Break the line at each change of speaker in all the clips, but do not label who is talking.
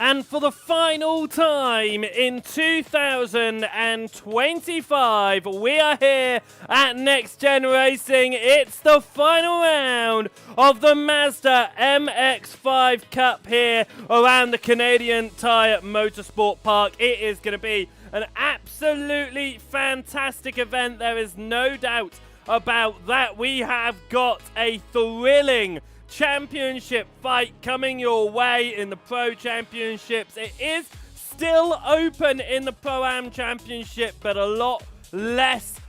And for the final time in 2025, we are here at NXTGEN Racing. It's the final round of the Mazda MX5 Cup here around the Canadian Tire Motorsport Park. It is going to be an absolutely fantastic event. There is no doubt about that. We have got a thrilling championship fight coming your way in the Pro Championships. It is still open in the Pro-Am Championship, but a lot less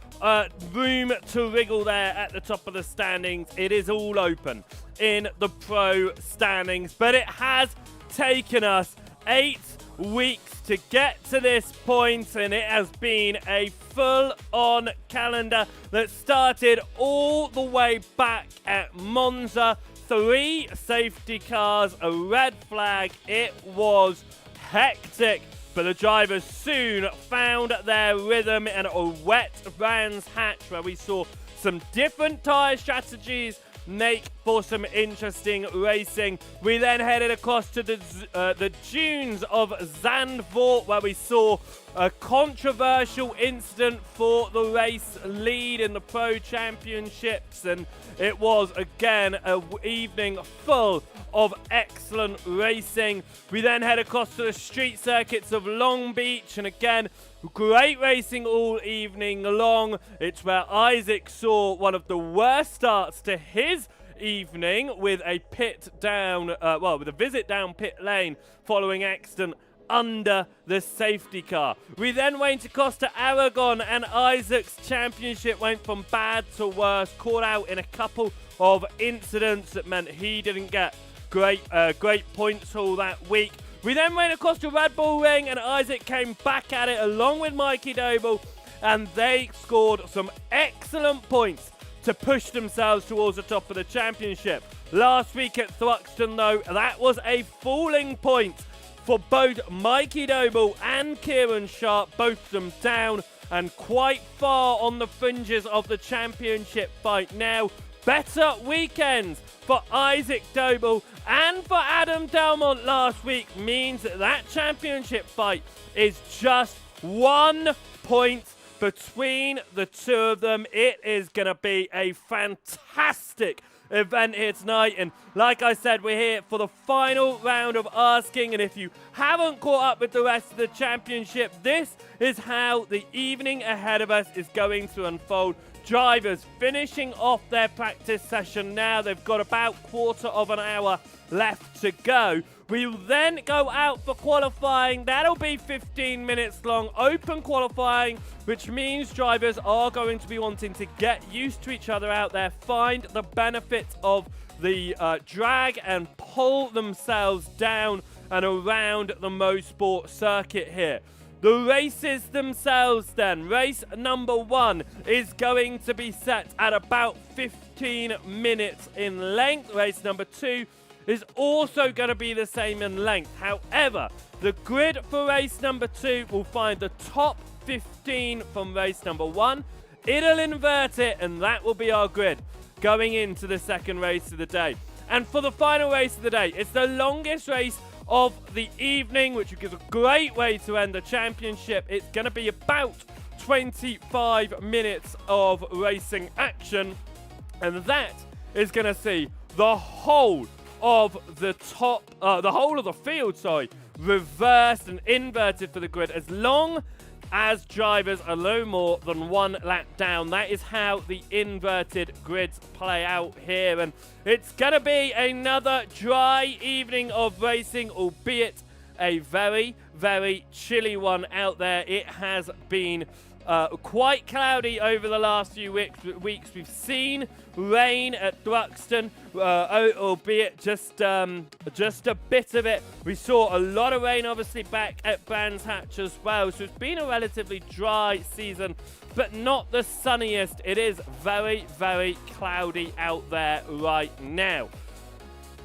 room to wriggle there at the top of the standings. It is all open in the Pro standings, but it has taken us 8 weeks to get to this point, and it has been a full-on calendar that started all the way back at Monza. 3 safety cars, a red flag. It was hectic, but the drivers soon found their rhythm in a wet Brands Hatch where we saw some different tyre strategies make for some interesting racing. We then headed across to the dunes of Zandvoort where we saw a controversial incident for the race lead in the Pro Championships, and it was again an evening full of excellent racing. We then head across to the street circuits of Long Beach, and again great racing all evening long. It's where Isaac saw one of the worst starts to his evening with a visit down pit lane following accident under the safety car. We then went across to Aragon, and Isaac's championship went from bad to worse, caught out in a couple of incidents that meant he didn't get great points all that week. We then went across to Red Bull Ring, and Isaac came back at it along with Mikey Doble, and they scored some excellent points to push themselves towards the top of the championship. Last week at Thruxton, though, that was a falling point for both Mikey Doble and Kieran Sharp, both of them down and quite far on the fringes of the championship fight now. Better weekends for Isaac Doble and for Adam Delmont last week means that championship fight is just 1 point between the two of them. It is going to be a fantastic event here tonight, and like I said, we're here for the final round of asking, and if you haven't caught up with the rest of the championship, this is how the evening ahead of us is going to unfold. Drivers finishing off their practice session now. They've got about quarter of an hour left to go. We'll then go out for qualifying. That'll be 15 minutes long, open qualifying, which means drivers are going to be wanting to get used to each other out there, find the benefits of the drag and pull themselves down and around the MoSport circuit here. The races themselves then. Race number 1 is going to be set at about 15 minutes in length. Race number 2 is also going to be the same in length. However, the grid for race number 2 will find the top 15 from race number 1. It'll invert it, and that will be our grid going into the second race of the day. And for the final race of the day, it's the longest race of the evening, which is a great way to end the championship. It's going to be about 25 minutes of racing action, and that is going to see the whole of the field, reversed and inverted for the grid as long as drivers are no more than 1 lap down. That is how the inverted grids play out here, and it's going to be another dry evening of racing, albeit a very, very chilly one out there. It has been quite cloudy over the last few weeks. We've seen rain at Thruxton, albeit just a bit of it. We saw a lot of rain, obviously, back at Brands Hatch as well. So it's been a relatively dry season, but not the sunniest. It is very, very cloudy out there right now.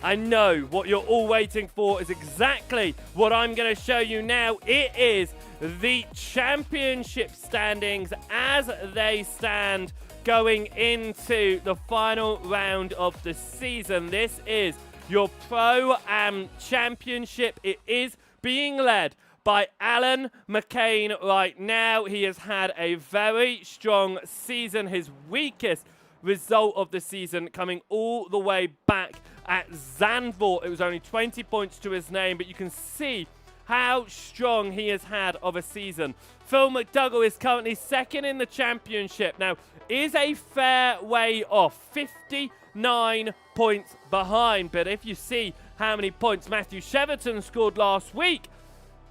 I know what you're all waiting for is exactly what I'm going to show you now. It is the championship standings as they stand going into the final round of the season. This is your Pro-Am Championship. It is being led by Alan McCain right now. He has had a very strong season, his weakest result of the season coming all the way back at Zandvoort. It was only 20 points to his name, but you can see how strong he has had of a season. Phil McDougall is currently second in the championship. Now, is a fair way off, 59 points behind, but if you see how many points Matthew Cheverton scored last week,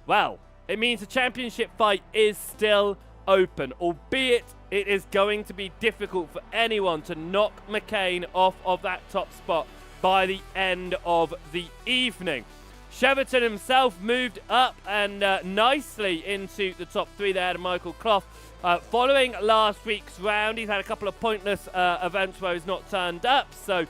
well, it means the championship fight is still open, albeit it is going to be difficult for anyone to knock McCain off of that top spot by the end of the evening. Cheverton himself moved up and nicely into the top three there to Michael Clough. Following last week's round, he's had a couple of pointless events where he's not turned up, so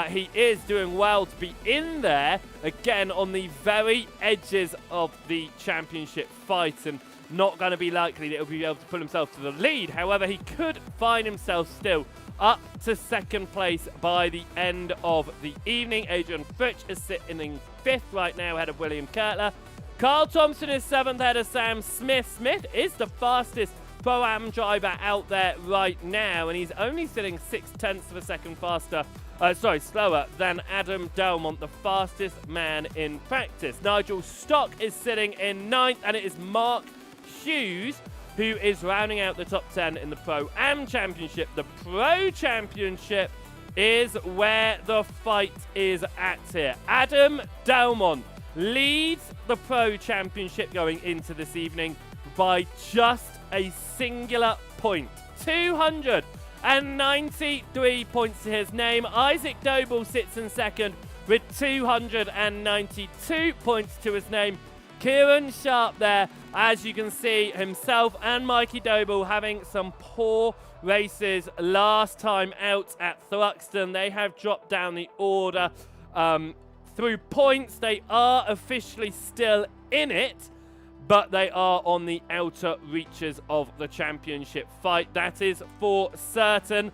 he is doing well to be in there, again on the very edges of the championship fight, and not going to be likely that he'll be able to pull himself to the lead. However, he could find himself still up to second place by the end of the evening. Adrian Fritsch is sitting in fifth right now ahead of William Kurtler. Carl Thompson is seventh ahead of Sam Smith. Smith is the fastest Pro-Am driver out there right now, and he's only sitting 0.6 of a second slower than Adam Delmont, the fastest man in practice. Nigel Stock is sitting in ninth, and it is Mark Hughes who is rounding out the top 10 in the Pro-Am Championship. The Pro Championship is where the fight is at here. Adam Delmont leads the Pro Championship going into this evening by just a singular point. 293 points to his name. Isaac Doble sits in second with 292 points to his name. Kieran Sharp there, as you can see, himself and Mikey Doble having some poor races last time out at Thruxton. They have dropped down the order through points. They are officially still in it, but they are on the outer reaches of the championship fight. That is for certain.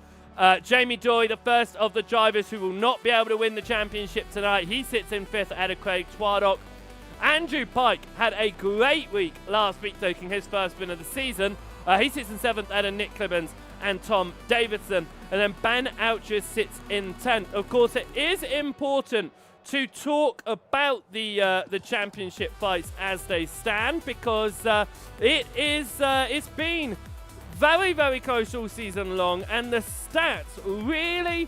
Jamie Doy, the first of the drivers who will not be able to win the championship tonight, he sits in fifth ahead of Craig Twardock. Andrew Pike had a great week last week, taking his first win of the season. He sits in seventh ahead of Nick Clibbins and Tom Davidson. And then Ben Ouches sits in 10th. Of course, it is important to talk about the championship fights as they stand, because it's been very, very close all season long, and the stats really,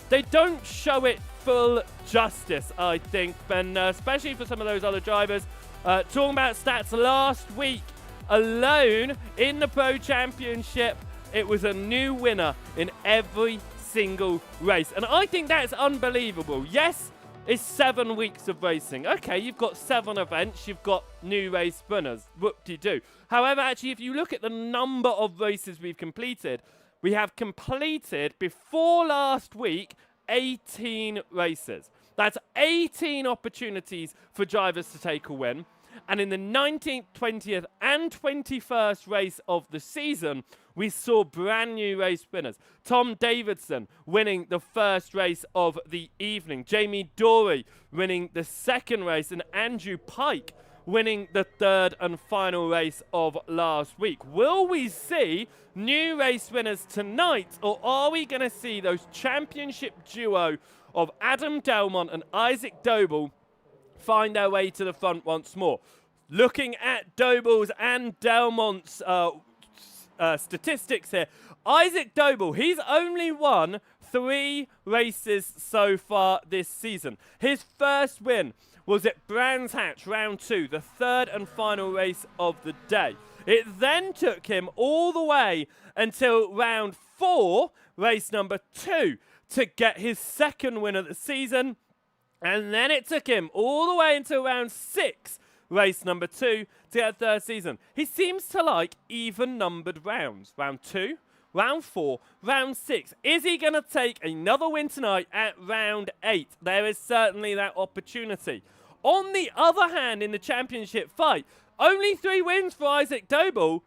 they don't show it full justice, I think, and especially for some of those other drivers. Talking about stats, last week alone in the Pro Championship, it was a new winner in every single race, and I think that's unbelievable. Yes, it's 7 weeks of racing. Okay, you've got 7 events, you've got new race winners, whoop-de-doo. However, actually, if you look at the number of races we've completed, we have completed, before last week, 18 races. That's 18 opportunities for drivers to take a win. And in the 19th, 20th, and 21st race of the season, we saw brand new race winners. Tom Davidson winning the first race of the evening. Jamie Dory winning the second race. And Andrew Pike winning the third and final race of last week. Will we see new race winners tonight, or are we going to see those championship duo of Adam Delmont and Isaac Doble find their way to the front once more? Looking at Doble's and Delmont's statistics here, Isaac Doble, he's only won 3 races so far this season. His first win was at Brands Hatch, round 2, the third and final race of the day. It then took him all the way until round 4, race number 2, to get his second win of the season. And then it took him all the way until round 6, race number 2, to get a third season. He seems to like even-numbered rounds. Round 2, round 4, round 6. Is he going to take another win tonight at round 8? There is certainly that opportunity. On the other hand, in the championship fight, only 3 wins for Isaac Doble,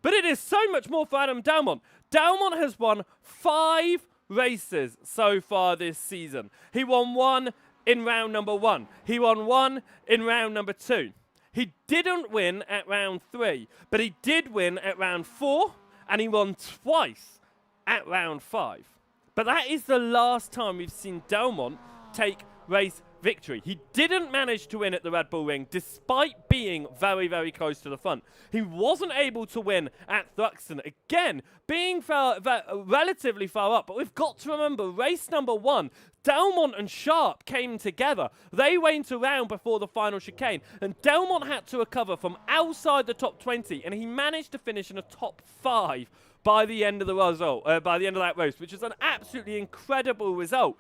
but it is so much more for Adam Delmont. Delmont has won 5 races so far this season. He won 1 in round number 1. He won 1 in round number 2. He didn't win at round 3, but he did win at round 4, and he won twice at round 5. But that is the last time we've seen Delmont take race victory. He didn't manage to win at the Red Bull Ring despite being very, very close to the front. He wasn't able to win at Thruxton, again, being relatively far up. But we've got to remember, race number 1, Delmont and Sharp came together. They went around before the final chicane, and Delmont had to recover from outside the top 20, and he managed to finish in the top 5 by the end of the result, by the end of that race, which is an absolutely incredible result.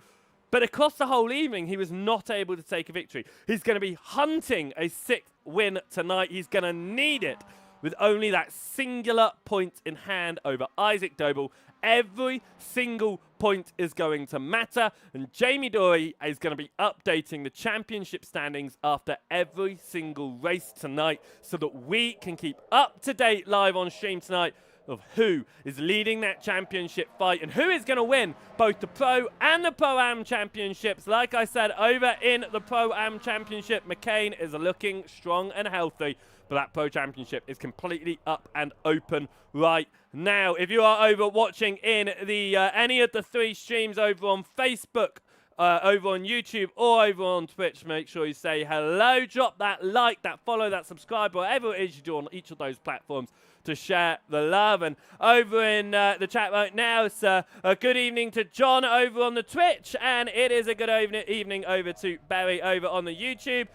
But across the whole evening, he was not able to take a victory. He's going to be hunting a 6th win tonight. He's going to need it with only that singular point in hand over Isaac Doble. Every single point is going to matter. And Jamie Dory is going to be updating the championship standings after every single race tonight so that we can keep up to date live on stream tonight of who is leading that championship fight and who is going to win both the Pro and the Pro-Am championships. Like I said, over in the Pro-Am championship, McCain is looking strong and healthy, but that Pro championship is completely up and open right now. If you are over watching in the any of the 3 streams over on Facebook, over on YouTube or over on Twitch, make sure you say hello, drop that like, that follow, that subscribe, whatever it is you do on each of those platforms to share the love. And over in the chat right now, it's a good evening to John over on the Twitch, and it is a good evening over to Barry over on the YouTube.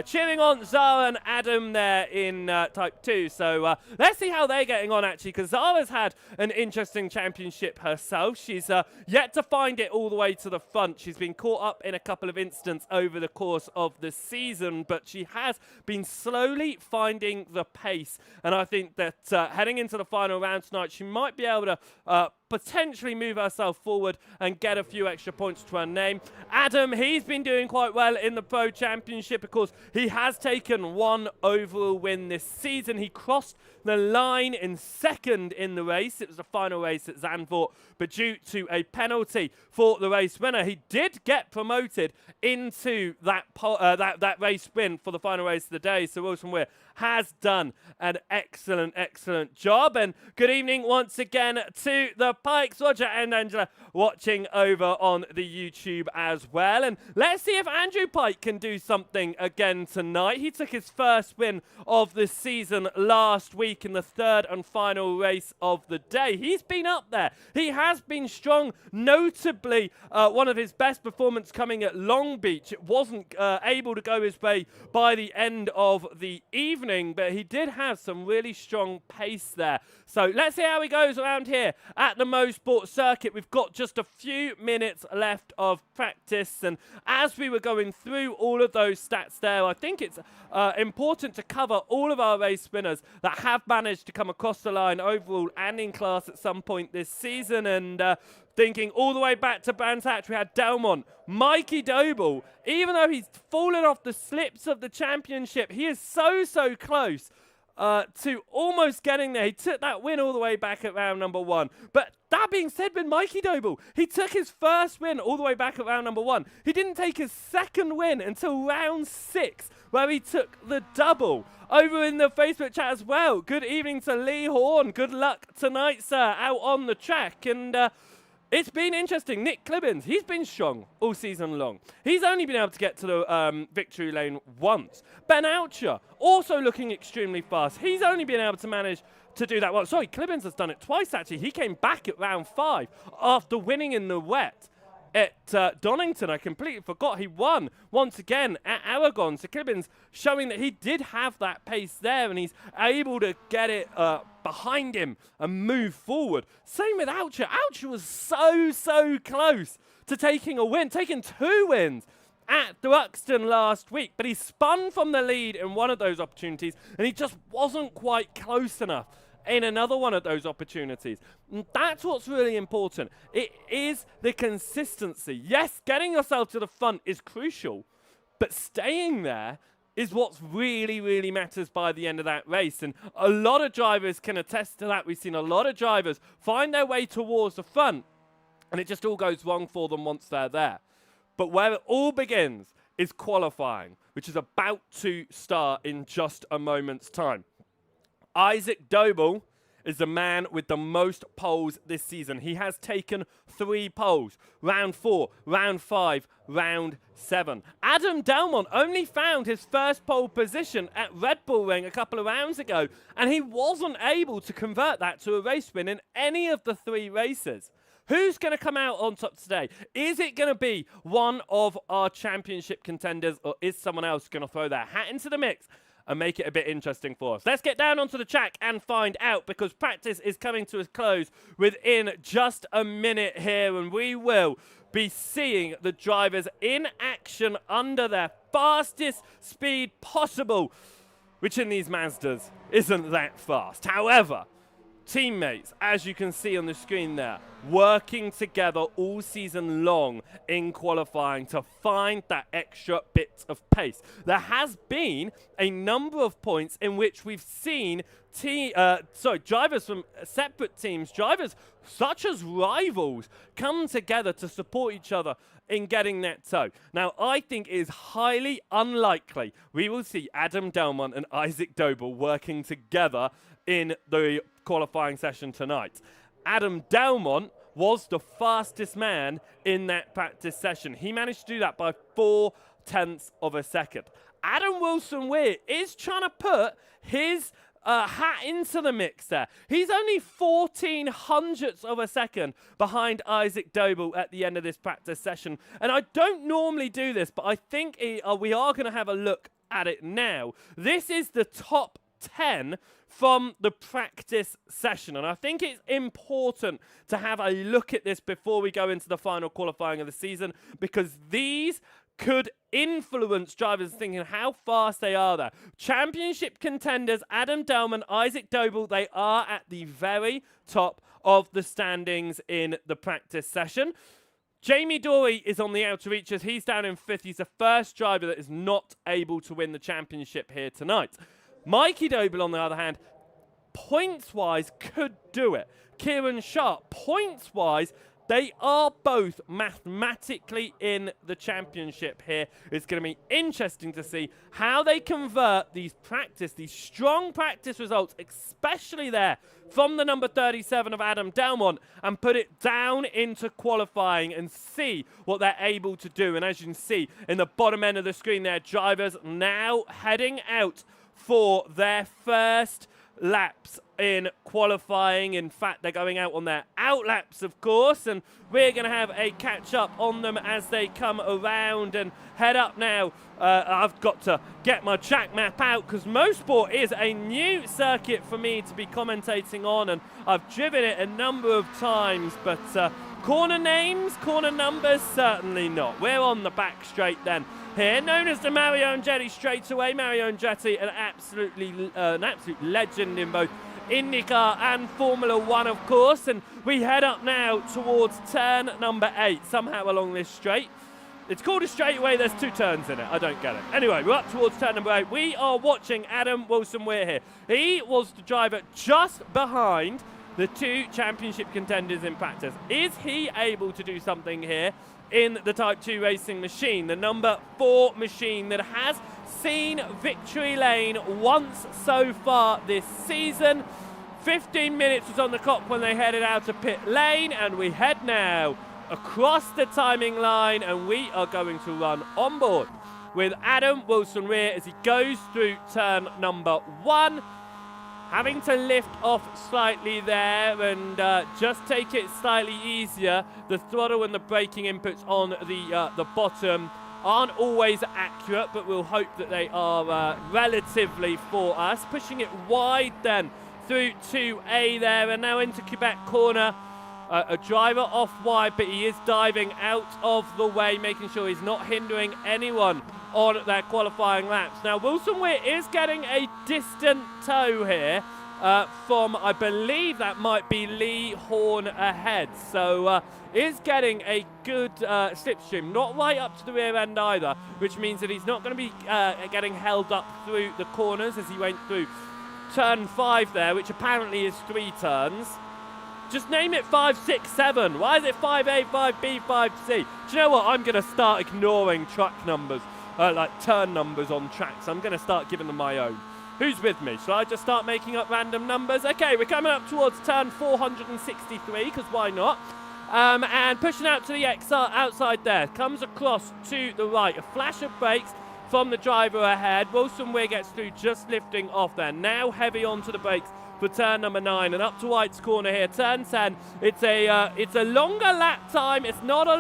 Cheering on Zara and Adam there in Type 2. So let's see how they're getting on, actually, because Zara's had an interesting championship herself. She's yet to find it all the way to the front. She's been caught up in a couple of incidents over the course of the season, but she has been slowly finding the pace. And I think that heading into the final round tonight, she might be able to potentially move herself forward and get a few extra points to her name. Adam, he's been doing quite well in the Pro Championship. Of course, he has taken 1 overall win this season. He crossed the line in 2nd in the race. It was the final race at Zandvoort, but due to a penalty for the race winner, he did get promoted into that race win for the final race of the day. So Wilson Weir has done an excellent job. And good evening once again to the Pikes, Roger and Angela, watching over on the YouTube as well. And let's see if Andrew Pike can do something again tonight. He took his first win of the season last week in the 3rd and final race of the day. He's been up there. He has been strong, notably one of his best performances coming at Long Beach. It wasn't able to go his way by the end of the evening, but he did have some really strong pace there. So let's see how he goes around here at the MoSport circuit. We've got just a few minutes left of practice, and as we were going through all of those stats there, I think it's important to cover all of our race winners that have managed to come across the line overall and in class at some point this season. And thinking all the way back to Brands Hatch, we had Delmont, Mikey Doble. Even though he's fallen off the slips of the championship, he is so close to almost getting there. He took that win all the way back at round number 1. But that being said, with Mikey Doble, he took his first win all the way back at round number 1. He didn't take his second win until round 6, where he took the double. Over in the Facebook chat as well, good evening to Lee Horn. Good luck tonight, sir, out on the track. And it's been interesting. Nick Clibbins, he's been strong all season long. He's only been able to get to the victory lane once. Ben Oucher, also looking extremely fast. He's only been able to manage to do that once. Sorry, Clibbins has done it twice, actually. He came back at round 5 after winning in the wet at Donington. I completely forgot he won once again at Aragon. So Clibbins showing that he did have that pace there, and he's able to get it behind him and move forward. Same with Oucher. Oucher was so close to taking a win, taking 2 wins at Thruxton last week, but he spun from the lead in one of those opportunities, and he just wasn't quite close enough in another one of those opportunities. And that's what's really important. It is the consistency. Yes, getting yourself to the front is crucial, but staying there is what really matters by the end of that race. And a lot of drivers can attest to that. We've seen a lot of drivers find their way towards the front, and it just all goes wrong for them once they're there. But where it all begins is qualifying. which is about to start in just a moment's time. Isaac Doble is the man with the most poles this season. He has taken 3 poles. Round 4, round 5, round 7. Adam Delmont only found his first pole position at Red Bull Ring a couple of rounds ago, and he wasn't able to convert that to a race win in any of the 3 races. Who's going to come out on top today? Is it going to be one of our championship contenders, or is someone else going to throw their hat into the mix and make it a bit interesting for us? Let's get down onto the track and find out, because practice is coming to a close within just a minute here, and we will be seeing the drivers in action under their fastest speed possible, which in these Mazdas isn't that fast. However, teammates, as you can see on the screen there, working together all season long in qualifying to find that extra bit of pace. There has been a number of points in which we've seen drivers from separate teams, drivers such as rivals, come together to support each other in getting that toe. Now, I think it is highly unlikely we will see Adam Delmont and Isaac Doble working together in the qualifying session tonight. Adam Delmont was the fastest man in that practice session. He managed to do that by 0.4 of a second. Adam Wilson-Weir is trying to put his hat into the mix there. He's only 0.14 of a second behind Isaac Doble at the end of this practice session. And I don't normally do this, but I think we are going to have a look at it now. This is the top 10 from the practice session, and I think it's important to have a look at this before we go into the final qualifying of the season, because these could influence drivers thinking how fast they are there. Championship contenders Adam Delmont, Isaac Doble, they are at the very top of the standings in the practice session. Jamie Dory is on the outer reaches. He's down in 5th. He's the first driver that is not able to win the championship here tonight. Mikey Doble, on the other hand, points-wise, could do it. Kieran Sharp, points-wise, they are both mathematically in the championship here. It's going to be interesting to see how they convert these strong practice results, especially there from the number 37 of Adam Delmont, and put it down into qualifying and see what they're able to do. And as you can see in the bottom end of the screen there, drivers now heading out for their first laps in qualifying. In fact, they're going out on their out laps, of course, and we're going to have a catch up on them as they come around and head up now. I've got to get my track map out because MoSport is a new circuit for me to be commentating on, and I've driven it a number of times, but corner names, corner numbers, certainly not. We're on the back straight then. Here, known as the Mario Andretti straightaway. Mario Andretti, an absolute legend in both IndyCar and Formula One, of course. And we head up now towards turn number 8, somehow along this straight. It's called a straightaway, there's 2 turns in it. I don't get it. Anyway, we're up towards turn number 8. We are watching Adam Wilson-Weir here. He was the driver just behind the 2 championship contenders in practice. Is he able to do something here in the Type 2 racing machine, the number 4 machine that has seen victory lane once so far this season? 15 minutes was on the clock when they headed out of pit lane, and we head now across the timing line, and we are going to run on board with Adam Wilson-Weir as he goes through turn number 1. Having to lift off slightly there and just take it slightly easier. The throttle and the braking inputs on the bottom aren't always accurate, but we'll hope that they are relatively for us. Pushing it wide then through 2A there, and now into Quebec corner. A driver off wide, but he is diving out of the way, making sure he's not hindering anyone on their qualifying laps. Now, Wilson-Weir is getting a distant tow here from, I believe that might be Lee Horn ahead. So, is getting a good slipstream. Not right up to the rear end either, which means that he's not going to be getting held up through the corners as he went through turn 5 there, which apparently is 3 turns. Just name it 5, 6, 7. Why is it 5A, 5B, 5C? Do you know what? I'm going to start ignoring truck numbers like turn numbers on tracks. I'm going to start giving them my own. Who's with me? Shall I just start making up random numbers? Okay, we're coming up towards turn 463, because why not? And pushing out to the outside there. Comes across to the right. A flash of brakes from the driver ahead. Wilson Weir gets through, just lifting off there. Now heavy onto the brakes for turn number 9, and up to White's corner here. Turn 10. It's a longer lap time. It's not a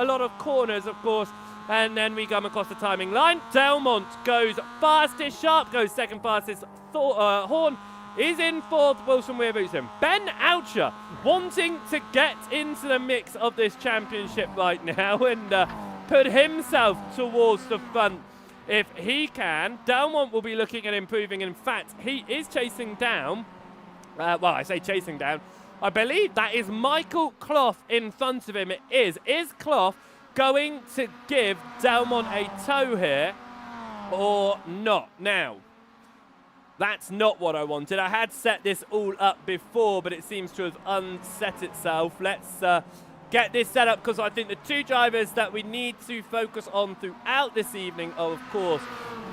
lot of corners, of course. And then we come across the timing line. Delmont goes fastest. Sharp goes second fastest. Horn is in fourth. Wilson Weir boots him. Ben Oucher wanting to get into the mix of this championship right now and put himself towards the front if he can. Delmont will be looking at improving. In fact, he is chasing down. Well, I say chasing down. I believe that is Michael Clough in front of him. It is. Is Clough going to give Delmont a tow here or not? Now, that's not what I wanted. I had set this all up before, but it seems to have unset itself. Let's get this set up, because I think the two drivers that we need to focus on throughout this evening are, of course,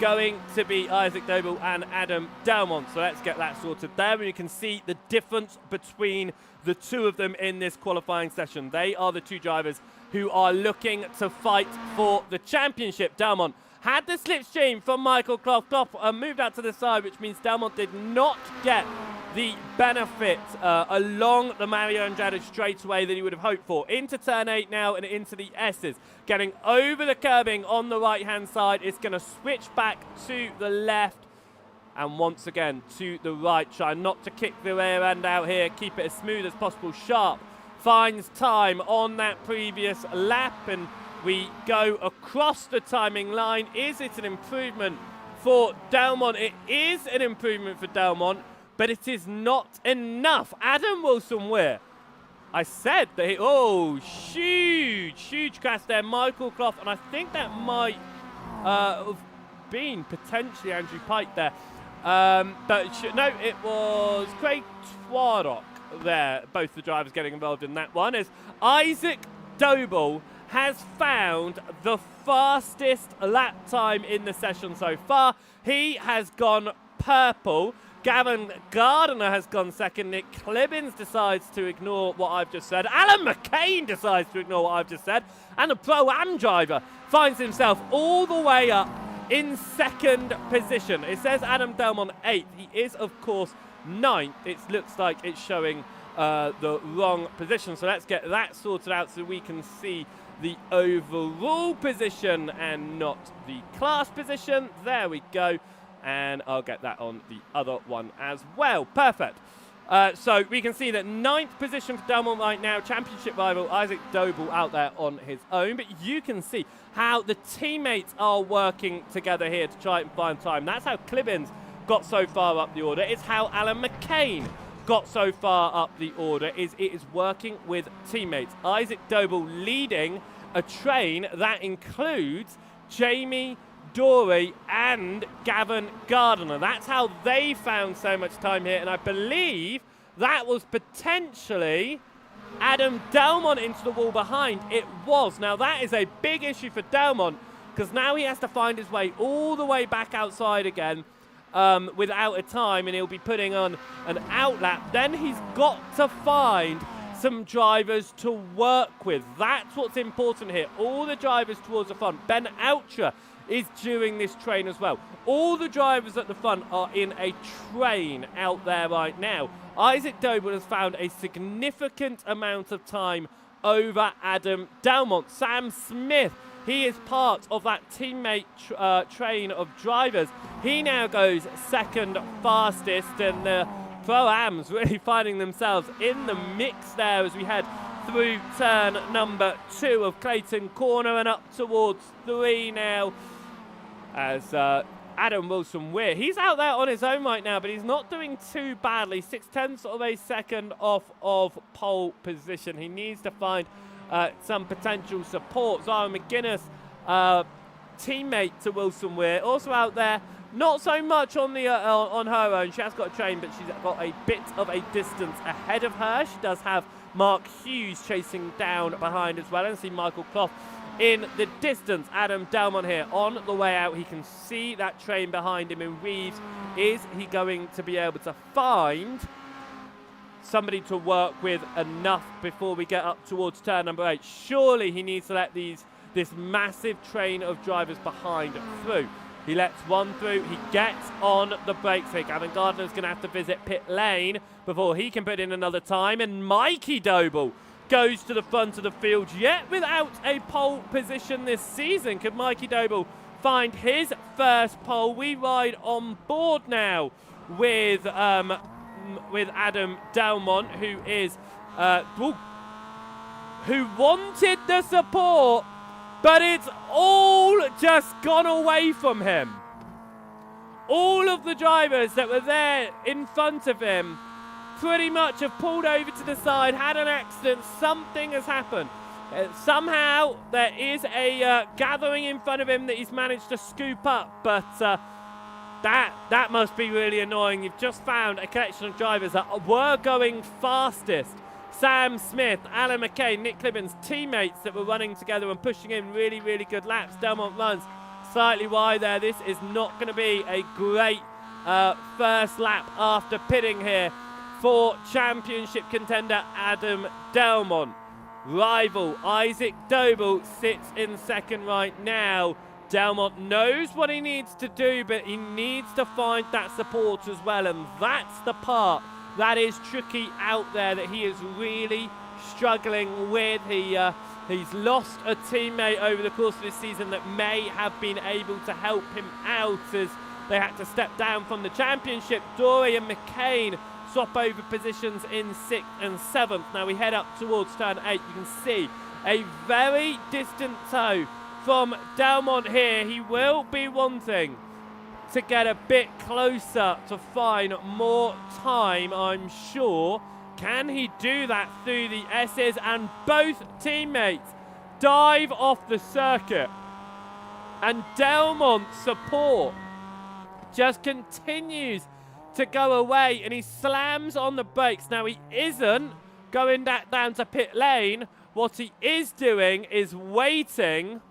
going to be Isaac Doble and Adam Delmont. So let's get that sorted there. And you can see the difference between the two of them in this qualifying session. They are the two drivers who are looking to fight for the championship. Delmont had the slipstream from Michael Clough. Clough moved out to the side, which means Delmont did not get the benefit along the Mario Andrade straightaway that he would have hoped for. Into turn 8 now and into the S's. Getting over the curbing on the right-hand side. It's going to switch back to the left and once again to the right. Try not to kick the rear end out here. Keep it as smooth as possible. Sharp finds time on that previous lap, and we go across the timing line. Is it an improvement for Delmont? It is an improvement for Delmont, but it is not enough. Adam Wilson Weir, I said that huge crash there. Michael Clough, and I think that might have been potentially Andrew Pike there. No, it was Craig Twardock there. Both the drivers getting involved in that one, as Isaac Doble has found the fastest lap time in the session so far. He has gone purple. Gavin Gardner has gone second. Nick Clibbins decides to ignore what I've just said. Alan McCain decides to ignore what I've just said. And a Pro-Am driver finds himself all the way up in second position. It says Adam Delmont 8th. He is, of course, 9th. It looks like it's showing the wrong position. So let's get that sorted out so we can see the overall position and not the class position. There we go. And I'll get that on the other one as well. Perfect. So we can see that 9th position for Delmont right now. Championship rival Isaac Doble out there on his own. But you can see how the teammates are working together here to try and find time. That's how Clibbins got so far up the order. It's how Alan McCain got so far up the order. It is working with teammates. Isaac Doble leading a train that includes Jamie Dory and Gavin Gardner. That's how they found so much time here, and I believe that was potentially Adam Delmont into the wall behind. It was. Now that is a big issue for Delmont, because now he has to find his way all the way back outside again without a time, and he'll be putting on an outlap. Then he's got to find some drivers to work with. That's what's important here. All the drivers towards the front. Ben Oucher is during this train as well. All the drivers at the front are in a train out there right now. Isaac Doble has found a significant amount of time over Adam Delmont. Sam Smith, he is part of that teammate train of drivers. He now goes second fastest, and the Pro-Ams really finding themselves in the mix there as we head through turn number 2 of Clayton Corner and up towards 3 now, as Adam Wilson Weir, he's out there on his own right now, but he's not doing too badly. 6/10 of a second off of pole position. He needs to find some potential support. Zara McGuinness, teammate to Wilson Weir, also out there. Not so much on the on her own. She has got a train, but she's got a bit of a distance ahead of her. She does have Mark Hughes chasing down behind as well. And see Michael Clough in the distance. Adam Delmont here on the way out. He can see that train behind him in Reeves. Is he going to be able to find somebody to work with enough before we get up towards turn number 8? Surely he needs to let this massive train of drivers behind through. He lets one through. He gets on the brakes here. Gavin Gardner's going to have to visit pit lane before he can put in another time. And Mikey Doble goes to the front of the field, yet without a pole position this season. Could Mikey Doble find his first pole? We ride on board now with Adam Delmont, who is who wanted the support, but it's all just gone away from him. All of the drivers that were there in front of him pretty much have pulled over to the side, had an accident, something has happened. Somehow there is a gathering in front of him that he's managed to scoop up, but that must be really annoying. You've just found a collection of drivers that were going fastest. Sam Smith, Alan McKay, Nick Clibben's teammates that were running together and pushing in really, really good laps. Delmont runs slightly wide there. This is not going to be a great first lap after pitting here for championship contender Adam Delmont. Rival Isaac Doble sits in second right now. Delmont knows what he needs to do, but he needs to find that support as well, and that's the part that is tricky out there that he is really struggling with. He's lost a teammate over the course of this season that may have been able to help him out as they had to step down from the championship. Dory and McCain swap over positions in 6th and 7th. Now we head up towards turn 8. You can see a very distant tow from Delmont here. He will be wanting to get a bit closer to find more time, I'm sure. Can he do that through the S's? And both teammates dive off the circuit. And Delmont's support just continues to go away, and he slams on the brakes. Now he isn't going back down to pit lane. What he is doing is waiting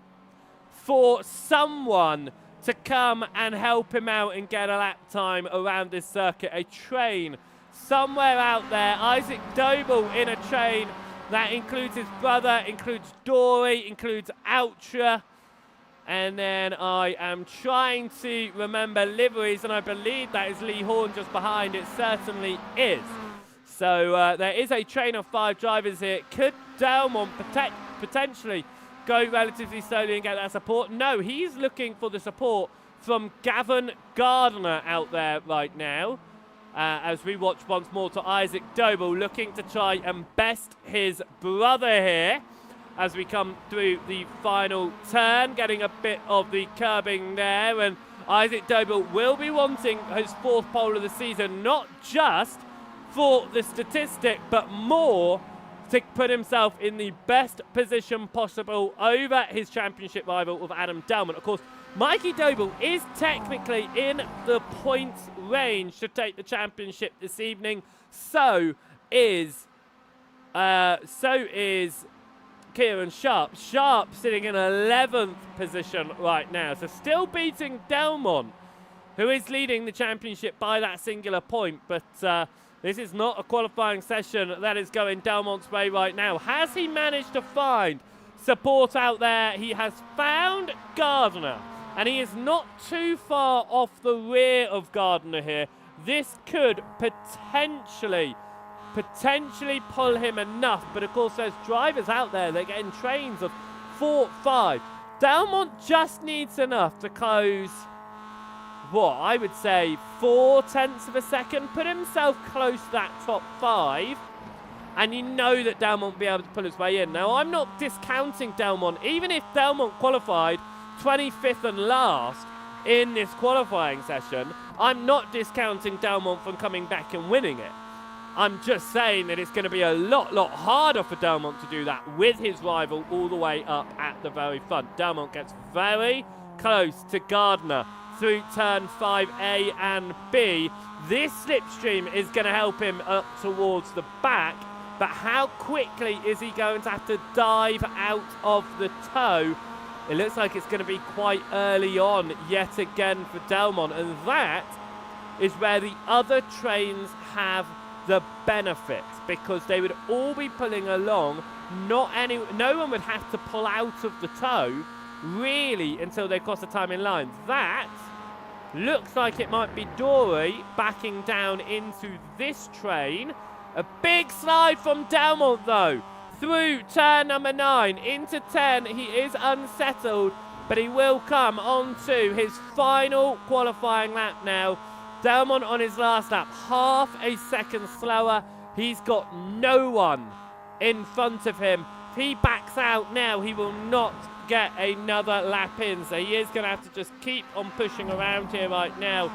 for someone to come and help him out and get a lap time around this circuit. A train somewhere out there. Isaac Doble in a train that includes his brother, includes Dory, includes Ultra. And then I am trying to remember liveries, and I believe that is Lee Horn just behind. It certainly is. So there is a train of 5 drivers here. Could Delmont potentially go relatively slowly and get that support? No, he's looking for the support from Gavin Gardner out there right now. As we watch once more to Isaac Doble looking to try and best his brother here as we come through the final turn, getting a bit of the curbing there. And Isaac Doble will be wanting his 4th pole of the season, not just for the statistic, but more to put himself in the best position possible over his championship rival of Adam Delmont. Of course, Mikey Doble is technically in the points range to take the championship this evening. So is Kieran Sharp. Sharp sitting in 11th position right now. So still beating Delmont, who is leading the championship by that singular point. But this is not a qualifying session that is going Delmont's way right now. Has he managed to find support out there? He has found Gardner, and he is not too far off the rear of Gardner here. This could potentially pull him enough, but of course there's drivers out there that get in trains of 4, 5. Delmont just needs enough to close, what, I would say 0.4 of a second, put himself close to that top 5, and you know that Delmont will be able to pull his way in. Now, I'm not discounting Delmont. Even if Delmont qualified 25th and last in this qualifying session, I'm not discounting Delmont from coming back and winning it. I'm just saying that it's going to be a lot harder for Delmont to do that with his rival all the way up at the very front. Delmont gets very close to Gardner through turn 5A and B. This slipstream is going to help him up towards the back. but how quickly is he going to have to dive out of the toe? It looks like it's going to be quite early on yet again for Delmont, and that is where the other trains have the benefit, because they would all be pulling along. No one would have to pull out of the toe really until they cross the timing line. That looks like it might be Dory backing down into this train. A big slide from Delmont though, through turn number 9 into 10. He is unsettled, but he will come on to his final qualifying lap now. Delmont on his last lap, half a second slower. He's got no one in front of him. If he backs out now, he will not get another lap in, so he is going to have to just keep on pushing around here right now.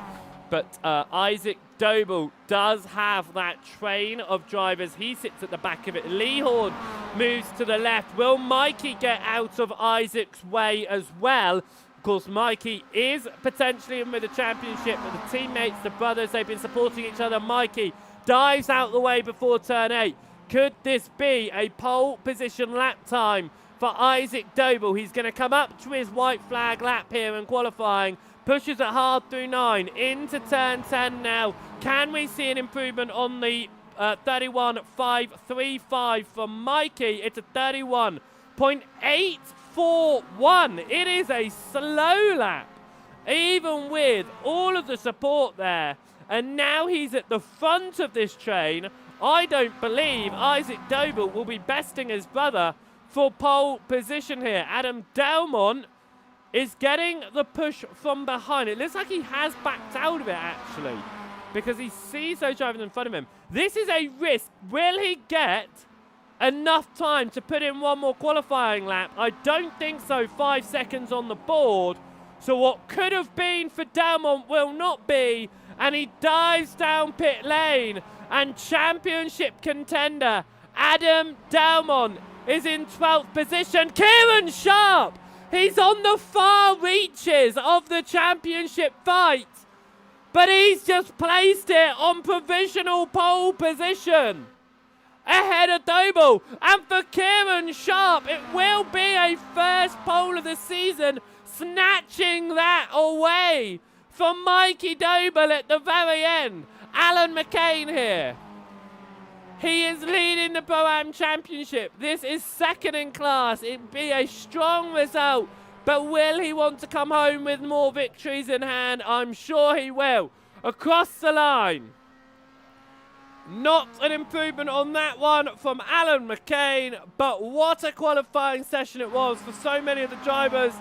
But Isaac Doble does have that train of drivers. He sits at the back of it. Lehorn moves to the left. Will Mikey get out of Isaac's way as well? Of course, Mikey is potentially in with the championship, but the teammates, the brothers, they've been supporting each other. Mikey dives out the way before turn 8. Could this be a pole position lap time for Isaac Doble? He's going to come up to his white flag lap here in qualifying. Pushes it hard through 9 into turn 10 now. Can we see an improvement on the 31.535 from Mikey? It's a 31.841. It is a slow lap, even with all of the support there. And now he's at the front of this train. I don't believe Isaac Doble will be besting his brother for pole position here. Adam Delmont is getting the push from behind. It looks like he has backed out of it, actually, because he sees those drivers in front of him. This is a risk. Will he get enough time to put in one more qualifying lap? I don't think so. 5 seconds on the board. So what could have been for Delmont will not be. And he dives down pit lane. And championship contender Adam Delmont is in 12th position. Kieran Sharp, he's on the far reaches of the championship fight, but he's just placed it on provisional pole position ahead of Doble. And for Kieran Sharp, it will be a first pole of the season, snatching that away from Mikey Doble at the very end. Alan McCain here. He is leading the Pro-Am Championship. This is second in class. It'd be a strong result, but will he want to come home with more victories in hand? I'm sure he will. Across the line. Not an improvement on that one from Alan McCain, but what a qualifying session it was for so many of the drivers.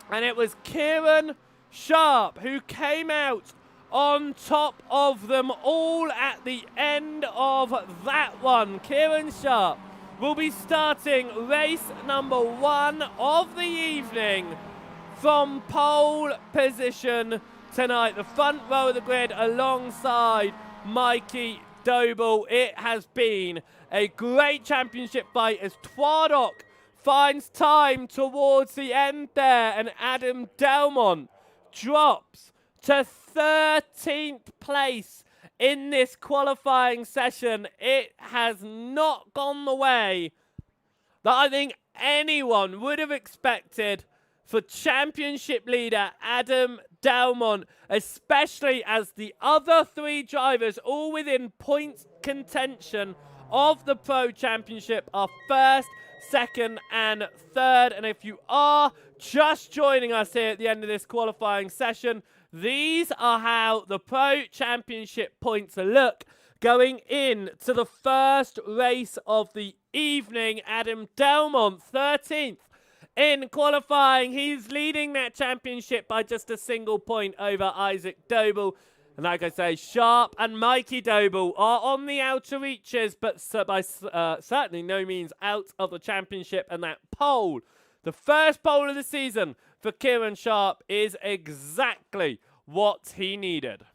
And it was Kieran Sharp who came out on top of them all at the end of that one. Kieran Sharp will be starting race number 1 of the evening from pole position tonight. The front row of the grid alongside Mikey Doble. It has been a great championship fight as Twadok finds time towards the end there, and Adam Delmont drops to 13th place in this qualifying session. It has not gone the way that I think anyone would have expected for championship leader Adam Delmont, especially as the other 3 drivers, all within points contention of the Pro Championship, are first, second and third. And if you are just joining us here at the end of this qualifying session, these are how the Pro Championship points look going in to the first race of the evening. Adam Delmont, 13th in qualifying. He's leading that championship by just a single point over Isaac Doble. And like I say, Sharp and Mikey Doble are on the outer reaches, but by certainly no means out of the championship. And that pole, the first pole of the season for Kieran Sharp, is exactly what he needed.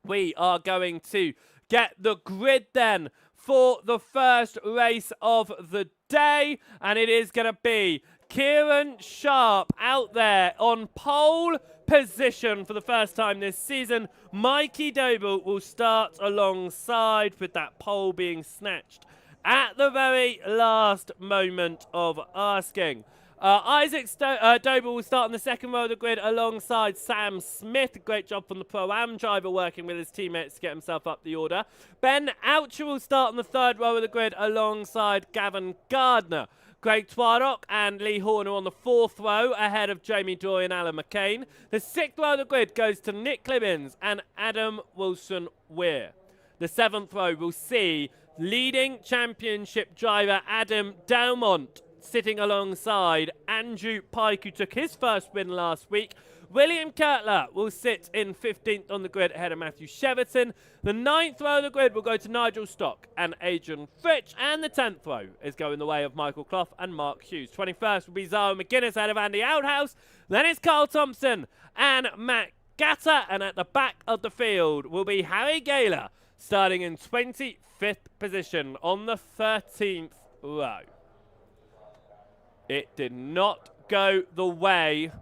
We are going to get the grid then for the first race of the day, and it is going to be Kieran Sharp out there on pole position for the first time this season. Mikey Doble will start alongside, with that pole being snatched at the very last moment of asking. Isaac Doble will start on the second row of the grid alongside Sam Smith. Great job from the Pro-Am driver working with his teammates to get himself up the order. Ben Oucher will start on the third row of the grid alongside Gavin Gardner. Craig Twardock and Lee Horner on the fourth row ahead of Jamie Dory and Alan McCain. The sixth row of the grid goes to Nick Clibbins and Adam Wilson-Weir. The seventh row will see leading championship driver Adam Delmont sitting alongside Andrew Pike, who took his first win last week. William Kirtler will sit in 15th on the grid ahead of Matthew Cheverton. The 9th row of the grid will go to Nigel Stock and Adrian Fritsch. And the 10th row is going the way of Michael Clough and Mark Hughes. 21st will be Zara McGuinness ahead of Andy Outhouse. Then it's Carl Thompson and Matt Gatter. And at the back of the field will be Harry Gaylor, starting in 25th position on the 13th row. It did not go the way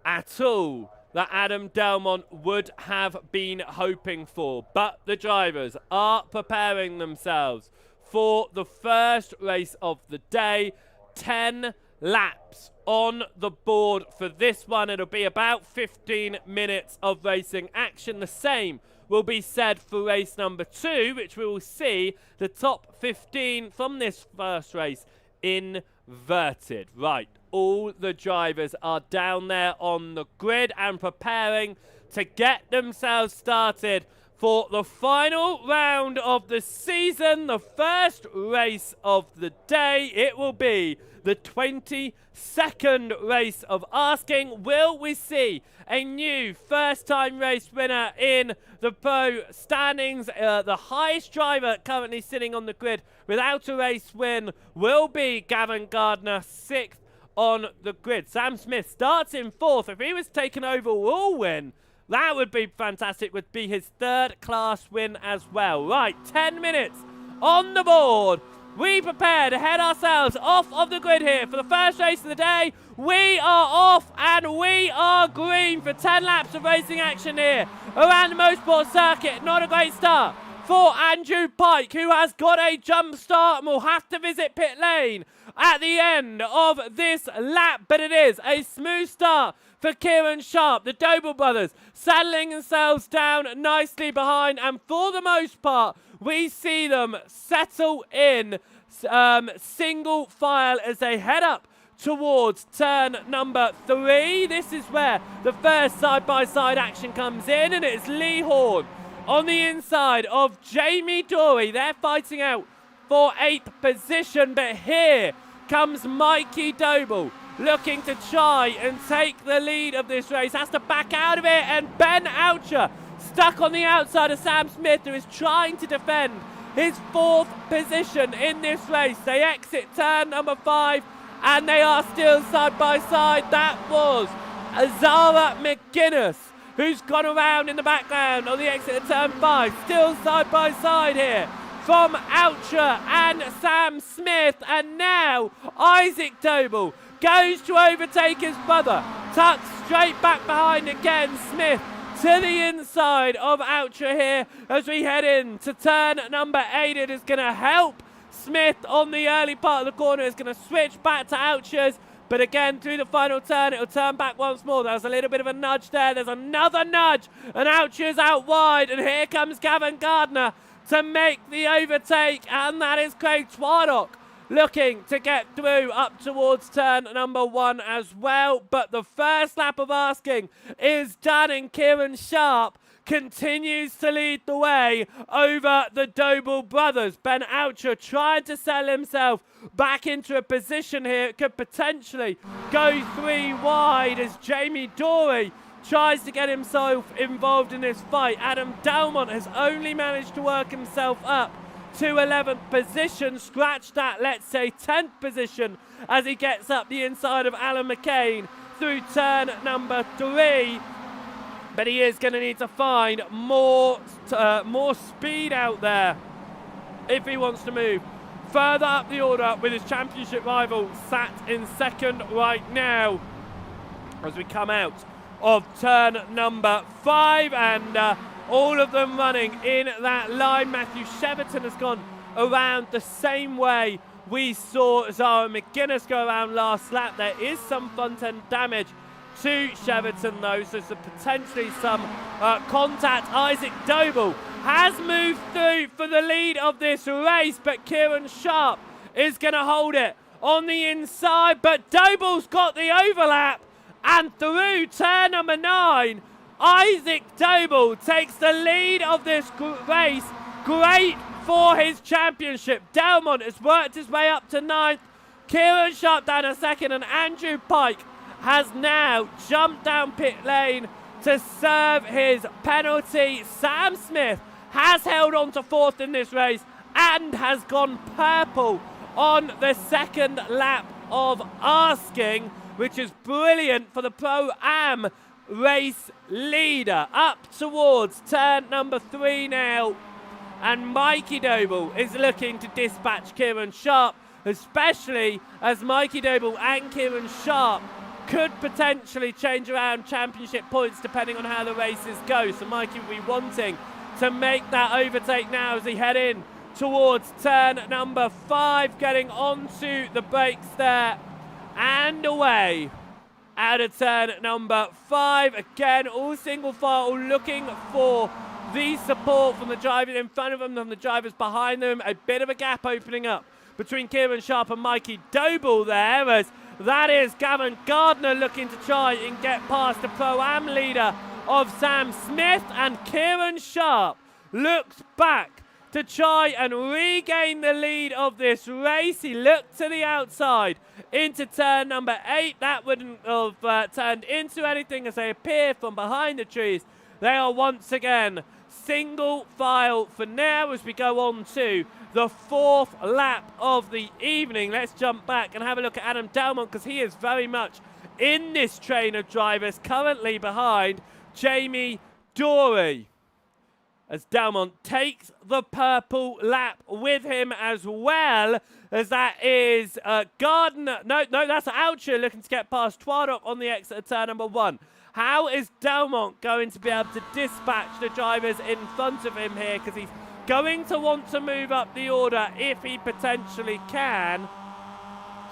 at all that Adam Delmont would have been hoping for, but the drivers are preparing themselves for the first race of the day. 10 laps on the board for this one. It'll be about 15 minutes of racing action. The same will be said for race number 2, which we will see the top 15 from this first race inverted. Right, all the drivers are down there on the grid and preparing to get themselves started for the final round of the season, the first race of the day. It will be the 22nd race of asking. Will we see a new first-time race winner in the pro standings? The highest driver currently sitting on the grid without a race win will be Gavin Gardner, 6th on the grid. Sam Smith starts in 4th. If he was taken overall win, that would be fantastic. Would be his 3rd class win as well. Right, 10 minutes on the board. We prepare to head ourselves off of the grid here for the first race of the day. We are off and we are green for 10 laps of racing action here around the MoSport circuit. Not a great start for Andrew Pike, who has got a jump start and will have to visit pit lane at the end of this lap. But it is a smooth start for Kieran Sharp. The Doble brothers saddling themselves down nicely behind, and for the most part, we see them settle in single file as they head up towards turn number 3. This is where the first side-by-side action comes in, and it's Lee Horn on the inside of Jamie Dory. They're fighting out for 8th position, but here comes Mikey Doble looking to try and take the lead of this race. Has to back out of it, and Ben Oucher stuck on the outside of Sam Smith, who is trying to defend his 4th position in this race. They exit turn number 5, and they are still side by side. That was Zara McGuinness, who's gone around in the background on the exit of turn 5. Still side by side here from Oucher and Sam Smith. And now Isaac Doble goes to overtake his brother. Tucked straight back behind again. Smith to the inside of Oucher here as we head in to turn number 8. It is going to help Smith on the early part of the corner. It's going to switch back to Oucher's, but again through the final turn it'll turn back once more. There's a little bit of a nudge there. There's another nudge, and Oucher's out wide, and here comes Gavin Gardner to make the overtake, and that is Craig Twardock looking to get through up towards turn number 1 as well. But the first lap of asking is done, and Kieran Sharp continues to lead the way over the Doble brothers. Ben Oucher trying to sell himself back into a position here. It could potentially go 3 wide as Jamie Dory tries to get himself involved in this fight. Adam Delmont has only managed to work himself up to 11th position, scratch that, let's say 10th position, as he gets up the inside of Alan McCain through turn number 3. But he is going to need to find more speed out there if he wants to move further up the order with his championship rival sat in second right now as we come out of turn number 5, and all of them running in that line. Matthew Cheverton has gone around the same way we saw Zara McGuinness go around last lap. There is some front end damage to Cheverton though, so there's potentially some contact. Isaac Doble has moved through for the lead of this race, but Kieran Sharp is going to hold it on the inside, but Doble's got the overlap, and through turn number 9, Isaac Doble takes the lead of this race. Great for his championship. Delmont has worked his way up to 9th. Kieran Sharp down a 2nd, and Andrew Pike has now jumped down pit lane to serve his penalty. Sam Smith has held on to 4th in this race and has gone purple on the 2nd lap of asking, which is brilliant for the Pro-Am race leader. Up towards turn number 3 now, and Mikey Doble is looking to dispatch Kieran Sharp, especially as Mikey Doble and Kieran Sharp could potentially change around championship points depending on how the races go. So Mikey will be wanting to make that overtake now as he head in towards turn number 5, getting onto the brakes there and away out of turn number 5. Again, all single file, looking for the support from the drivers in front of them and the drivers behind them. A bit of a gap opening up between Kieran Sharp and Mikey Doble there, as that is Gavin Gardner looking to try and get past the Pro-Am leader of Sam Smith, and Kieran Sharp looks back to try and regain the lead of this race. He looked to the outside into turn number 8. That wouldn't have turned into anything as they appear from behind the trees. They are once again single file for now as we go on to the 4th lap of the evening. Let's jump back and have a look at Adam Delmont, because he is very much in this train of drivers, currently behind Jamie Dory, as Delmont takes the purple lap with him, as well as that is Gardner. No, that's Oucher looking to get past Twadok on the exit of turn number 1. How is Delmont going to be able to dispatch the drivers in front of him here? Because he's going to want to move up the order if he potentially can,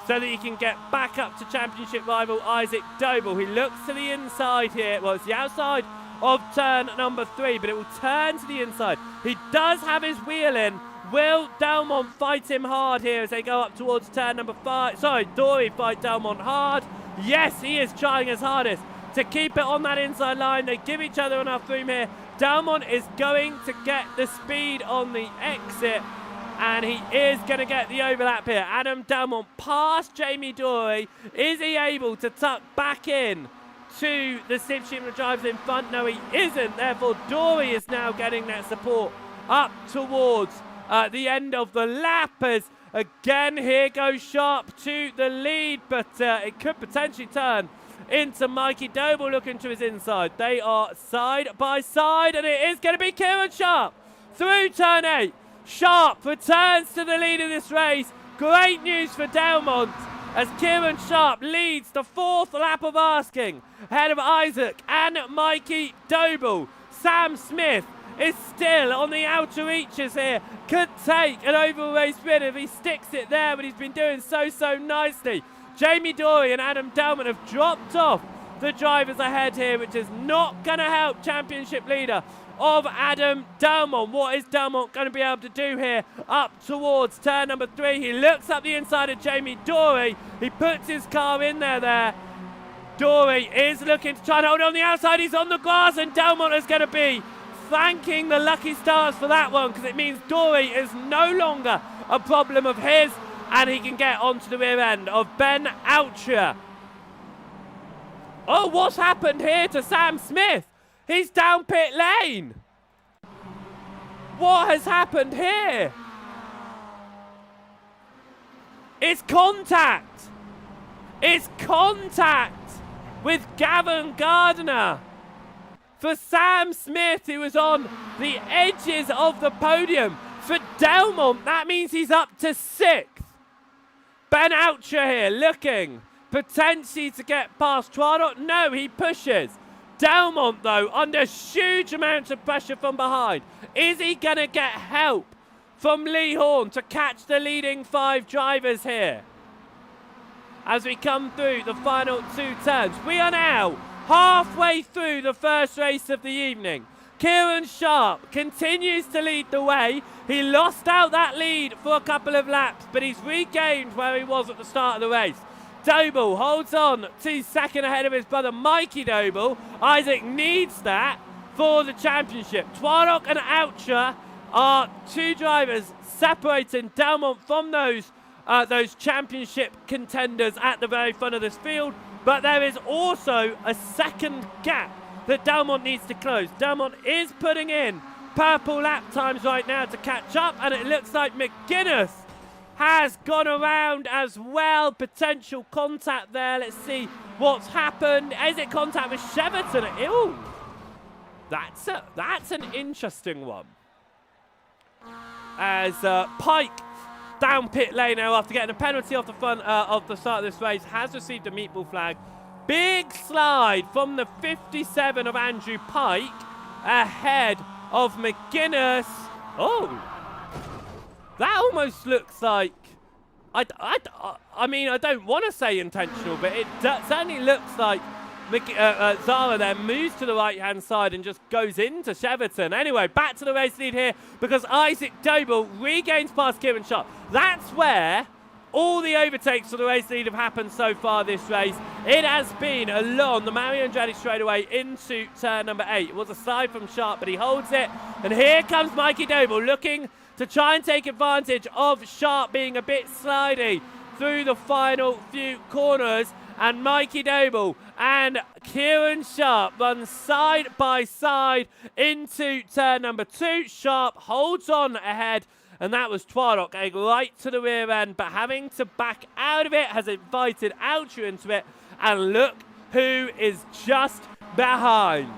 so that he can get back up to championship rival Isaac Doble. He looks to the inside here. Well, it's the outside of turn number 3, but it will turn to the inside. He does have his wheel in. Will Delmont fight him hard here as they go up towards turn number 5? Sorry, Dory fight Delmont hard. Yes, he is trying his hardest to keep it on that inside line. They give each other enough room here. Delmont is going to get the speed on the exit, and he is going to get the overlap here. Adam Delmont past Jamie Dory. Is he able to tuck back in to the Sipshima drivers in front? No, he isn't. Therefore, Dory is now getting that support up towards the end of the lap, as again here goes Sharp to the lead, but it could potentially turn into Mikey Doble looking to his inside. They are side by side, and it is going to be Kieran Sharp through turn 8. Sharp returns to the lead of this race. Great news for Delmont, as Kieran Sharp leads the 4th lap of asking, ahead of Isaac and Mikey Doble. Sam Smith is still on the outer reaches here. Could take an overall race win if he sticks it there, but he's been doing so nicely. Jamie Dory and Adam Delmont have dropped off the drivers ahead here, which is not going to help championship leader of Adam Delmont. What is Delmont going to be able to do here up towards turn number 3? He looks up the inside of Jamie Dory. He puts his car in there. Dory is looking to try and hold on the outside. He's on the grass, and Delmont is going to be thanking the lucky stars for that one, because it means Dory is no longer a problem of his, and he can get onto the rear end of Ben Oucher. Oh, what's happened here to Sam Smith? He's down pit lane. What has happened here? It's contact. It's contact with Gavin Gardner. For Sam Smith, who was on the edges of the podium. For Delmont, that means he's up to 6th. Ben Oucher here looking potentially to get past Twadok. No, he pushes Delmont, though, under huge amounts of pressure from behind. Is he going to get help from Lee Horn to catch the leading 5 drivers here? As we come through the final 2 turns, we are now halfway through the first race of the evening. Kieran Sharp continues to lead the way. He lost out that lead for a couple of laps, but he's regained where he was at the start of the race. Doble holds on to second ahead of his brother Mikey Doble. Isaac needs that for the championship. Twardock and Oucher are 2 drivers separating Delmont from those championship contenders at the very front of this field. But there is also a second gap that Delmont needs to close. Delmont is putting in purple lap times right now to catch up, and it looks like McGuinness has gone around as well. Potential contact there. Let's see what's happened. Is it contact with Cheverton? Ew. That's an interesting one. As Pike down pit lane now after getting a penalty off the front of the start of this race has received a meatball flag. Big slide from the 57 of Andrew Pike ahead of McGuinness. Oh, that almost looks like, I mean, I don't want to say intentional, but it certainly looks like Zara there moves to the right-hand side and just goes into Cheverton. Anyway, back to the race lead here because Isaac Doble regains past Kieran Sharp. That's where all the overtakes for the race lead have happened so far this race. It has been along the Mario Andretti straightaway into turn number 8. It was a slide from Sharp, but he holds it. And here comes Mikey Doble looking to try and take advantage of Sharp being a bit slidey through the final few corners. And Mikey Doble and Kieran Sharp run side by side into turn number 2. Sharp holds on ahead. And that was Twardock going right to the rear end, but having to back out of it, has invited Oucher into it. And look who is just behind.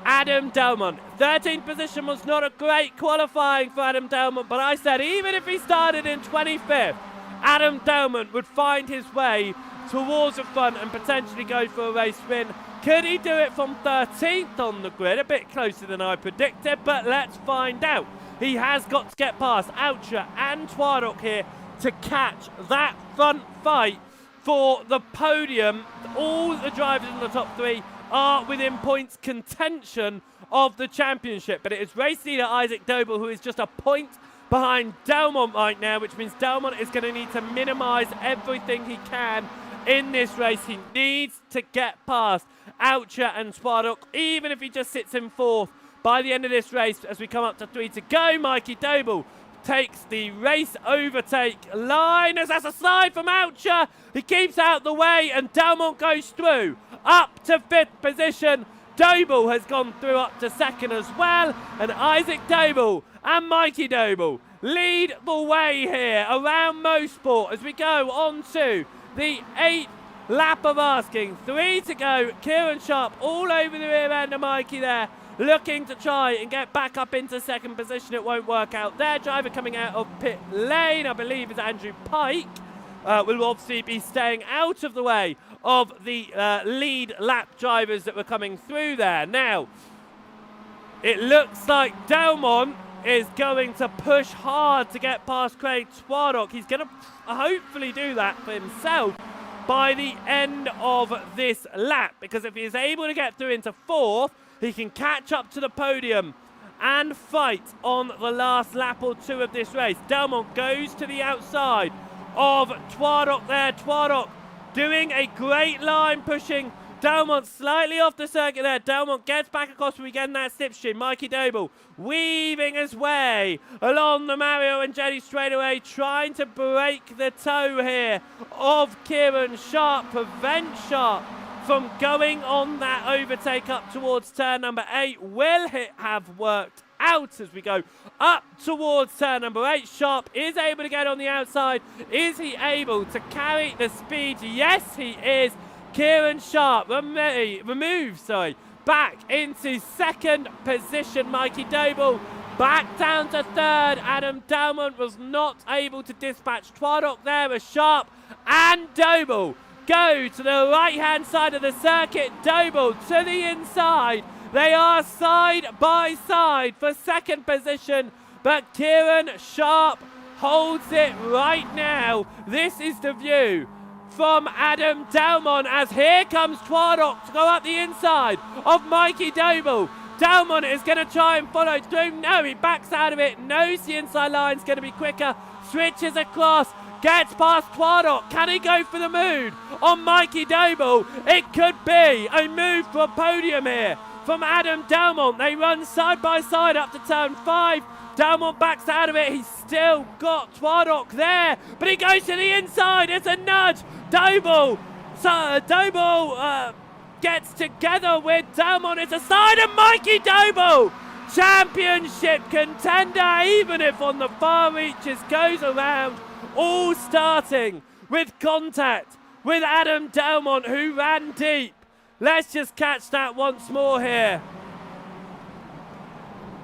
Adam Delmont. 13th position was not a great qualifying for Adam Delmont, but I said even if he started in 25th, Adam Delmont would find his way towards the front and potentially go for a race win. Could he do it from 13th on the grid? A bit closer than I predicted, but let's find out. He has got to get past Oucher and Twardock here to catch that front fight for the podium. All the drivers in the top 3 are within points contention of the championship, but it is race leader Isaac Doble who is just a point behind Delmont right now, which means Delmont is going to need to minimise everything he can in this race. He needs to get past Oucher and Twardock, even if he just sits in 4th. By the end of this race, as we come up to 3 to go, Mikey Doble takes the race overtake line as that's a slide from Oucher. He keeps out the way and Delmont goes through up to 5th position. Doble has gone through up to 2nd as well. And Isaac Doble and Mikey Doble lead the way here around MoSport as we go on to the 8th lap of asking. 3 to go. Kieran Sharp all over the rear end of Mikey there, looking to try and get back up into 2nd position. It won't work out there. Driver coming out of pit lane, I believe, is Andrew Pike. Will obviously be staying out of the way of the lead lap drivers that were coming through there. Now, it looks like Delmont is going to push hard to get past Craig Twardock. He's going to hopefully do that for himself by the end of this lap, because if he is able to get through into 4th, he can catch up to the podium and fight on the last lap or 2 of this race. Delmont goes to the outside of Twardock there. Twardock doing a great line, pushing Delmont slightly off the circuit there. Delmont gets back across, we get in that slipstream. Mikey Doble weaving his way along the Mario Andretti straightaway, trying to break the toe here of Kieran Sharp, prevent Sharp from going on that overtake up towards turn number 8. Will it have worked out as we go up towards turn number 8? Sharp is able to get on the outside. Is he able to carry the speed? Yes, he is. Kieran Sharp removes back into 2nd position. Mikey Doble back down to 3rd. Adam Delmont was not able to dispatch Twardock there as Sharp and Doble go to the right-hand side of the circuit. Doble to the inside. They are side by side for second position, but Kieran Sharp holds it right now. This is the view from Adam Delmont as here comes Twardock to go up the inside of Mikey Doble. Delmont is going to try and follow through. No, he backs out of it. Knows the inside line's going to be quicker. Switches across. Gets past Twardock. Can he go for the moon on Mikey Doble? It could be a move for a podium here from Adam Delmont. They run side by side up to turn 5. Delmont backs out of it. He's still got Twardock there, but he goes to the inside. It's a nudge. Doble gets together with Delmont. It's a side, and Mikey Doble, championship contender, even if on the far reaches, goes around, all starting with contact with Adam Delmont, who ran deep. Let's just catch that once more here.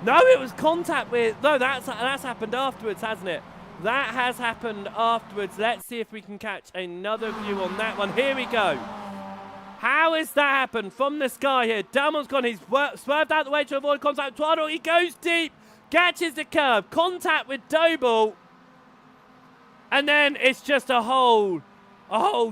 No, it was contact with... No, that's happened afterwards, hasn't it? That has happened afterwards. Let's see if we can catch another view on that one. Here we go. How has that happened from the sky here? Delmont's gone. He's swerved out the way to avoid contact with Twardock. He goes deep, catches the curve. Contact with Doble. And then it's just a whole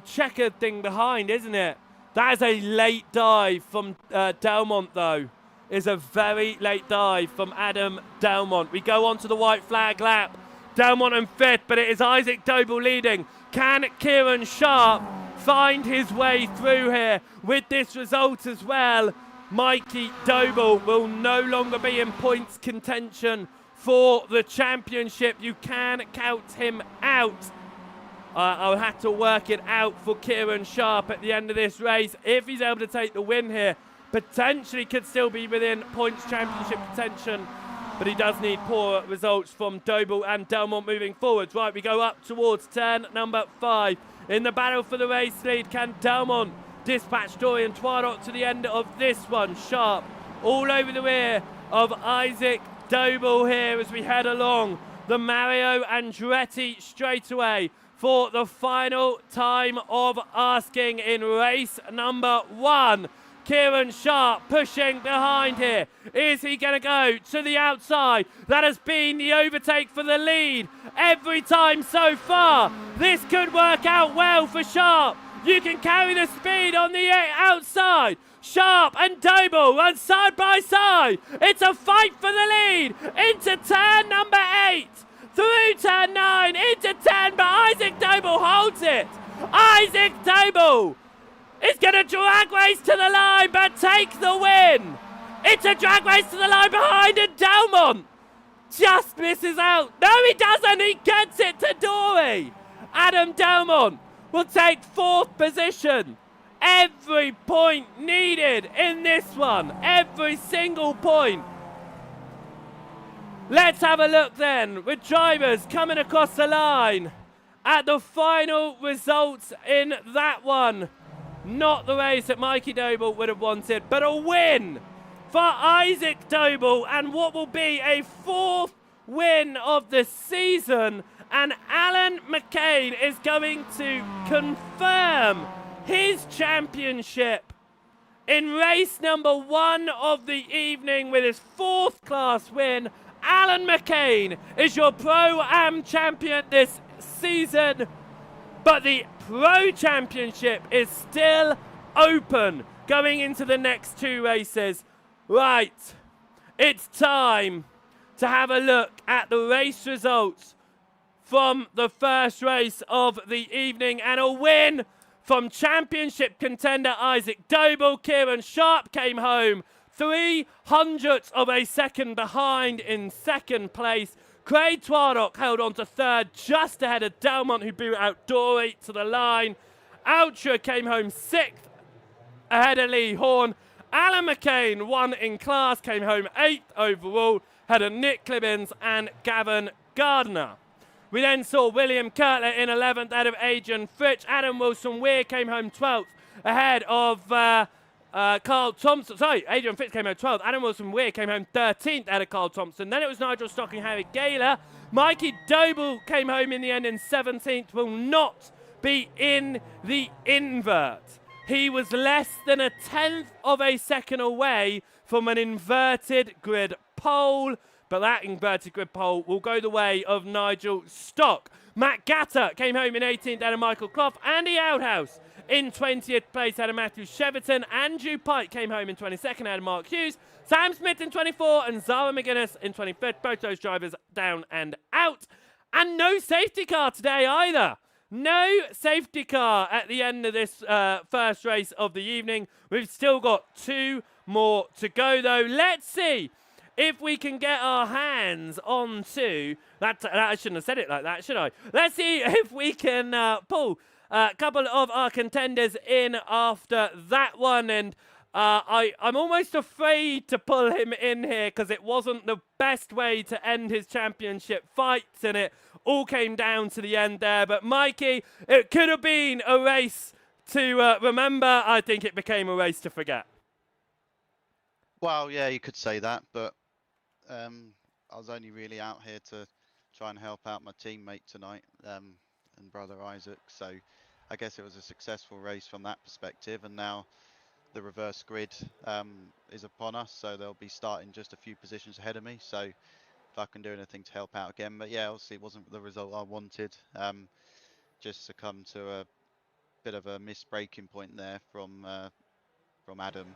checkered thing behind, isn't it? That is a late dive from Delmont, though. Is a very late dive from Adam Delmont. We go on to the white flag lap. Delmont in 5th, but it is Isaac Doble leading. Can Kieran Sharp find his way through here with this result as well? Mikey Doble will no longer be in points contention for the championship. You can count him out. I'll have to work it out for Kieran Sharp at the end of this race. If he's able to take the win here, potentially could still be within points championship contention, but he does need poor results from Doble and Delmont moving forwards. Right, we go up towards turn number 5. In the battle for the race lead, can Delmont dispatch Dorian Twardock to the end of this one? Sharp all over the rear of Isaac Doble here as we head along the Mario Andretti straightaway for the final time of asking in race number 1. Kieran Sharp pushing behind here. Is he going to go to the outside? That has been the overtake for the lead every time so far. This could work out well for Sharp. You can carry the speed on the outside. Sharp and Doble run side by side. It's a fight for the lead into turn number 8. Through turn 9 into 10, but Isaac Doble holds it. Isaac Doble is going to drag race to the line, but take the win. It's a drag race to the line behind, and Delmont just misses out. No, he doesn't. He gets it to Dory. Adam Delmont will take 4th position. Every point needed in this one. Every single point. Let's have a look then with drivers coming across the line at the final results in that one. Not the race that Mikey Doble would have wanted, but a win for Isaac Doble and what will be a 4th win of the season. And Alan McCain is going to confirm his championship in race number 1 of the evening with his 4th class win. Alan McCain is your Pro-Am champion this season, but the Pro Championship is still open going into the next 2 races. Right, it's time to have a look at the race results from the first race of the evening, and a win from championship contender Isaac Doble. Kieran Sharp came home 300ths of a second behind in 2nd place. Craig Twardock held on to 3rd, just ahead of Delmont, who beat out Dory to the line. Outra came home 6th, ahead of Lee Horn. Alan McCain won in class, came home 8th overall, ahead of Nick Clibbins and Gavin Gardner. We then saw William Kirtler in 11th, ahead of Adrian Fritsch. Adam Wilson-Weir came home 12th, ahead of Carl Thompson. Sorry, Adrian Fitz came home 12th. Adam Wilson-Weir came home 13th out of Carl Thompson. Then it was Nigel Stocking, Harry Gaylor. Mikey Doble came home in the end in 17th. Will not be in the invert. He was less than a tenth of a second away from an inverted grid pole, but that inverted grid pole will go the way of Nigel Stock. Matt Gatter came home in 18th out of Michael Clough. Andy Outhouse in 20th place out of Matthew Cheverton. Andrew Pike came home in 22nd out of Mark Hughes. Sam Smith in 24 and Zara McGuinness in 25th. Both those drivers down and out. And no safety car today either. No safety car at the end of this first race of the evening. We've still got 2 more to go though. Let's see if we can get our hands onto that. I shouldn't have said it like that, should I? Let's see if we can pull a couple of our contenders in after that one. And I'm almost afraid to pull him in here because it wasn't the best way to end his championship fights, and it all came down to the end there. But Mikey, it could have been a race to remember. I think it became a race to forget.
Well, yeah, you could say that, but I was only really out here to try and help out my teammate tonight and brother Isaac. So I guess it was a successful race from that perspective. And now the reverse grid is upon us, so they'll be starting just a few positions ahead of me. So if I can do anything to help out again, but yeah, obviously it wasn't the result I wanted. Just succumbed to a bit of a missed braking point there from Adam,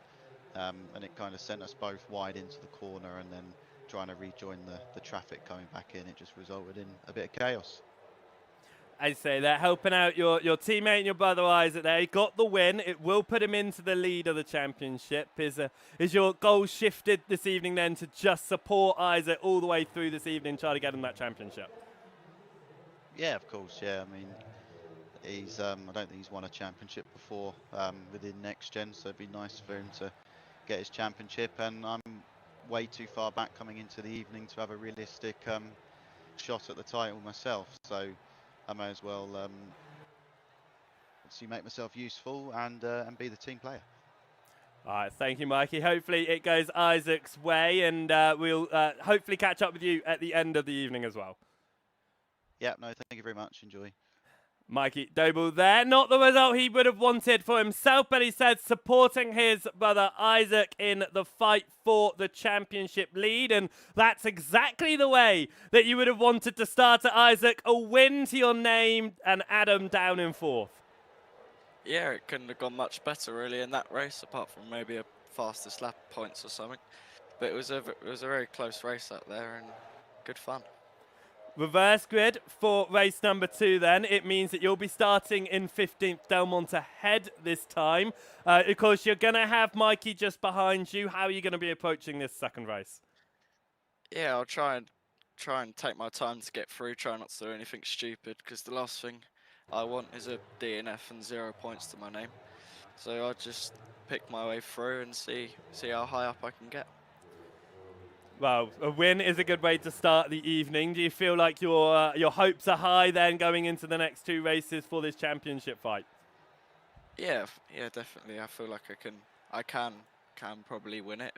and it kind of sent us both wide into the corner, and then trying to rejoin the traffic coming back in, it just resulted in a bit of chaos.
I say that helping out your teammate and your brother Isaac there. He got the win. It will put him into the lead of the championship. Is your goal shifted this evening then to just support Isaac all the way through this evening, try to get him that championship?
Yeah, of course. Yeah, I mean, he's I don't think he's won a championship before within NXTGEN, so it'd be nice for him to get his championship. And I'm way too far back coming into the evening to have a realistic shot at the title myself. So I may as well obviously make myself useful and be the team player.
All right, thank you, Mikey. Hopefully it goes Isaac's way, and we'll hopefully catch up with you at the end of the evening as well.
Yeah, no, thank you very much. Enjoy.
Mikey Doble there. Not the result he would have wanted for himself, but he said supporting his brother Isaac in the fight for the championship lead. And that's exactly the way that you would have wanted to start at, Isaac. A win to your name and Adam down in 4th.
Yeah, it couldn't have gone much better really in that race, apart from maybe a fastest lap points or something. But it was a very close race out there and good fun.
Reverse grid for race number 2 then. It means that you'll be starting in 15th, Delmont ahead this time. Of course, you're going to have Mikey just behind you. How are you going to be approaching this second race?
Yeah, I'll try and take my time to get through, try not to do anything stupid, because the last thing I want is a DNF and 0 points to my name. So I'll just pick my way through and see how high up I can get.
Well, a win is a good way to start the evening. Do you feel like your hopes are high then going into the next 2 races for this championship fight?
Yeah, definitely. I feel like I can probably win it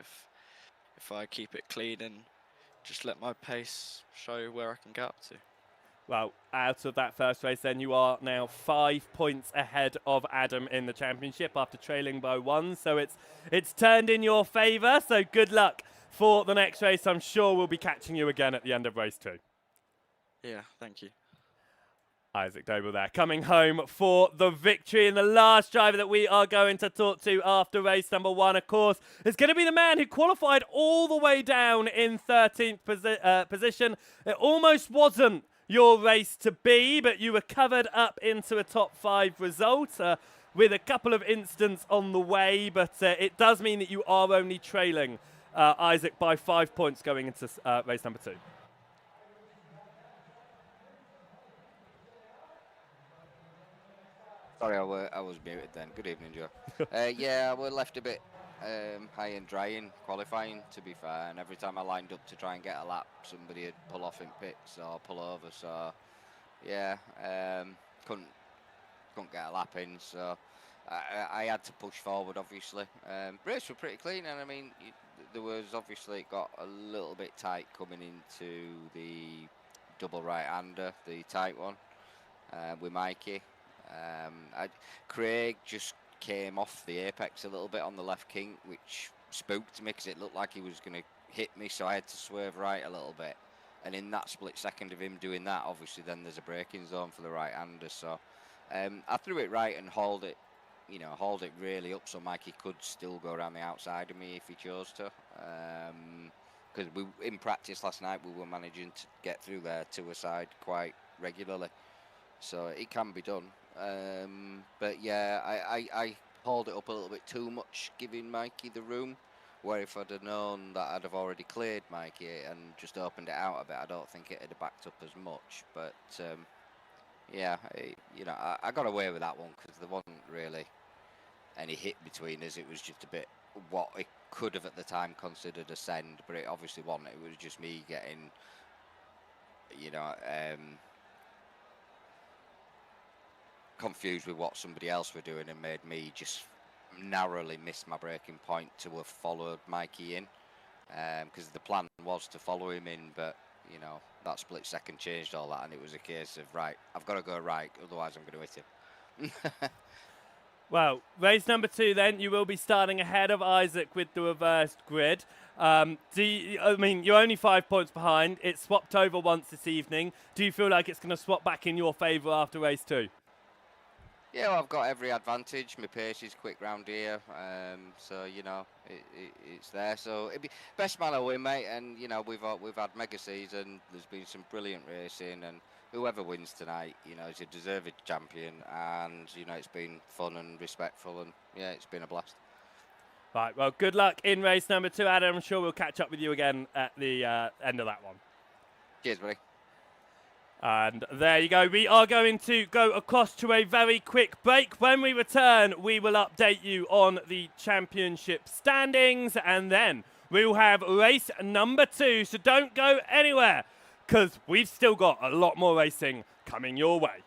if I keep it clean and just let my pace show where I can get up to.
Well, out of that first race then, you are now 5 points ahead of Adam in the championship after trailing by 1. So it's turned in your favour. So good luck for the next race. I'm sure we'll be catching you again at the end of race 2.
Yeah, thank you.
Isaac Doble there, coming home for the victory. And the last driver that we are going to talk to after race number 1, of course, is going to be the man who qualified all the way down in 13th position. It almost wasn't your race to be, but you were covered up into a top 5 result with a couple of incidents on the way. But it does mean that you are only trailing Isaac by 5 points going into race number 2.
Sorry, I was muted then. Good evening, Joe. Yeah, I was left a bit high and dry in qualifying, to be fair, and every time I lined up to try and get a lap, somebody would pull off in pits or pull over, so yeah, couldn't get a lap in, so I had to push forward, obviously. Race were pretty clean, and I mean, there was obviously, it got a little bit tight coming into the double right-hander, the tight one, with Mikey. Craig just came off the apex a little bit on the left kink, which spooked me because it looked like he was going to hit me, so I had to swerve right a little bit. And in that split second of him doing that, obviously then there's a braking zone for the right-hander. So I threw it right and hauled it really up so Mikey could still go around the outside of me if he chose to. Because in practice last night we were managing to get through there to a side quite regularly. So it can be done. But yeah, I hauled it up a little bit too much, giving Mikey the room. Where if I'd have known that I'd have already cleared Mikey and just opened it out a bit, I don't think it'd have backed up as much. But yeah, I got away with that one because there wasn't really any hit between us. It was just a bit what I could have at the time considered a send, but it obviously wasn't. It was just me getting, confused with what somebody else were doing and made me just narrowly miss my braking point to have followed Mikey in, because the plan was to follow him in, but that split second changed all that, and it was a case of right, I've got to go right, otherwise I'm going to hit him.
Well, race number 2 then, you will be starting ahead of Isaac with the reversed grid. You're only 5 points behind. It swapped over once this evening. Do you feel like it's going to swap back in your favour after race 2? Yeah,
well, I've got every advantage. My pace is quick round here, so it's there. So it'd be best man will win, mate. And we've had mega season. There's been some brilliant racing, and whoever wins tonight, is a deserved champion. And it's been fun and respectful, and yeah, it's been a blast.
Right. Well, good luck in race number 2, Adam. I'm sure we'll catch up with you again at the end of that one.
Cheers, buddy.
And there you go. We are going to go across to a very quick break. When we return, we will update you on the championship standings, and then we will have race number 2. So don't go anywhere, because we've still got a lot more racing coming your way.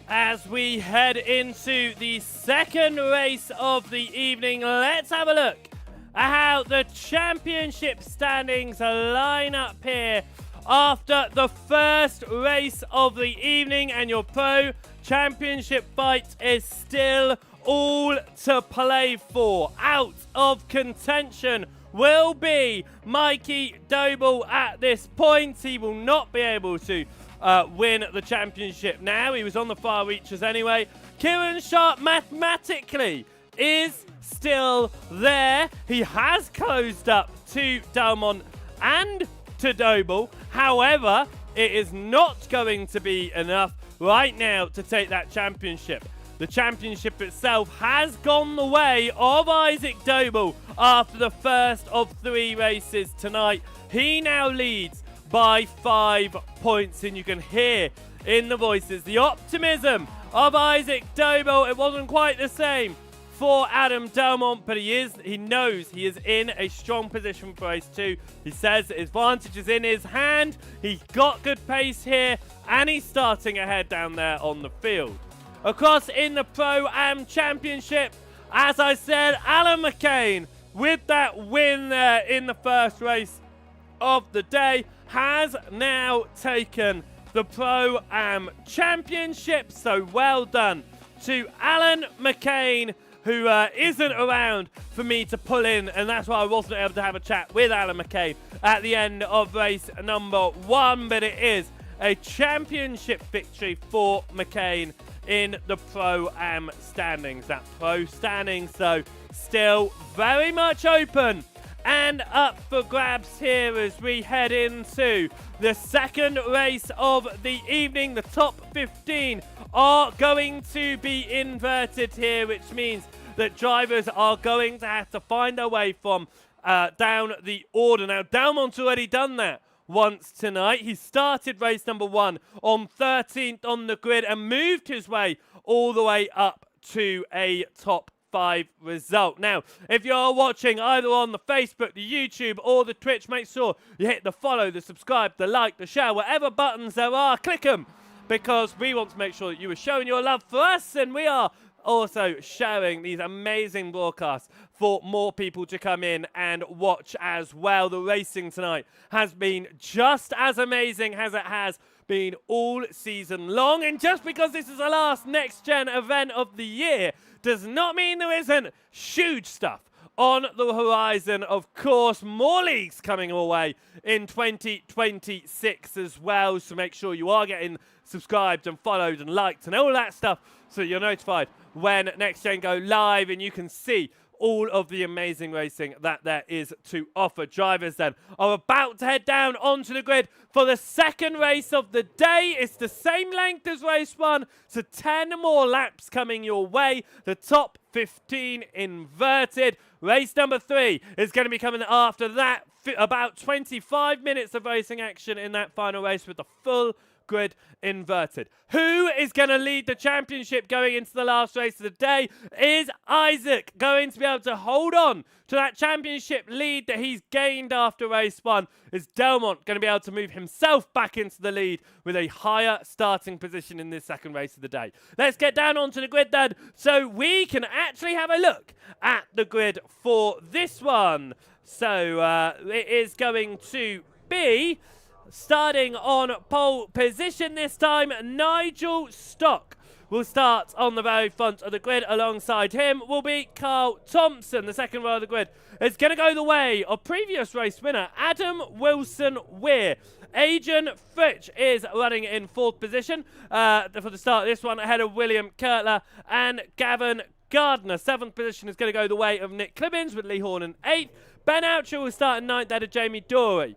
As we head into the second race of the evening, let's have a look at how the championship standings line up here after the first race of the evening, and your pro championship fight is still all to play for. Out of contention will be Mikey Doble at this point. He will not be able to win the championship now. He was on the far reaches anyway. Kieran Sharp mathematically is still there. He has closed up to Delmont and to Doble. However, it is not going to be enough right now to take that championship. The championship itself has gone the way of Isaac Doble after the first of 3 races tonight. He now leads by 5 points, and you can hear in the voices the optimism of Isaac Doble. It wasn't quite the same for Adam Delmont, but he knows he is in a strong position for race 2. He says his advantage is in his hand. He's got good pace here, and he's starting ahead down there on the field. Across in the Pro-Am Championship, as I said, Alan McCain, with that win there in the first race of the day, has now taken the Pro-Am Championship. So well done to Alan McCain, who isn't around for me to pull in, and that's why I wasn't able to have a chat with Alan McCain at the end of race number 1, but it is a championship victory for McCain in the Pro-Am standings. That Pro standings, though, still very much open and up for grabs here as we head into the second race of the evening. The top 15 are going to be inverted here, which means that drivers are going to have to find their way from down the order. Now, Delmont's already done that once tonight. He started race number 1 on 13th on the grid and moved his way all the way up to a top 5 result. Now, if you're watching either on the Facebook, the YouTube, or the Twitch, make sure you hit the follow, the subscribe, the like, the share, whatever buttons there are, click them, because we want to make sure that you are showing your love for us, and we are also sharing these amazing broadcasts for more people to come in and watch as well. The racing tonight has been just as amazing as it has been all season long, and just because this is the last Next Gen event of the year does not mean there isn't huge stuff on the horizon. Of course, more leagues coming our way in 2026 as well, so make sure you are getting subscribed and followed and liked and all that stuff so you're notified when Next Gen go live and you can see all of the amazing racing that there is to offer. Drivers then are about to head down onto the grid for the second race of the day. It's the same length as race 1, so 10 more laps coming your way. The top 15 inverted. Race number 3 is going to be coming after that. About 25 minutes of racing action in that final race with the full grid inverted. Who is going to lead the championship going into the last race of the day? Is Isaac going to be able to hold on to that championship lead that he's gained after race 1? Is Delmont going to be able to move himself back into the lead with a higher starting position in this second race of the day? Let's get down onto the grid then, so we can actually have a look at the grid for this one. So it is going to be starting on pole position this time. Nigel Stock will start on the very front of the grid. Alongside him will be Carl Thompson. The second row of the grid is going to go the way of previous race winner Adam Wilson-Weir. Adrian Fritsch is running in 4th position for the start of this one, ahead of William Kurtler and Gavin Gardner. 7th position is going to go the way of Nick Clibbins with Lee Horn in 8th. Ben Oucher will start in 9th, ahead of Jamie Dory.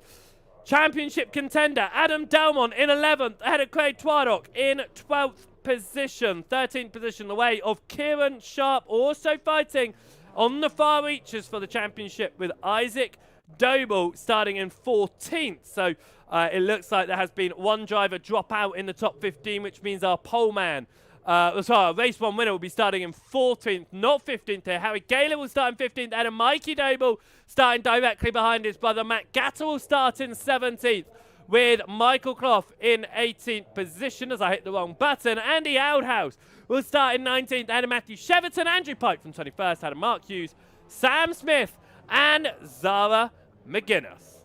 Championship contender Adam Delmont in 11th, ahead of Craig Twardock in 12th position. 13th position the way of Kieran Sharp, also fighting on the far reaches for the championship with Isaac Doble starting in 14th. So it looks like there has been one driver drop out in the top 15, which means our pole man, race 1 winner will be starting in 14th, not 15th here. Harry Gaylor will start in 15th, and Mikey Doble starting directly behind his brother Matt Gatter will start in 17th, with Michael Clough in 18th position as I hit the wrong button. Andy Outhouse will start in 19th, Adam Matthew Cheverton, Andrew Pike from 21st, Adam Mark Hughes, Sam Smith, and Zara McGuinness.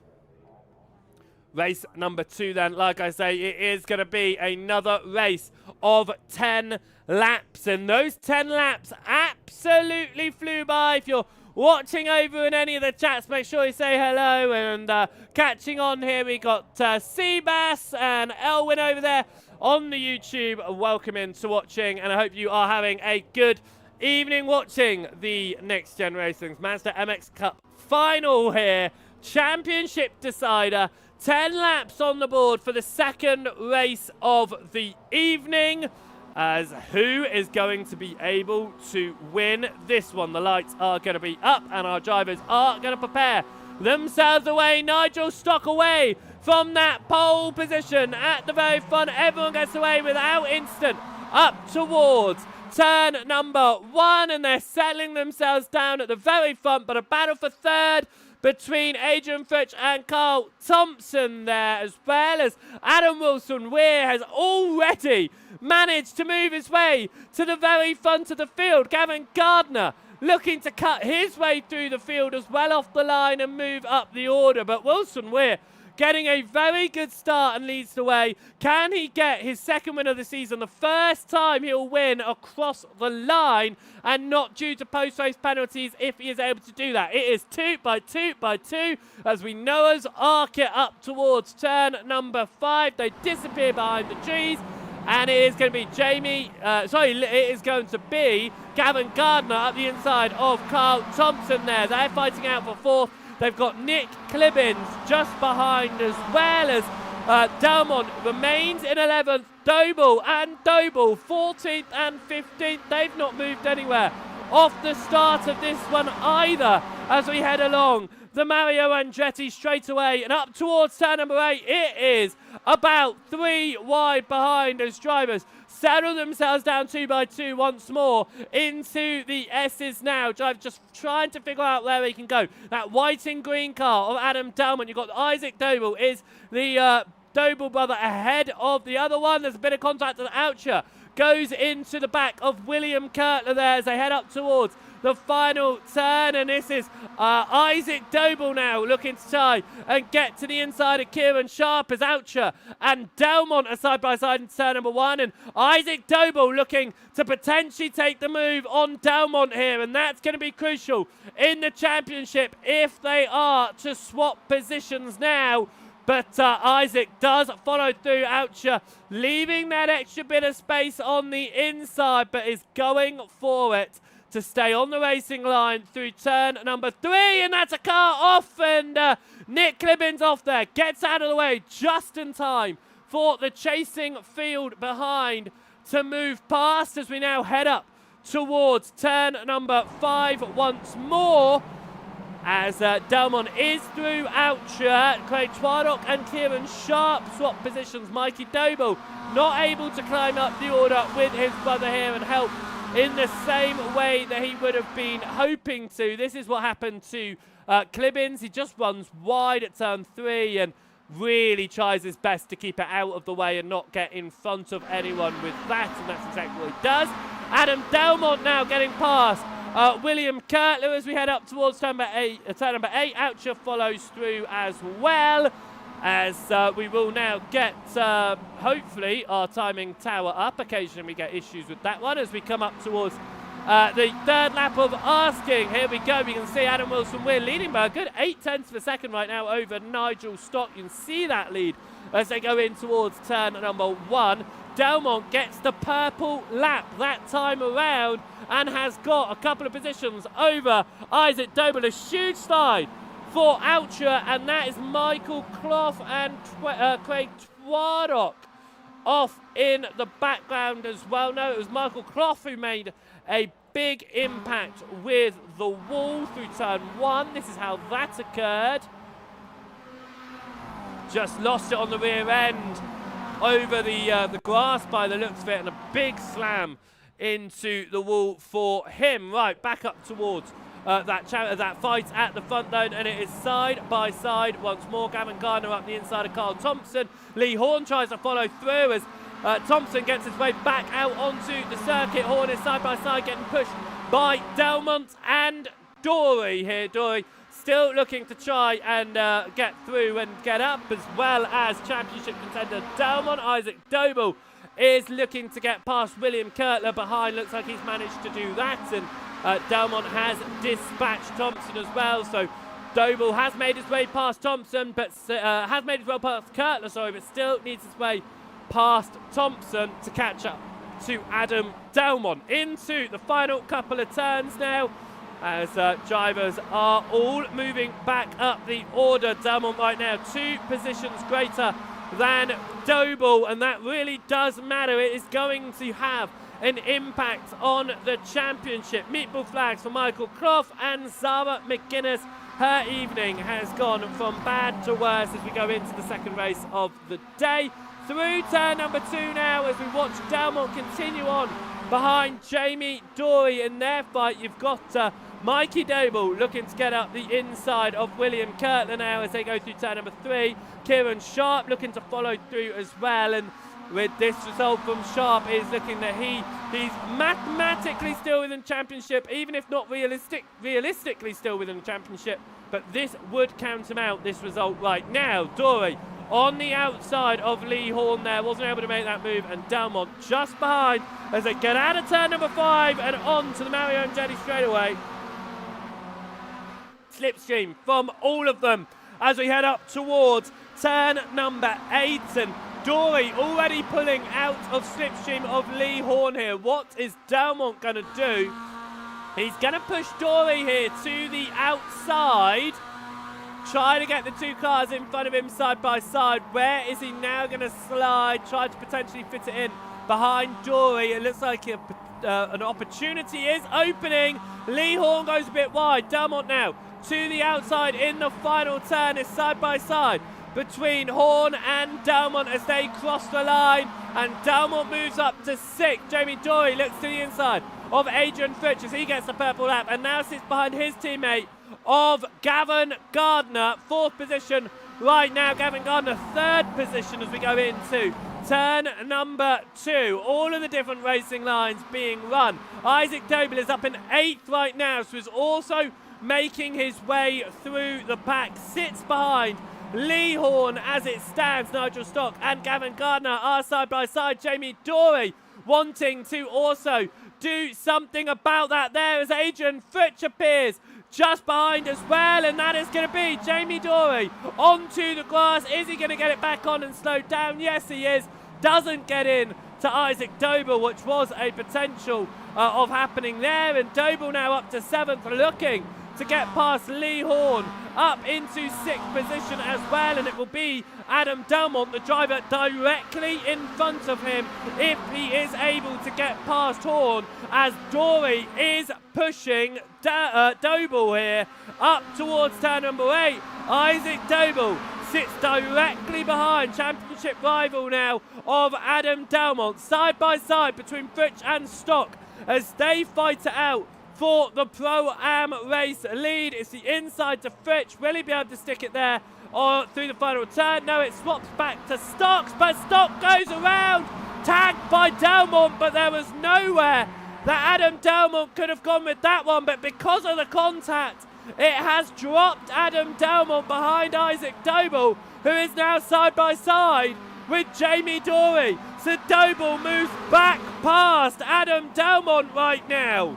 Race number 2 then, like I say, it is going to be another race of 10 laps. And those 10 laps absolutely flew by. If you're watching over in any of the chats, make sure you say hello. And catching on here, we got Seabass and Elwin over there on the YouTube. Welcome in to watching, and I hope you are having a good evening watching the Next Gen Racing's Mazda MX Cup final here. Championship decider. 10 laps on the board for the second race of the evening. As who is going to be able to win this one? The lights are going to be up and our drivers are going to prepare themselves away. Nigel Stock away from that pole position at the very front. Everyone gets away without incident up towards turn number 1, and they're settling themselves down at the very front, but a battle for third between Adrian Fritsch and Carl Thompson there, as well as Adam Wilson-Weir has already managed to move his way to the very front of the field. Gavin Gardner looking to cut his way through the field as well off the line and move up the order, but Wilson-Weir getting a very good start and leads the way. Can he get his second win of the season? The first time he'll win across the line and not due to post-race penalties if he is able to do that. It is 2 by 2 by 2 as we Noah's arc it up towards turn number 5. They disappear behind the trees. And it is going to be it is going to be Gavin Gardner up the inside of Carl Thompson there. They're fighting out for 4th. They've got Nick Clibbins just behind, as well as Delmont remains in 11th. Doble 14th and 15th. They've not moved anywhere off the start of this one either as we head along the Mario Andretti straightaway and up towards turn number 8. It is about 3 wide behind as drivers settle themselves down 2 by 2 once more into the S's now. Drive just trying to figure out where he can go. That white and green car of Adam Delmont. You've got Isaac Doble, is the Doble brother ahead of the other one. There's a bit of contact with Oucher. Goes into the back of William Kirtler there as they head up towards the final turn, and this is Isaac Doble now looking to try and get to the inside of Kieran Sharp as Oucher and Delmont are side by side in turn number 1, and Isaac Doble looking to potentially take the move on Delmont here, and that's going to be crucial in the championship if they are to swap positions now. But Isaac does follow through. Oucher leaving that extra bit of space on the inside, but is going for it to stay on the racing line through turn number 3, and that's a car off, and Nick Clibbins off there, gets out of the way just in time for the chasing field behind to move past as we now head up towards turn number 5 once more. As Delmont is through Oucher, Craig Twardock and Kieran Sharp swap positions. Mikey Doble not able to climb up the order with his brother here and help in the same way that he would have been hoping to. This is what happened to Clibbins. He just runs wide at turn 3 and really tries his best to keep it out of the way and not get in front of anyone with that, and that's exactly what he does. Adam Delmont now getting past William Kirtler as we head up towards turn number 8. Oucher follows through as well, as we will now get, hopefully, our timing tower up. Occasionally we get issues with that one as we come up towards the third lap of asking. Here we go. We can see Adam Wilson-Weir leading by a good 0.8 of a second right now over Nigel Stock. You can see that lead as they go in towards turn number 1. Delmont gets the purple lap that time around and has got a couple of positions over Isaac Doble. A huge slide for Oucher, and that is Michael Clough and Craig Twardock off in the background as well. No, it was Michael Clough who made a big impact with the wall through turn 1. This is how that occurred. Just lost it on the rear end over the grass by the looks of it, and a big slam into the wall for him. Right, back up towards that fight at the front line, and it is side by side once more. Gavin Gardner up the inside of Carl Thompson. Lee Horn tries to follow through as Thompson gets his way back out onto the circuit. Horn is side by side getting pushed by Delmont and Dory here. Dory still looking to try and get through and get up, as well as championship contender Delmont Isaac Doble is looking to get past William Kurtler behind. Looks like he's managed to do that, and Delmont has dispatched Thompson as well. So Doble has made his way past Thompson, but has made his way past Kurtler, sorry, but still needs his way past Thompson to catch up to Adam Delmont. Into the final couple of turns now, as drivers are all moving back up the order. Delmont right now 2 positions greater than Doble, and that really does matter. It is going to have an impact on the championship. Meatball flags for Michael Clough and Zara McGuinness. Her evening has gone from bad to worse as we go into the second race of the day. Through turn number 2 now, as we watch Delmont continue on behind Jamie Dory in their fight. You've got Mikey Doble looking to get up the inside of William Kurtler now as they go through turn number 3. Kieran Sharp looking to follow through as well, and with this result from Sharp is looking that he's mathematically still within championship, even if not realistically still within the championship, but this would count him out, this result right now. Dory on the outside of Lee Horn there, wasn't able to make that move, and Delmont just behind as they get out of turn number 5 and on to the Mario Andretti straightaway. Slipstream from all of them as we head up towards turn number 8, and Dory already pulling out of slipstream of Lee Horn here. What is Delmont going to do? He's going to push Dory here to the outside, try to get the 2 cars in front of him side by side. Where is he now going to slide? Try to potentially fit it in behind Dory. It looks like an opportunity is opening. Lee Horn goes a bit wide. Delmont now to the outside in the final turn is side by side between Horn and Delmont as they cross the line, and Delmont moves up to 6th. Jamie Dory looks to the inside of Adrian Fritsch as he gets the purple lap and now sits behind his teammate of Gavin Gardner. 4th position right now. Gavin Gardner 3rd position as we go into turn number 2. All of the different racing lines being run. Isaac Doble is up in 8th right now, so is also making his way through the pack. Sits behind Lee Horn as it stands. Nigel Stock and Gavin Gardner are side by side. Jamie Dory wanting to also do something about that there as Adrian Fritsch appears just behind as well, and that is going to be Jamie Dory onto the grass. Is he going to get it back on and slow down? Yes, he is. Doesn't get in to Isaac Doble, which was a potential of happening there, and Doble now up to 7th, looking to get past Lee Horn up into 6th position as well, and it will be Adam Delmont, the driver, directly in front of him if he is able to get past Horn, as Dory is pushing Doble here up towards turn number 8. Isaac Doble sits directly behind championship rival now of Adam Delmont, side by side between Fritsch and Stock as they fight it out for the Pro-Am race lead. It's the inside to Fritsch. Will he be able to stick it there or through the final turn? No, it swaps back to Stocks, but Stock goes around, tagged by Delmont, but there was nowhere that Adam Delmont could have gone with that one, but because of the contact, it has dropped Adam Delmont behind Isaac Doble, who is now side by side with Jamie Dory. So Doble moves back past Adam Delmont right now,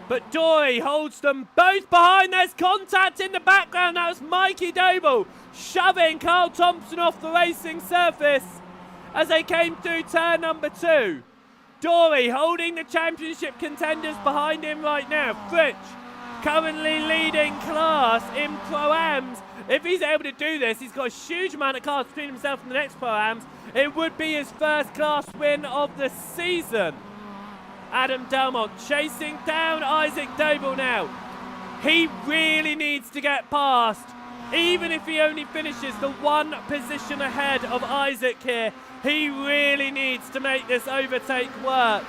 but Dory holds them both behind. There's contact in the background. That was Mikey Doble shoving Carl Thompson off the racing surface as they came through turn number 2. Dory holding the championship contenders behind him right now. Fritsch currently leading class in Pro-Ams. If he's able to do this, he's got a huge amount of cars between himself and the next Pro-Ams. It would be his first class win of the season. Adam Delmont chasing down Isaac Doble now. He really needs to get past, even if he only finishes the 1 position ahead of Isaac here. He really needs to make this overtake work.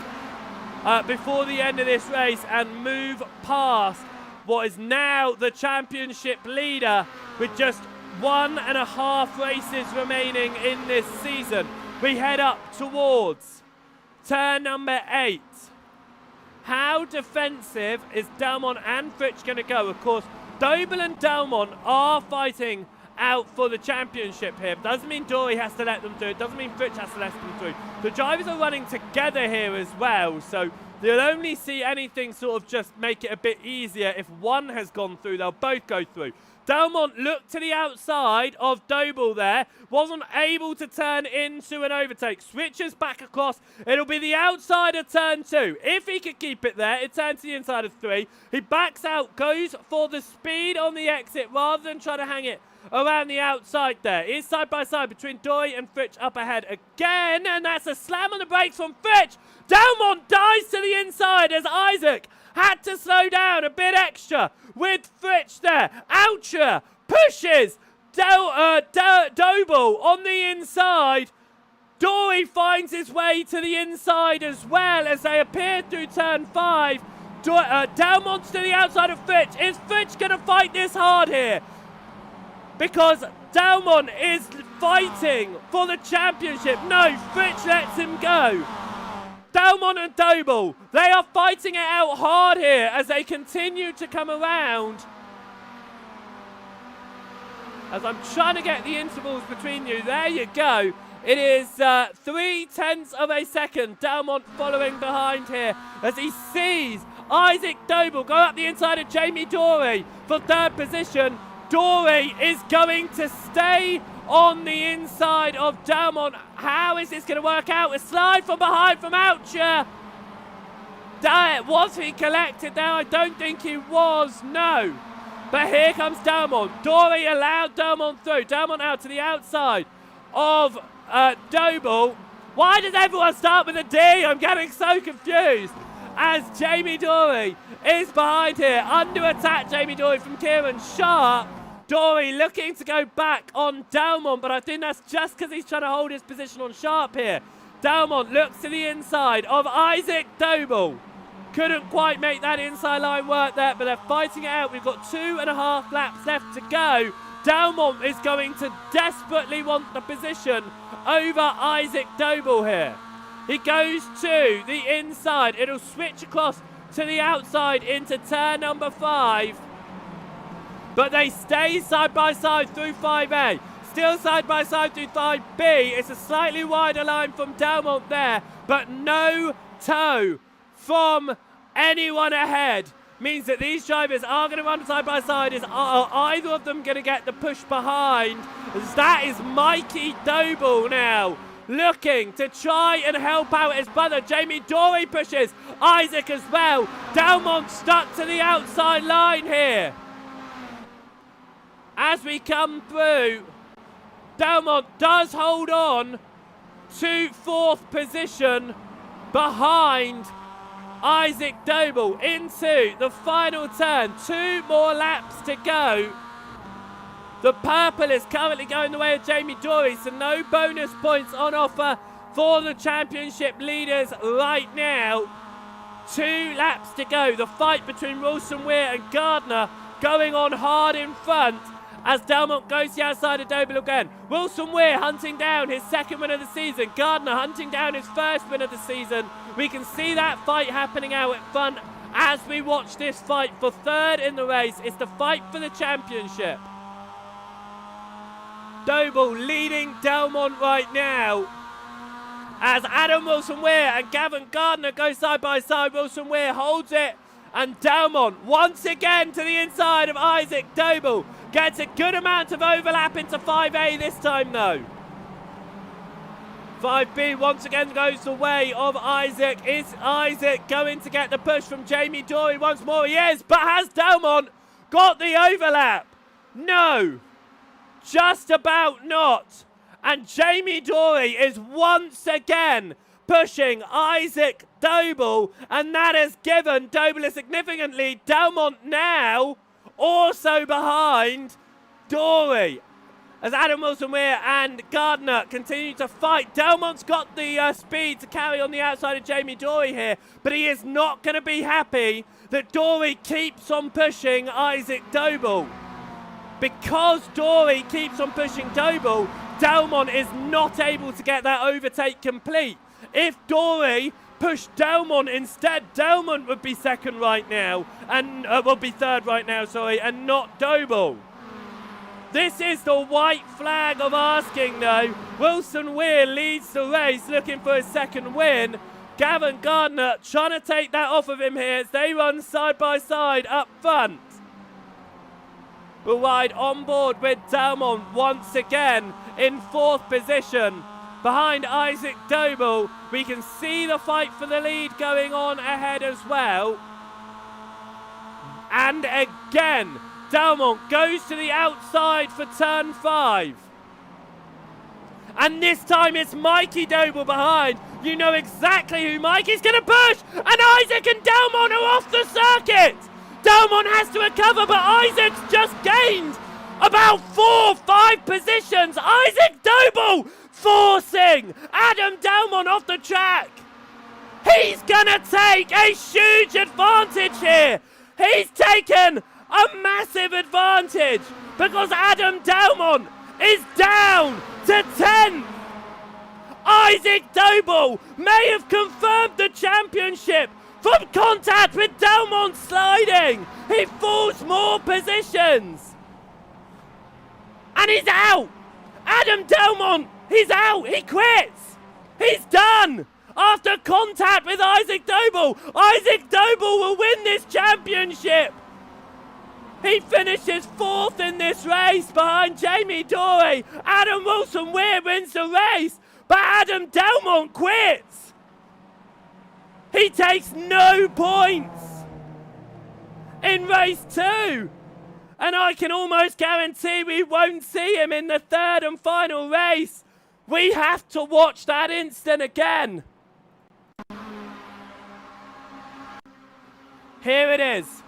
before the end of this race and move past what is now the championship leader with just 1.5 races remaining in this season. We head up towards turn number 8. How defensive is Delmont and Fritsch going to go? Of course, Doble and Delmont are fighting out for the championship here. Doesn't mean Dory has to let them through. It doesn't mean Fritsch has to let them through. The drivers are running together here as well, so you'll only see anything sort of just make it a bit easier if one has gone through. They'll both go through. Delmont looked to the outside of Doble there. Wasn't able to turn into an overtake. Switches back across. It'll be the outside of turn 2. If he could keep it there, it turns to the inside of 3. He backs out, goes for the speed on the exit rather than try to hang it around the outside there. It's side by side between Dory and Fritsch up ahead again. And that's a slam on the brakes from Fritsch. Delmont dies to the inside as Isaac had to slow down a bit extra with Fritsch there. Oucher pushes Doble on the inside. Dory finds his way to the inside as well as they appear through turn 5. Delmont's to the outside of Fritsch. Is Fritsch going to fight this hard here? Because Delmont is fighting for the championship. No, Fritsch lets him go. Delmont and Doble, they are fighting it out hard here as they continue to come around. As I'm trying to get the intervals between you, there you go. It is 0.3 of a second. Delmont following behind here as he sees Isaac Doble go up the inside of Jamie Dory for 3rd position. Dory is going to stay on the inside of Delmont. How is this going to work out? A slide from behind from Oucher. Was he collected there? I don't think he was, no. But here comes Delmont. Dory allowed Delmont through. Delmont out to the outside of Doble. Why does everyone start with a D? I'm getting so confused. As Jamie Dory is behind here. Under attack, Jamie Dory from Kieran Sharp. Dory looking to go back on Delmont, but I think that's just because he's trying to hold his position on Sharp here. Delmont looks to the inside of Isaac Doble. Couldn't quite make that inside line work there, but they're fighting it out. We've got 2.5 laps left to go. Delmont is going to desperately want the position over Isaac Doble here. He goes to the inside. It'll switch across to the outside into turn number 5. But they stay side by side through 5A. Still side by side through 5B. It's a slightly wider line from Delmont there, but no toe from anyone ahead. Means that these drivers are going to run side by side. Are either of them going to get the push behind? That is Mikey Doble now, looking to try and help out his brother. Jamie Dory pushes Isaac as well. Delmont stuck to the outside line here. As we come through, Delmont does hold on to 4th position behind Isaac Doble into the final turn. 2 more laps to go. The purple is currently going the way of Jamie Dory, so no bonus points on offer for the championship leaders right now. 2 laps to go. The fight between Wilson Weir and Gardner going on hard in front as Delmont goes to the outside of Doble again. Wilson Weir hunting down his 2nd win of the season. Gardner hunting down his 1st win of the season. We can see that fight happening out at front as we watch this fight for 3rd in the race. It's the fight for the championship. Doble leading Delmont right now as Adam Wilson Weir and Gavin Gardner go side by side. Wilson Weir holds it, and Delmont once again to the inside of Isaac Doble. Gets a good amount of overlap into 5A this time though. 5B once again goes the way of Isaac. Is Isaac going to get the push from Jamie Dory once more? He is, but has Delmont got the overlap? No, just about not. And Jamie Dory is once again pushing Isaac Doble, and that has given Doble a significant lead. Delmont now also behind Dory. as Adam Wilson-Weir and Gardner continue to fight. Delmont's got the speed to carry on the outside of Jamie Dory here, but he is not going to be happy that Dory keeps on pushing Isaac Doble. Because Dory keeps on pushing Doble, Delmont is not able to get that overtake complete. If Dory pushed Delmont instead, Delmont would be second right now, and will be third right now, sorry, and not Doble. This is the white flag of asking, though. Wilson-Weir leads the race, looking for his second win. Gavin Gardner trying to take that off of him here as they run side by side up front. Will ride on board with Delmont once again in fourth position. Behind Isaac Doble, we can see the fight for the lead going on ahead as well. And again, Delmont goes to the outside for turn 5. And this time it's Mikey Doble behind. You know exactly who Mikey's going to push. And Isaac and Delmont are off the circuit. Delmont has to recover, but Isaac's just gained about 4-5 positions. Isaac Doble forcing Adam Delmont off the track. He's going to take a huge advantage here. He's taken a massive advantage because Adam Delmont is down to 10th. Isaac Doble may have confirmed the championship from contact with Delmont sliding. He falls more positions. And he's out. Adam Delmont, he's out. He quits. He's done. After contact with Isaac Doble, Isaac Doble will win this championship. He finishes fourth in this race behind Jamie Dory. Adam Wilson-Weir wins the race, but Adam Delmont quits. He takes no points in race 2. And I can almost guarantee we won't see him in the third and final race. We have to watch that instant again. Here it is.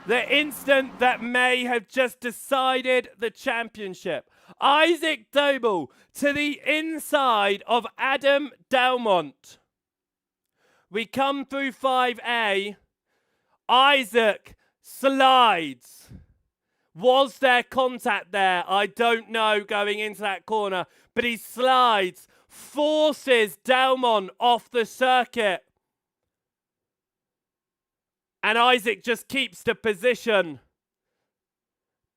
The instant that may have just decided the championship. Isaac Doble to the inside of Adam Delmont. We come through 5A. Isaac slides. Was there contact there? I don't know going into that corner. But he slides, forces Delmont off the circuit. And Isaac just keeps the position.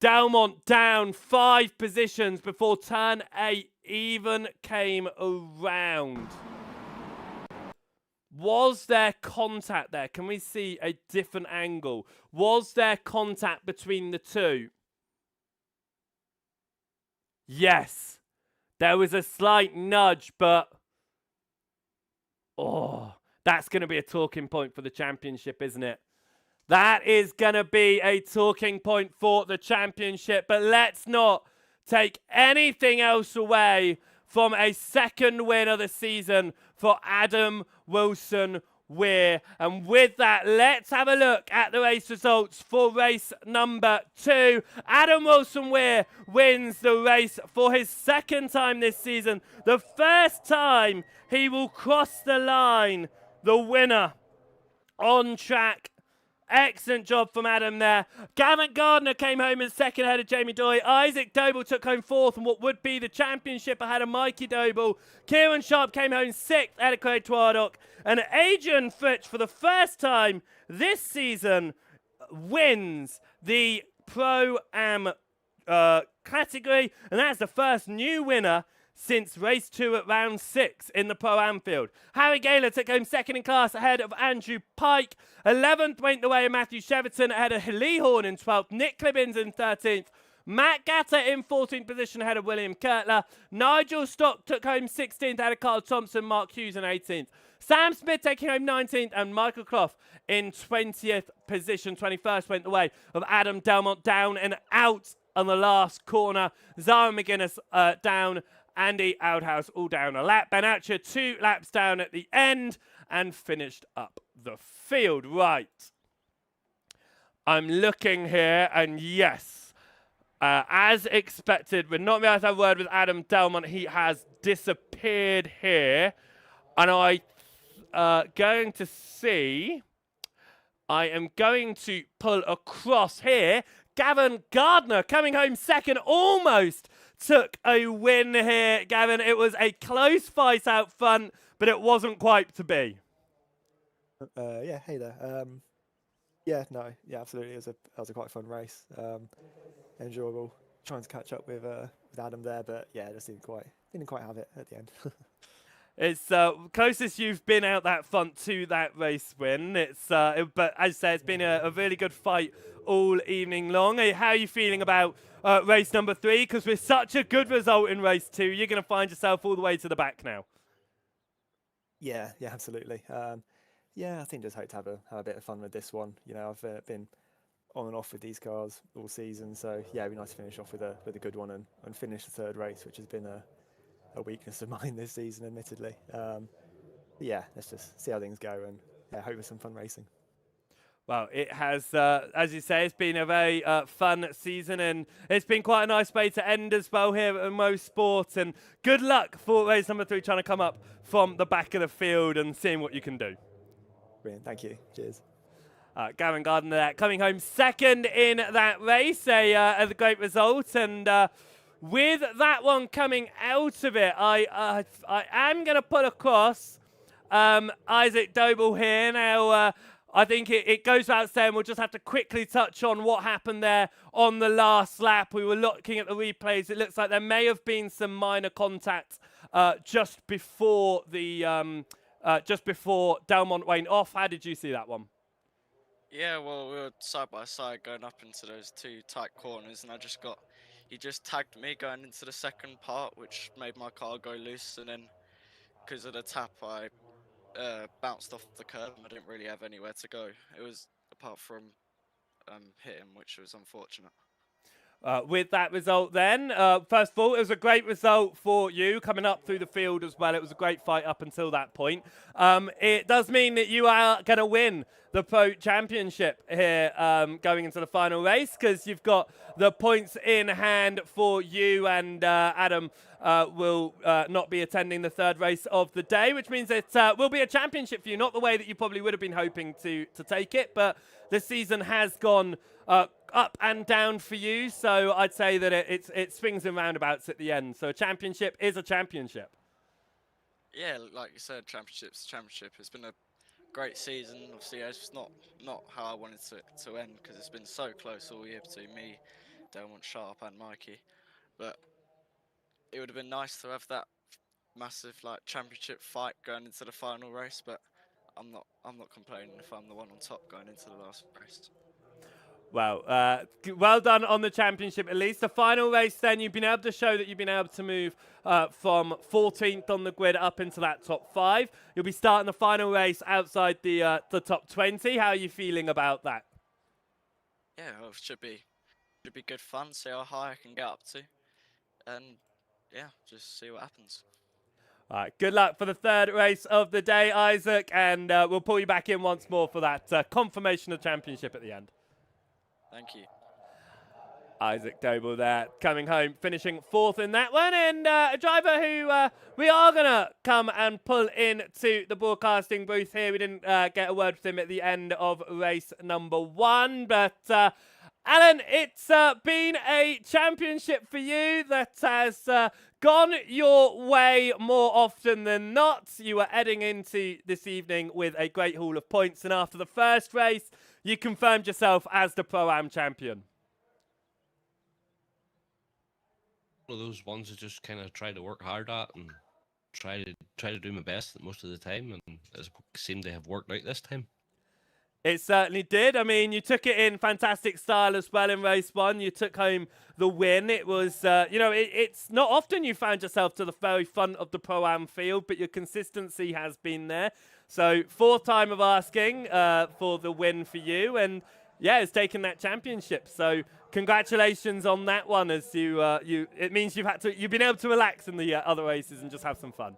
Delmont down 5 positions before turn 8 even came around. Was there contact there? Can we see a different angle? Was there contact between the two? Yes. There was a slight nudge, but... oh, that's going to be a talking point for the championship, isn't it? That is going to be a talking point for the championship, but let's not take anything else away from a second win of the season for Adam Wilson-Weir. And with that, let's have a look at the race results for race number 2. Adam Wilson-Weir wins the race for his second time this season. The first time he will cross the line, the winner on track. Excellent job from Adam there. Gavin Gardner came home in second ahead of Jamie Dory. Isaac Doble took home fourth in what would be the championship ahead of Mikey Doble. Kieran Sharp came home sixth ahead of Craig Twardock. And Adrian Fritsch, for the first time this season, wins the Pro-Am category. And that's the first new winner since race 2 at round 6 in the Pro-Am field. Harry Gaylor took home second in class ahead of Andrew Pike. 11th went the way of Matthew Cheverton ahead of Lee Horn in 12th. Nick Clibbins in 13th. Matt Gatter in 14th position ahead of William Kirtler. Nigel Stock took home 16th ahead of Carl Thompson. Mark Hughes in 18th. Sam Smith taking home 19th and Michael Clough in 20th position. 21st went the way of Adam Delmont, down and out on the last corner. Zara McGuinness down. Andy Outhouse all down a lap. Ben Archer 2 laps down at the end and finished up the field. Right. I'm looking here and yes, As expected, we're not going to have a word with Adam Delmont. He has disappeared here. And I am going to pull across here. Gavin Gardner coming home second, almost took a win here. Gavin, it was a close fight out front, but it wasn't quite to be.
Yeah, hey there. Yeah, absolutely. It was a quite fun race. Enjoyable. Trying to catch up with Adam there, but yeah, just didn't quite have it at the end.
It's closest you've been out that front to that race win. But as I say, it's been a really good fight all evening long. How are you feeling about race number 3? Because with such a good result in race 2, you're going to find yourself all the way to the back now.
Yeah, absolutely. Yeah, I think just hope to have a bit of fun with this one. You know, I've been on and off with these cars all season, so yeah, it'd be nice to finish off with a good one and finish the third race, which has been a weakness of mine this season, admittedly. Yeah, let's just see how things go and yeah, hope for some fun racing.
Well, it has, as you say, it's been a very fun season, and it's been quite a nice way to end as well here at MoSport. And good luck for race number 3, trying to come up from the back of the field and seeing what you can do.
Brilliant, thank you. Cheers.
Gavin Gardner there, coming home second in that race, a great result. And with that one coming out of it, I am going to put across Isaac Doble here. Now, I think it goes without saying, we'll just have to quickly touch on what happened there on the last lap. We were looking at the replays. It looks like there may have been some minor contact just before Delmont went off. How did you see that one?
Yeah, well, we were side by side going up into those 2 tight corners, and he just tagged me going into the second part, which made my car go loose, and then because of the tap, I bounced off the curb. I didn't really have anywhere to go. It was apart from hit him, which was unfortunate.
With that result then, first of all, it was a great result for you coming up through the field as well. It was a great fight up until that point. It does mean that you are going to win the Pro Championship here going into the final race, because you've got the points in hand for you, and Adam will not be attending the third race of the day, which means it will be a championship for you. Not the way that you probably would have been hoping to take it, but the season has gone up and down for you, so I'd say that it swings and roundabouts at the end. So a championship is a championship.
Yeah, like you said, championship's a championship. It's been a great season. Obviously, it's not how I wanted to end, because it's been so close all year between me, Delmont, Sharp, and Mikey. But it would have been nice to have that massive championship fight going into the final race. But I'm not complaining if I'm the one on top going into the last race.
Well, well done on the championship at least. The final race then, you've been able to show that you've been able to move from 14th on the grid up into that top 5. You'll be starting the final race outside the top 20. How are you feeling about that?
Yeah, well, it should be good fun. See how high I can get up to, and yeah, just see what happens.
All right, good luck for the third race of the day, Isaac, and we'll pull you back in once more for that confirmation of championship at the end.
Thank you.
Isaac Doble there, coming home, finishing 4th in that one, and a driver who we are going to come and pull into the broadcasting booth here. We didn't get a word with him at the end of race number 1, but Alan, it's been a championship for you that has gone your way more often than not. You were heading into this evening with a great haul of points, and after the first race, you confirmed yourself as the Pro-Am champion.
One of those ones I just kind of try to work hard at and try to do my best most of the time, and it seemed to have worked out this time.
It certainly did. I mean, you took it in fantastic style as well in race 1. You took home the win. It was, it's not often you found yourself to the very front of the Pro-Am field, but your consistency has been there. So 4th time of asking for the win for you, and yeah, it's taken that championship. So congratulations on that one. As it means you've been able to relax in the other races and just have some fun.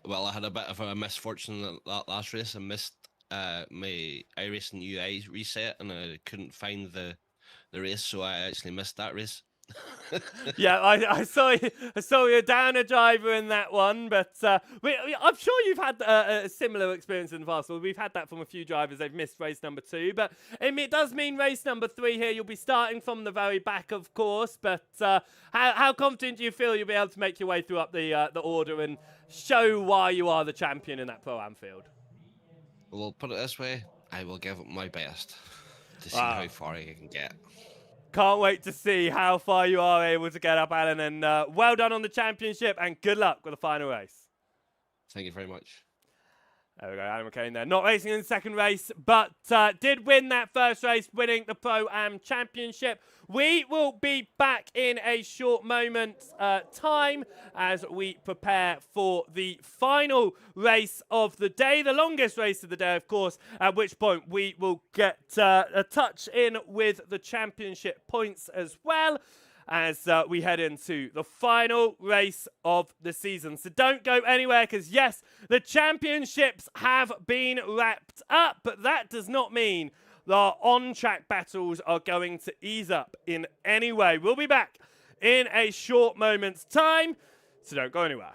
Well, I had a bit of a misfortune that last race. I missed my iRacing UI reset, and I couldn't find the the race, so I actually missed that race.
Yeah, I saw you down a driver in that one, but I'm sure you've had a similar experience in the past. Well, we've had that from a few drivers. They've missed race number 2, but it does mean race number 3 here. You'll be starting from the very back, of course. But how confident do you feel you'll be able to make your way through up the order and show why you are the champion in that Pro-Am field?
Well, put it this way, I will give it my best to see
Wow.
how far I can get.
Can't wait to see how far you are able to get up, Alan. And well done on the championship, and good luck with the final race.
Thank you very much.
There we go, Alan McCain there. Not racing in the second race, but did win that first race, winning the Pro-Am Championship. We will be back in a short moment's time as we prepare for the final race of the day, the longest race of the day, of course, at which point we will get a touch in with the championship points as well, as we head into the final race of the season. So don't go anywhere, because yes, the championships have been wrapped up, but that does not mean the on-track battles are going to ease up in any way. We'll be back in a short moment's time, so don't go anywhere.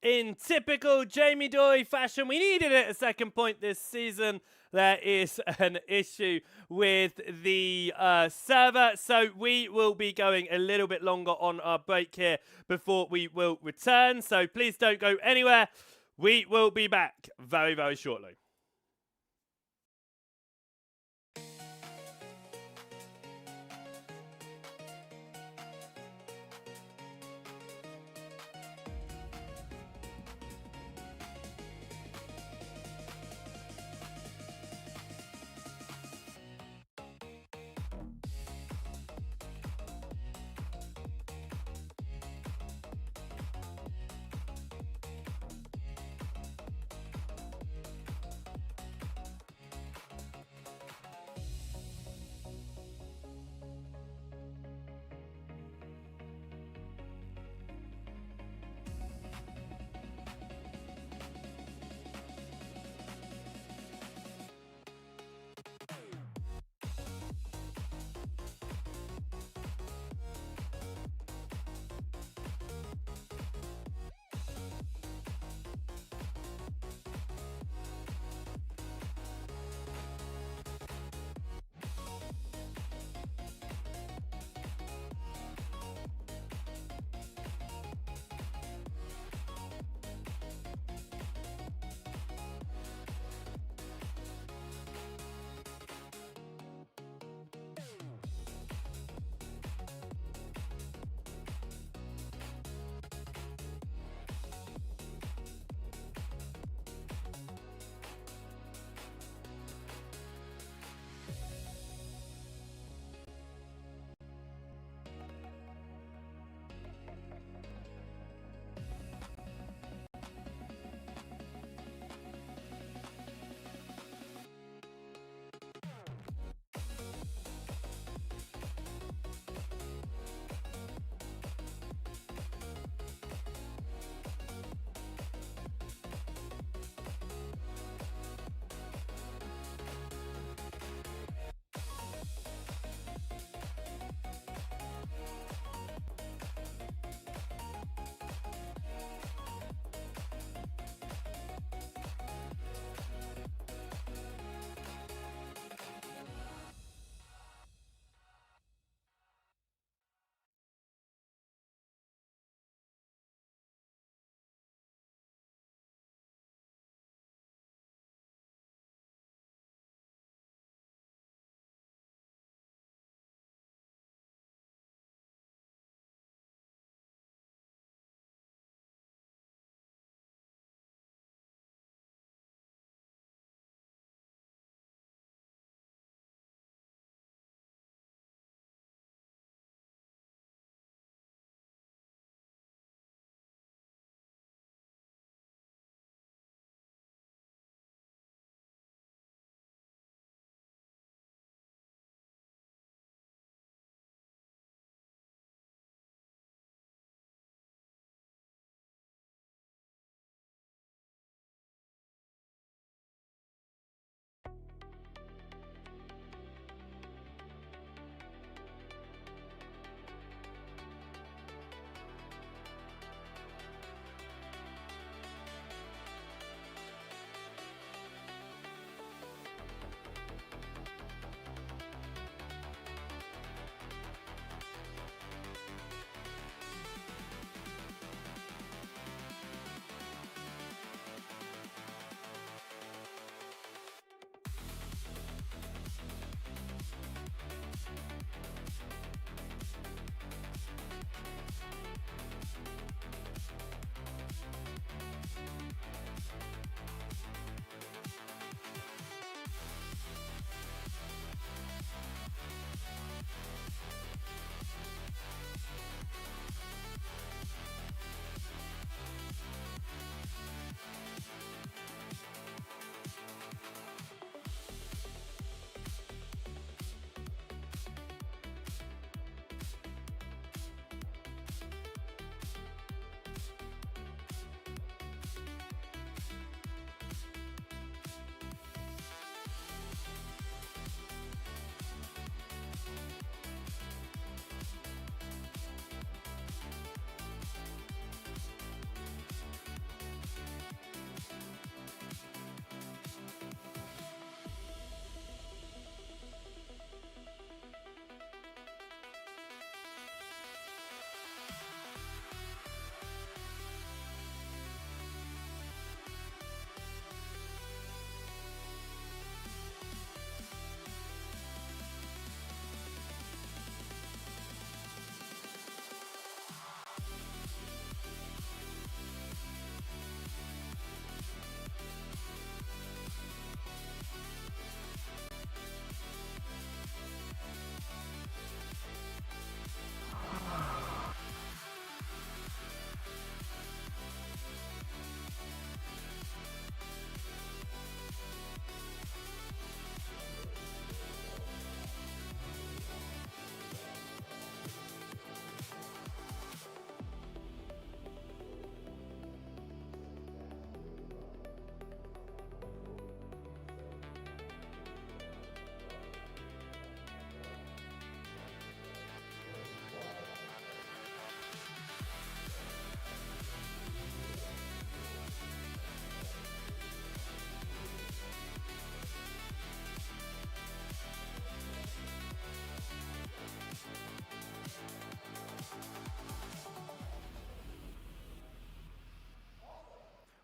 in typical Jamie Dory fashion, we needed it a second point this season. There is an issue with the server, so we will be going a little bit longer on our break here before we will return. So please don't go anywhere. We will be back very, very shortly.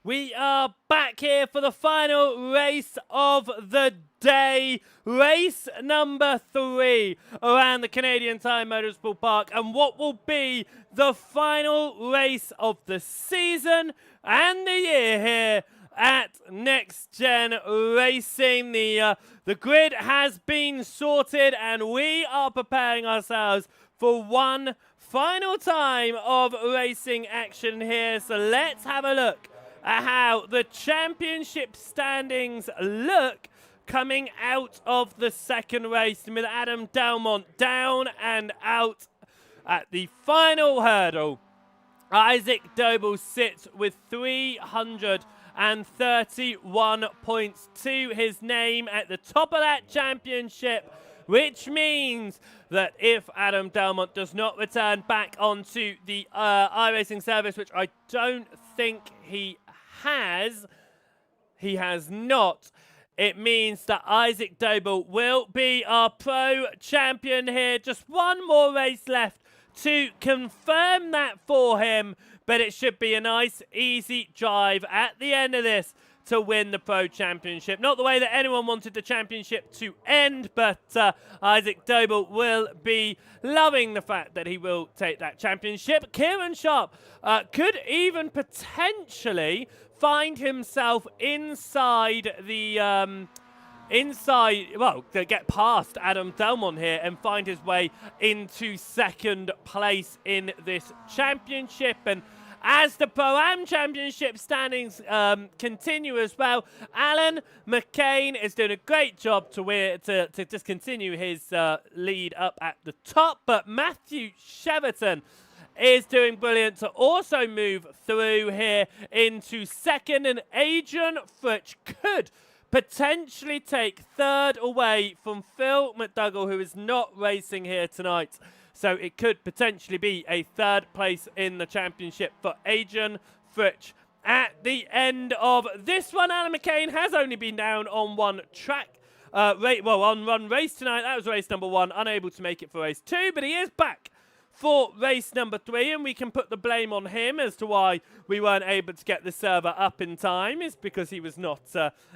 We are back here for the final race of the day. Race number 3 around the Canadian Tire Motorsport Park. And what will be the final race of the season and the year here at Next Gen Racing. The grid has been sorted and we are preparing ourselves for one final time of racing action here. So let's have a look at how the championship standings look coming out of the second race, with Adam Delmont down and out at the final hurdle. Isaac Doble sits with 331 points to his name at the top of that championship, which means that if Adam Delmont does not return back onto the iRacing service, which I don't think he has not, it means that Isaac Doble will be our pro champion here. Just one more race left to confirm that for him, but it should be a nice, easy drive at the end of this to win the Pro Championship. Not the way that anyone wanted the championship to end, but Isaac Doble will be loving the fact that he will take that championship. Kieran Sharp could even potentially find himself inside the... to get past Adam Delmont here and find his way into second place in this championship. And as the Pro-Am Championship standings continue as well, Alan McCain is doing a great job to just continue his lead up at the top. But Matthew Cheverton is doing brilliant to also move through here into second. And Adrian Fritsch could potentially take third away from Phil McDougall, who is not racing here tonight. So it could potentially be a third place in the championship for Adrian Fritsch. At the end of this one, Alan McCain has only been down on one track. On one race tonight. That was race number 1, unable to make it for race 2, but he is back for race number 3, and we can put the blame on him as to why we weren't able to get the server up in time. Is because he was not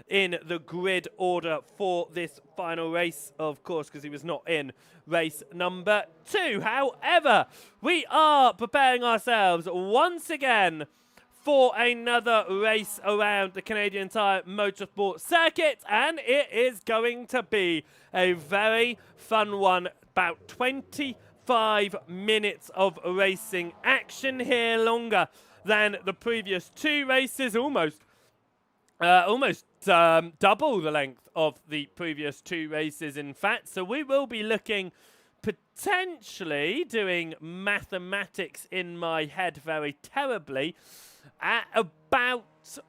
in the grid order for this final race, of course, because he was not in race number 2. However, we are preparing ourselves once again for another race around the Canadian Tire Motorsport circuit, and it is going to be a very fun one. About 25 minutes of racing action here, longer than the previous 2 races, almost double the length of the previous 2 races, in fact. So we will be looking, potentially doing mathematics in my head very terribly, at about,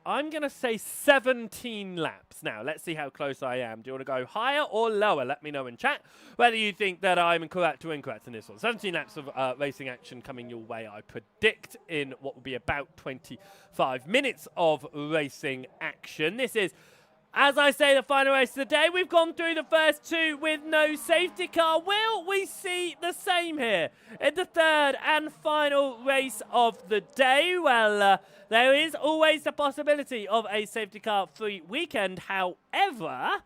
I'm going to say 17 laps. Now, let's see how close I am. Do you want to go higher or lower? Let me know in chat whether you think that I'm correct or incorrect in this one. 17 laps of racing action coming your way, I predict, in what will be about 25 minutes of racing action. This is, as I say, the final race of the day. We've gone through the first 2 with no safety car. Will we see the same here in the third and final race of the day? Well, there is always the possibility of a safety car free weekend. However,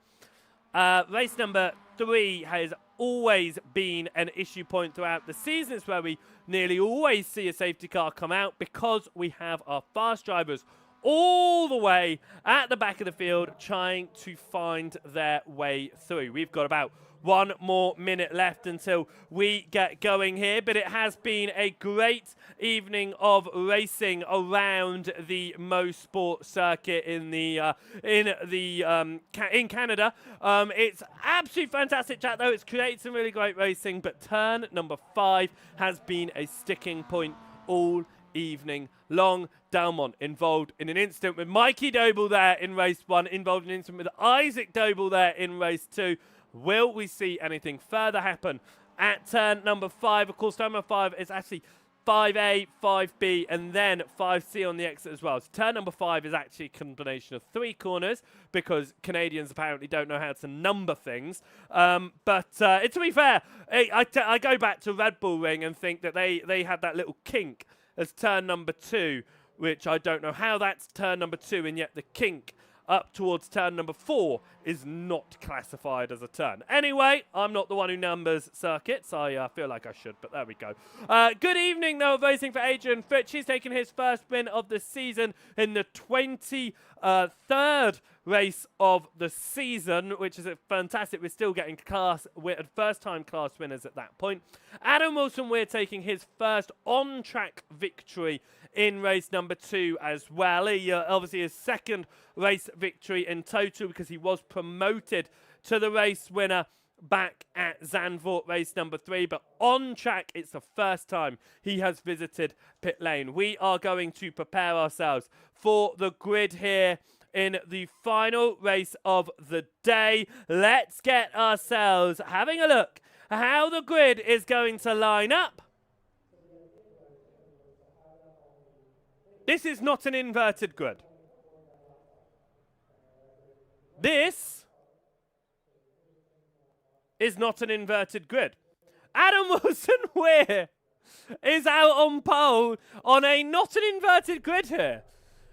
race number 3 has always been an issue point throughout the season. It's where we nearly always see a safety car come out because we have our fast drivers all the way at the back of the field trying to find their way through. We've got about 1 more minute left until we get going here, but it has been a great evening of racing around the MoSport circuit in Canada. It's absolutely fantastic, chat, though. It's created some really great racing, but turn number 5 has been a sticking point all evening long. Delmont involved in an incident with Mikey Doble there in race 1, involved in an incident with Isaac Doble there in race 2. Will we see anything further happen at turn number 5? Of course, turn number 5 is actually 5A, 5B, and then 5C on the exit as well. So turn number 5 is actually a combination of 3 corners because Canadians apparently don't know how to number things. But to be fair, I go back to Red Bull Ring and think that they had that little kink as turn number 2 which I don't know how that's turn number 2, and yet the kink up towards turn number 4 is not classified as a turn. Anyway, I'm not the one who numbers circuits. I feel like I should, but there we go. Good evening, though, racing for Adrian Fitch. He's taking his first win of the season in the 23rd race of the season, which is fantastic. We're still getting first-time class winners at that point. Adam Wilson, we're taking his first on-track victory in race number 2 as well. He obviously his second race victory in total because he was promoted to the race winner back at Zandvoort race number 3, but on track it's the first time he has visited pit lane. We are going to prepare ourselves for the grid here in the final race of the day. Let's get ourselves having a look at how the grid is going to line up. This is not an inverted grid. This is not an inverted grid. Adam Wilson-Weir is out on pole on a not an inverted grid here,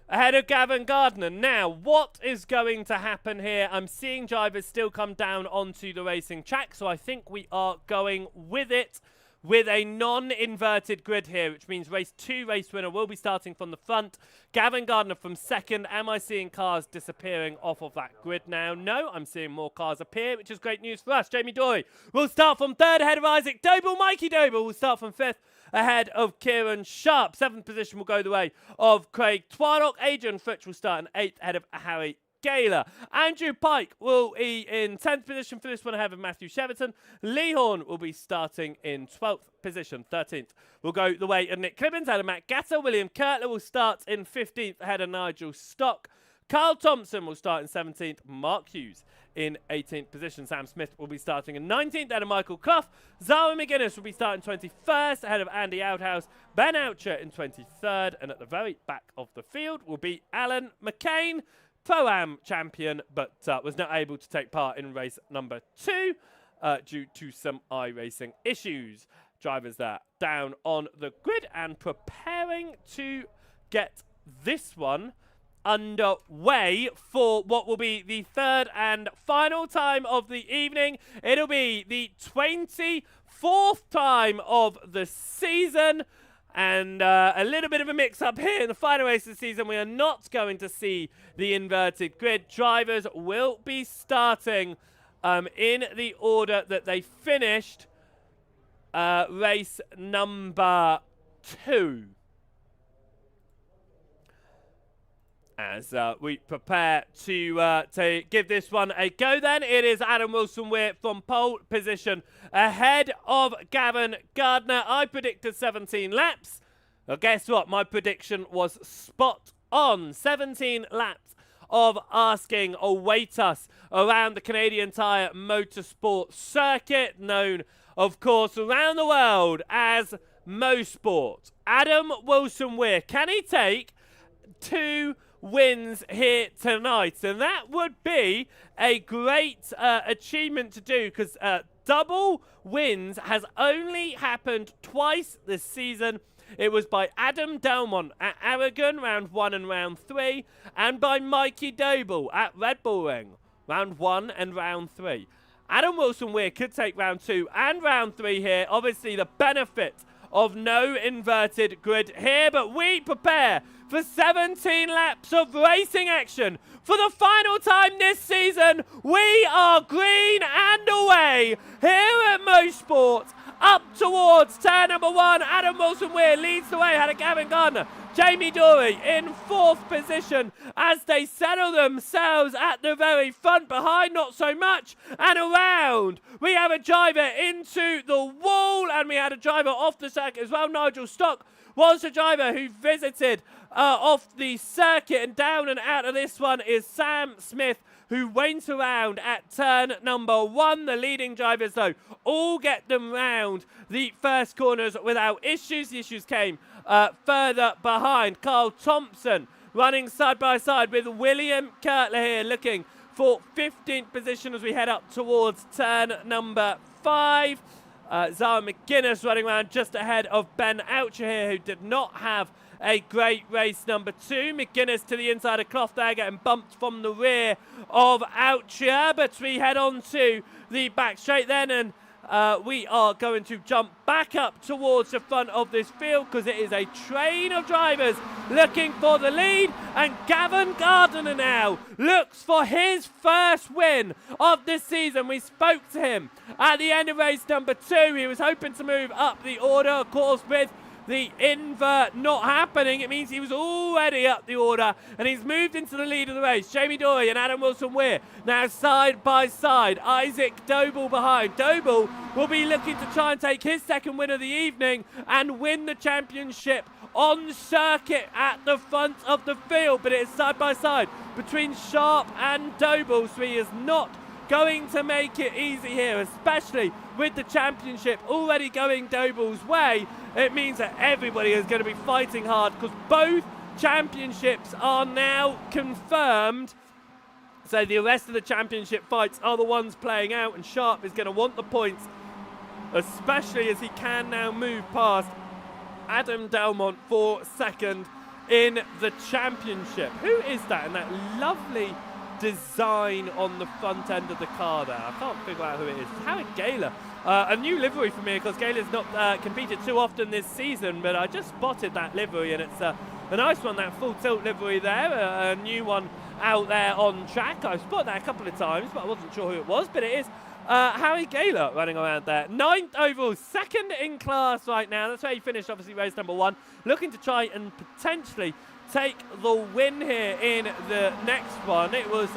ahead of Gavin Gardner. Now, what is going to happen here? I'm seeing drivers still come down onto the racing track, so I think we are going with it with a non-inverted grid here, which means race 2 race winner will be starting from the front. Gavin Gardner from second. Am I seeing cars disappearing off of that grid now? No, I'm seeing more cars appear, which is great news for us. Jamie Dory will start from third ahead of Isaac Doble. Mikey Doble will start from fifth ahead of Kieran Sharp. 7th position will go the way of Craig Twardock. Adrian Fritsch will start in 8th ahead of Harry Gaylor. Andrew Pike will be in 10th position for this one ahead of Matthew Cheverton. Lee Horn will be starting in 12th position. 13th will go the way of Nick Clibbins ahead of Matt Gatter. William Kirtler will start in 15th ahead of Nigel Stock. Carl Thompson will start in 17th. Mark Hughes in 18th position. Sam Smith will be starting in 19th ahead of Michael Clough. Zara McGuinness will be starting 21st ahead of Andy Outhouse. Ben Oucher in 23rd. And at the very back of the field will be Alan McCain, Pro-Am champion, but was not able to take part in race number 2 due to some iRacing issues. Drivers there down on the grid and preparing to get this one underway for what will be the third and final time of the evening. It'll be the 24th time of the season. And a little bit of a mix-up here in the final race of the season. We are not going to see the inverted grid. Drivers will be starting in the order that they finished race number 2. As we prepare to give this one a go then, it is Adam Wilson-Weir from pole position ahead of Gavin Gardner. I predicted 17 laps. Well, guess what? My prediction was spot on. 17 laps of asking await us around the Canadian Tire Motorsport Circuit, known, of course, around the world as MoSport. Adam Wilson-Weir, can he take 2 wins here tonight? And that would be a great achievement to do, because double wins has only happened twice this season. It was by Adam Delmont at Aragon, round 1 and round 3, and by Mikey Doble at Red Bull Ring, round 1 and round 3. Adam Wilson-Weir could take round 2 and round 3 here. Obviously, the benefit of no inverted grid here, but we prepare for 17 laps of racing action. For the final time this season, we are green and away here at MoSport. Up towards turn number 1, Adam Wilson-Weir leads the way ahead of Gavin Gardner. Jamie Dory in 4th position as they settle themselves at the very front. Behind, not so much. And around, we have a driver into the wall, and we had a driver off the circuit as well. Nigel Stock was the driver who visited off the circuit, and down and out of this one is Sam Smith, who went around at turn number 1. The leading drivers, though, all get them round the first corners without issues. The issues came further behind. Carl Thompson running side by side with William Kirtler here, looking for 15th position as we head up towards turn number 5. Zara McGuinness running around just ahead of Ben Oucher here, who did not have a great race number 2. McGuinness to the inside of Clough there, getting bumped from the rear of Outria, but we head on to the back straight then, and we are going to jump back up towards the front of this field because it is a train of drivers looking for the lead, and Gavin Gardner now looks for his first win of this season. We spoke to him at the end of race number 2. He was hoping to move up the order, of course, with the invert not happening. It means he was already up the order, and he's moved into the lead of the race. Jamie Dory and Adam Wilson-Weir now side by side. Isaac Doble behind. Doble will be looking to try and take his second win of the evening and win the championship on circuit at the front of the field, but it is side by side between Sharp and Doble, so he is not going to make it easy here, especially with the championship already going Doble's way. It means that everybody is going to be fighting hard because both championships are now confirmed. So the rest of the championship fights are the ones playing out, and Sharp is going to want the points, especially as he can now move past Adam Delmont for second in the championship. Who is that? And that lovely design on the front end of the car there. I can't figure out who it is. It's Howard Gaylor. A new livery for me because Gaylor's not competed too often this season, but I just spotted that livery, and it's a nice one, that full tilt livery there, a new one out there on track. I've spotted that a couple of times, but I wasn't sure who it was, but it is Harry Gaylor running around there. 9th overall, second in class right now. That's where he finished, obviously, race number 1. Looking to try and potentially take the win here in the next one. It was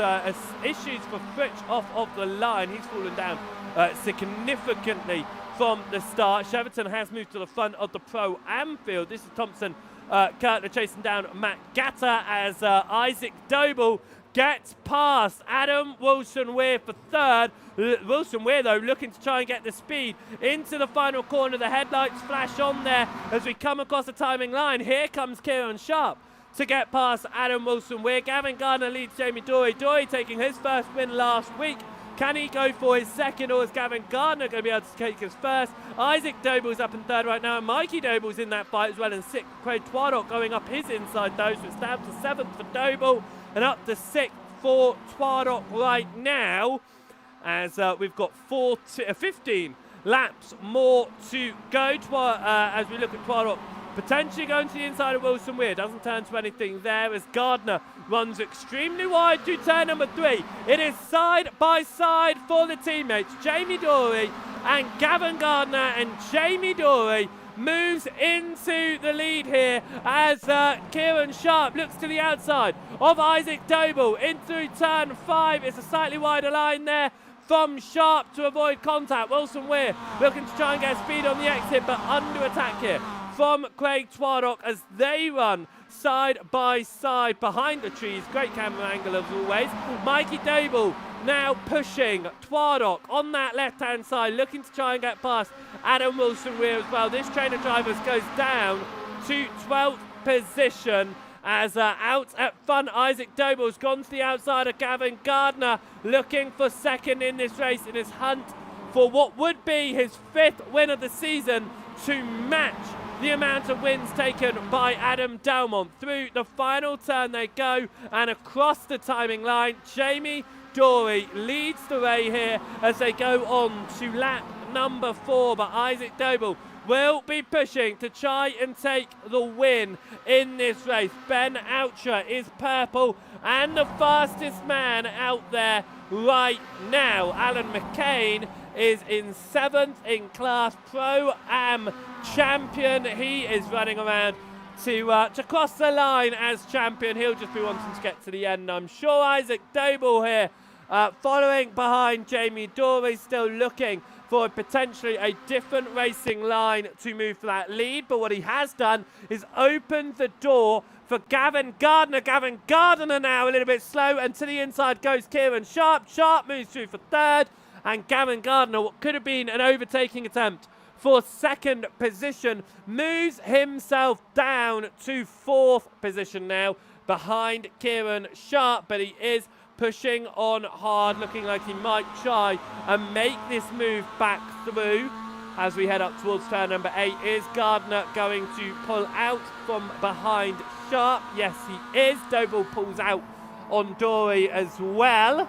issues for Fritsch off of the line. He's fallen down significantly from the start. Cheverton has moved to the front of the Pro-Am field. This is Thompson Kirtner chasing down Matt Gatter as Isaac Doble gets past Adam Wilson-Weir for third. Wilson-Weir, though, looking to try and get the speed into the final corner. The headlights flash on there as we come across the timing line. Here comes Kieran Sharp to get past Adam Wilson-Weir. Gavin Gardner leads Jamie Dory. Dory taking his first win last week. Can he go for his second, or is Gavin Gardner going to be able to take his first? Isaac Doble's up in third right now, and Mikey Doble's in that fight as well in sixth. Craig Twaddock going up his inside though, so it's down to 7th for Doble and up to 6th for Twaddock right now, as we've got 15 laps more to go. As we look at Twaddock potentially going to the inside of Wilson-Weir. Doesn't turn to anything there as Gardner runs extremely wide to turn number 3. It is side by side for the teammates. Jamie Dory and Gavin Gardner, and Jamie Dory moves into the lead here as Kieran Sharp looks to the outside of Isaac Doble in through turn 5. It's a slightly wider line there from Sharp to avoid contact. Wilson-Weir looking to try and get speed on the exit, but under attack here from Craig Twaddock as they run side by side behind the trees. Great camera angle as always. Mikey Doble now pushing Twaddock on that left-hand side, looking to try and get past Adam Wilson-Weir as well. This train of drivers goes down to 12th position as out at front Isaac Doble's gone to the outside of Gavin Gardner, looking for second in this race in his hunt for what would be his 5th win of the season to match the amount of wins taken by Adam Delmont. Through the final turn they go, and across the timing line, Jamie Dory leads the way here as they go on to lap number 4, but Isaac Doble will be pushing to try and take the win in this race. Ben Outra is purple and the fastest man out there right now. Alan McCain is in 7th in class, Pro-Am champion. He is running around to cross the line as champion. He'll just be wanting to get to the end, I'm sure. Isaac Doble here following behind Jamie Dory, still looking for potentially a different racing line to move for that lead, but what he has done is opened the door for Gavin Gardner. Gavin Gardner now a little bit slow, and to the inside goes Kieran Sharp. Sharp moves through for third, and Gavin Gardner, what could have been an overtaking attempt for second position, moves himself down to 4th position now behind Kieran Sharp, but he is pushing on hard, looking like he might try and make this move back through. as we head up towards turn number 8. Is Gardner going to pull out from behind Sharp? Yes, he is. Doble pulls out on Dory as well.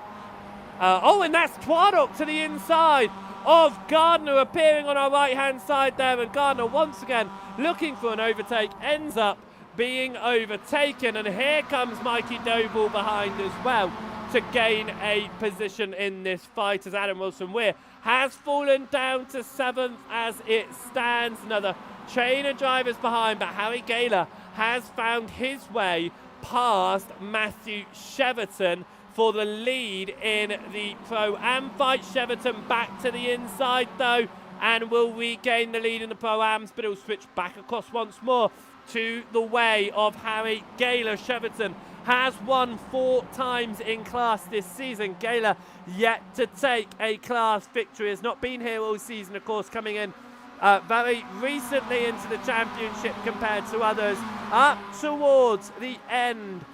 And that's Twadok to the inside of Gardner, appearing on our right-hand side there. And Gardner, once again, looking for an overtake, ends up being overtaken. And here comes Mikey Doble behind as well to gain a position in this fight, as Adam Wilson-Weir has fallen down to 7th as it stands. Another chain of drivers behind, but Harry Gaylor has found his way past Matthew Cheverton for the lead in the Pro-Am fight. Cheverton back to the inside though, and will regain the lead in the Pro-Ams, but he'll switch back across once more to the way of Harry Gaylor. Cheverton has won 4 times in class this season. Gaylor yet to take a class victory, has not been here all season, of course, coming in very recently into the championship compared to others, up towards the end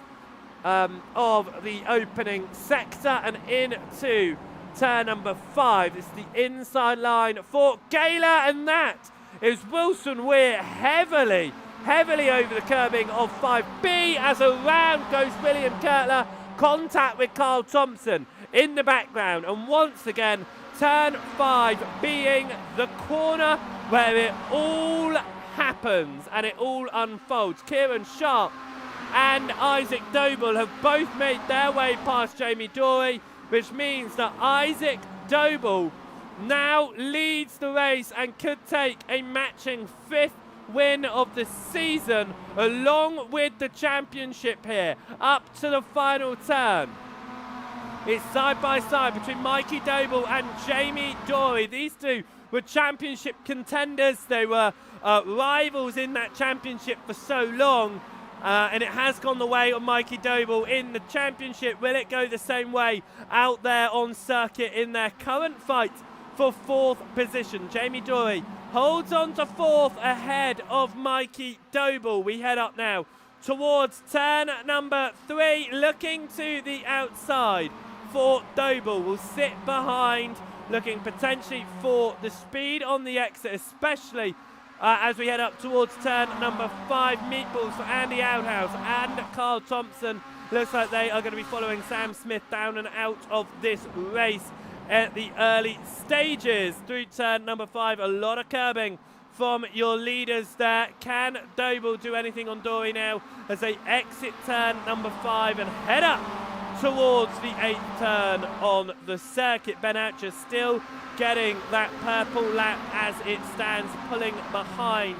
of the opening sector and into turn number 5. It's the inside line for Gaylor, and that is Wilson-Weir heavily over the curbing of 5B as around goes William Kirtler. Contact with Carl Thompson in the background, and once again turn 5 being the corner where it all happens and it all unfolds. Kieran Sharp and Isaac Doble have both made their way past Jamie Dory, which means that Isaac Doble now leads the race and could take a matching 5th win of the season, along with the championship here, up to the final turn. It's side by side between Mikey Doble and Jamie Dory. These two were championship contenders. They were rivals in that championship for so long. And it has gone the way of Mikey Doble in the championship. Will it go the same way out there on circuit in their current fight for 4th position? Jamie Dory holds on to 4th ahead of Mikey Doble. We head up now towards turn number 3, looking to the outside for Doble. Will sit behind, looking potentially for the speed on the exit, especially as we head up towards turn number 5. Meatballs for Andy Outhouse and Carl Thompson. Looks like they are going to be following Sam Smith down and out of this race at the early stages. Through turn number 5, a lot of curbing from your leaders there. Can Doble do anything on Dory now as they exit turn number 5 and head up towards the 8th turn on the circuit? Ben Archer still getting that purple lap as it stands, pulling behind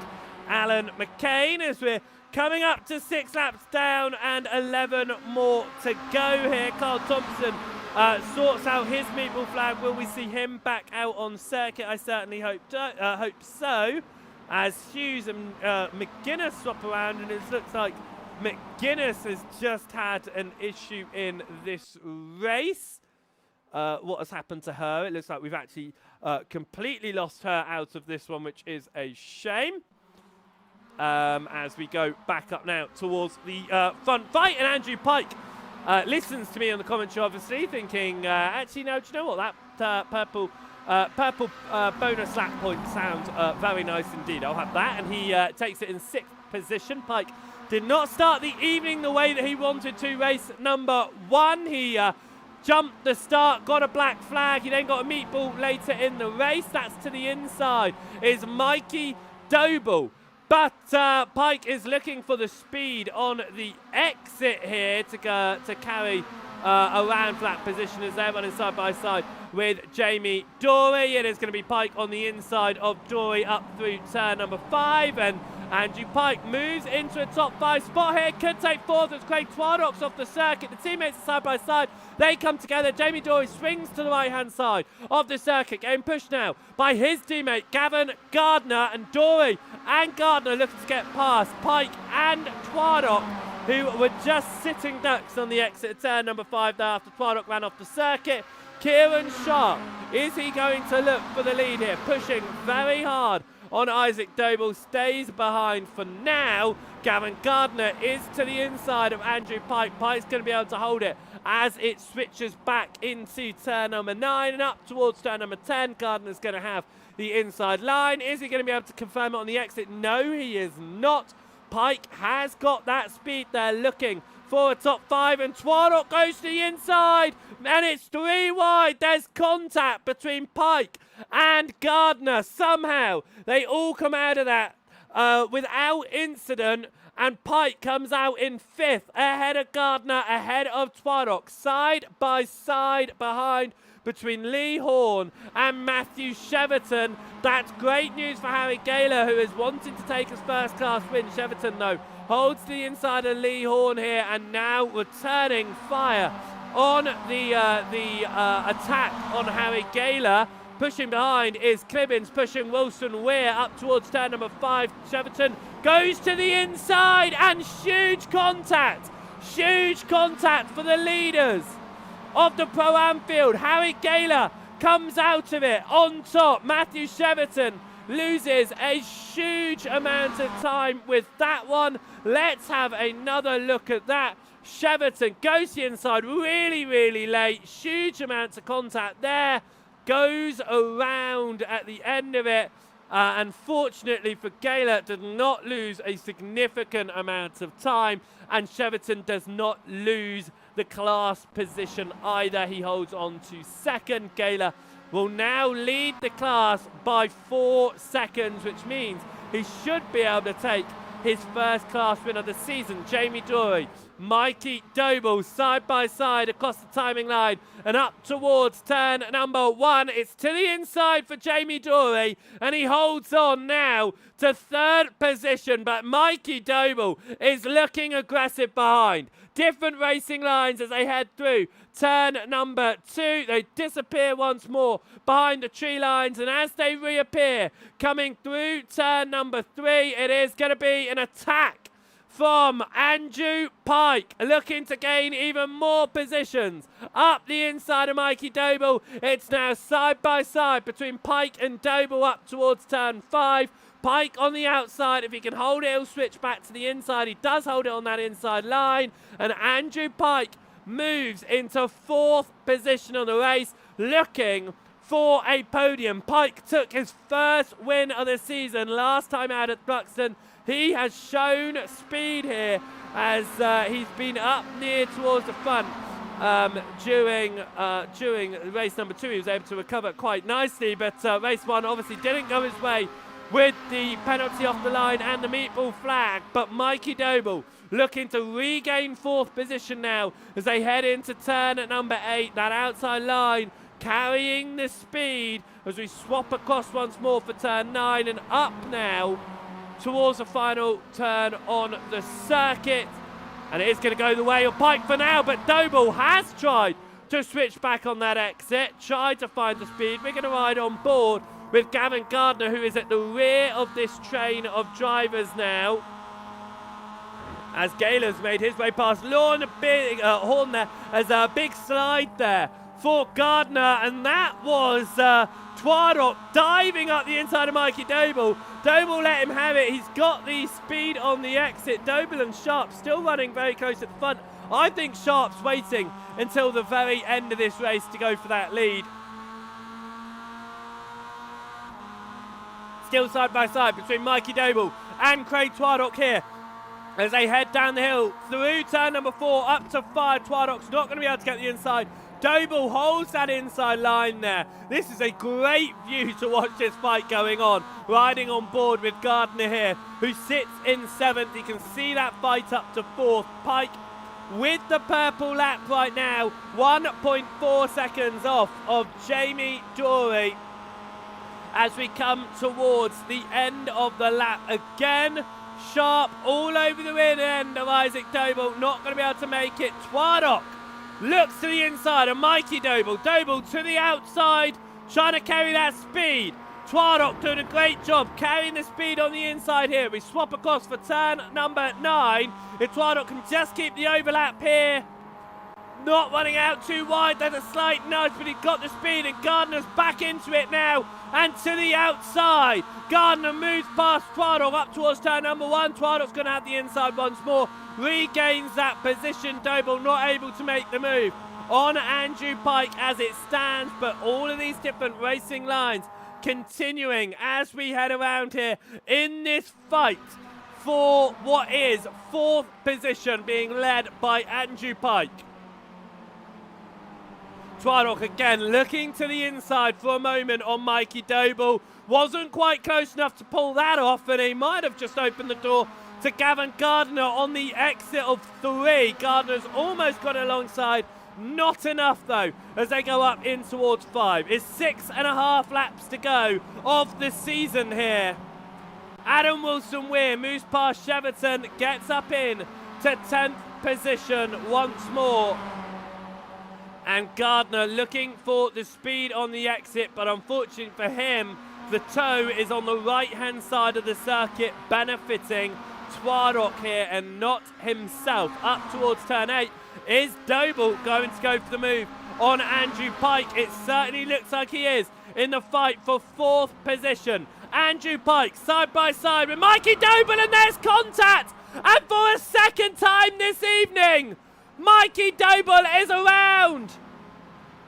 Alan McCain as we're coming up to 6 laps down and 11 more to go here. Carl Thompson sorts out his meatball flag. Will we see him back out on circuit? I certainly hope so, as Hughes and McGuinness swap around, and it looks like McGuinness has just had an issue in this race. What has happened to her? It looks like we've actually completely lost her out of this one, which is a shame. As we go back up now towards the front fight, and Andrew Pike listens to me on the commentary, obviously, thinking, actually, no, do you know what? That purple bonus lap point sounds very nice indeed. I'll have that. And he takes it in 6th position. Pike did not start the evening the way that he wanted to. Race number 1, he jumped the start, got a black flag. He then got a meatball later in the race. That's to the inside is Mikey Doble. But Pike is looking for the speed on the exit here to carry around for that position as they're running side by side with Jamie Dory. It is going to be Pike on the inside of Dory up through turn number 5, and Andrew Pike moves into a top 5 spot here. Could take 4th as Craig Twadok's off the circuit. The teammates are side by side. They come together. Jamie Dory swings to the right-hand side of the circuit, getting pushed now by his teammate Gavin Gardner, and Dory and Gardner looking to get past Pike and Twadok, who were just sitting ducks on the exit of turn number 5 there after Twadok ran off the circuit. Kieran Sharp, is he going to look for the lead here? Pushing very hard on Isaac Doble stays behind for now. Gavin Gardner is to the inside of Andrew Pike. Pike's going to be able to hold it as it switches back into turn number 9 and up towards turn number 10. Gardner's going to have the inside line. Is he going to be able to confirm it on the exit? No, he is not. Pike has got that speed there, looking for a top 5, and Twadok goes to the inside, and it's 3 wide. There's contact between Pike and Gardner. Somehow they all come out of that without incident, and Pike comes out in 5th, ahead of Gardner, ahead of Twadok, side by side behind between Lee Horn and Matthew Cheverton. That's great news for Harry Gaylor, who is wanting to take his first class win. Cheverton, though, holds the inside of Lee Horn here, and now returning fire on the attack on Harry Gaylor. Pushing behind is Clibbins, pushing Wilson Weir up towards turn number 5. Cheverton goes to the inside, and huge contact for the leaders of the Pro-Am field. Harry Gaylor comes out of it on top. Matthew Cheverton loses a huge amount of time with that one. Let's have another look at that. Cheverton goes to the inside really, really late. Huge amounts of contact there. Goes around at the end of it. Unfortunately for Gaylor, does not lose a significant amount of time, and Cheverton does not lose the class position either. He holds on to 2nd. Gaylor will now lead the class by 4 seconds, which means he should be able to take his first class win of the season. Jamie Dory, Mikey Doble side by side across the timing line and up towards turn number 1. It's to the inside for Jamie Dory, and he holds on now to 3rd position, but Mikey Doble is looking aggressive behind. Different racing lines as they head through turn number 2. They disappear once more behind the tree lines, and as they reappear coming through turn number 3, it is going to be an attack from Andrew Pike, looking to gain even more positions up the inside of Mikey Doble. It's now side by side between Pike and Doble up towards turn 5. Pike on the outside. If he can hold it, he'll switch back to the inside. He does hold it on that inside line, and Andrew Pike moves into 4th position on the race, looking for a podium. Pike took his first win of the season last time out at Buxton. He has shown speed here as he's been up near towards the front during race number 2. He was able to recover quite nicely, but race 1 obviously didn't go his way with the penalty off the line and the meatball flag. But Mikey Doble looking to regain 4th position now as they head into turn at number 8. That outside line carrying the speed as we swap across once more for turn 9 and up now towards the final turn on the circuit. And it is going to go the way of Pike for now, but Doble has tried to switch back on that exit, tried to find the speed. We're going to ride on board with Gavin Gardner, who is at the rear of this train of drivers now, as Gaylor's made his way past Lorne. Horn there as a big slide there for Gardner, and that was Twadok diving up the inside of Mikey Doble. Doble let him have it. He's got the speed on the exit. Doble and Sharp still running very close at the front. I think Sharp's waiting until the very end of this race to go for that lead. Still side by side between Mikey Doble and Craig Twadok here as they head down the hill through turn number 4 up to 5. Twadok's not going to be able to get the inside. Doble holds that inside line there. This is a great view to watch this fight going on. Riding on board with Gardner here, who sits in 7th. You can see that fight up to 4th. Pike with the purple lap right now, 1.4 seconds off of Jamie Dory as we come towards the end of the lap. Again, Sharp all over the rear end of Isaac Doble, not going to be able to make it. Twadok looks to the inside of Mikey Doble. Doble to the outside, trying to carry that speed. Twadok doing a great job carrying the speed on the inside here. We swap across for turn number 9. If Twadok can just keep the overlap here, not running out too wide. There's a slight nudge, but he's got the speed, and Gardner's back into it now and to the outside. Gardner moves past Twadok up towards turn number 1. Twadok's going to have the inside once more, regains that position. Doble not able to make the move on Andrew Pike as it stands, but all of these different racing lines continuing as we head around here in this fight for what is 4th position, being led by Andrew Pike. Twadok again looking to the inside for a moment on Mikey Doble. Wasn't quite close enough to pull that off, and he might have just opened the door to Gavin Gardner on the exit of 3. Gardner's almost got alongside. Not enough though as they go up in towards 5. It's 6.5 laps to go of the season here. Adam Wilson-Weir moves past Cheverton, gets up in to 10th position once more. And Gardner looking for the speed on the exit, but unfortunately for him, the toe is on the right-hand side of the circuit, benefiting Twadok here and not himself. Up towards turn 8 is Doble going to go for the move on Andrew Pike. It certainly looks like he is in the fight for 4th position. Andrew Pike side by side with Mikey Doble, and there's contact. And for a second time this evening, Mikey Doble is around.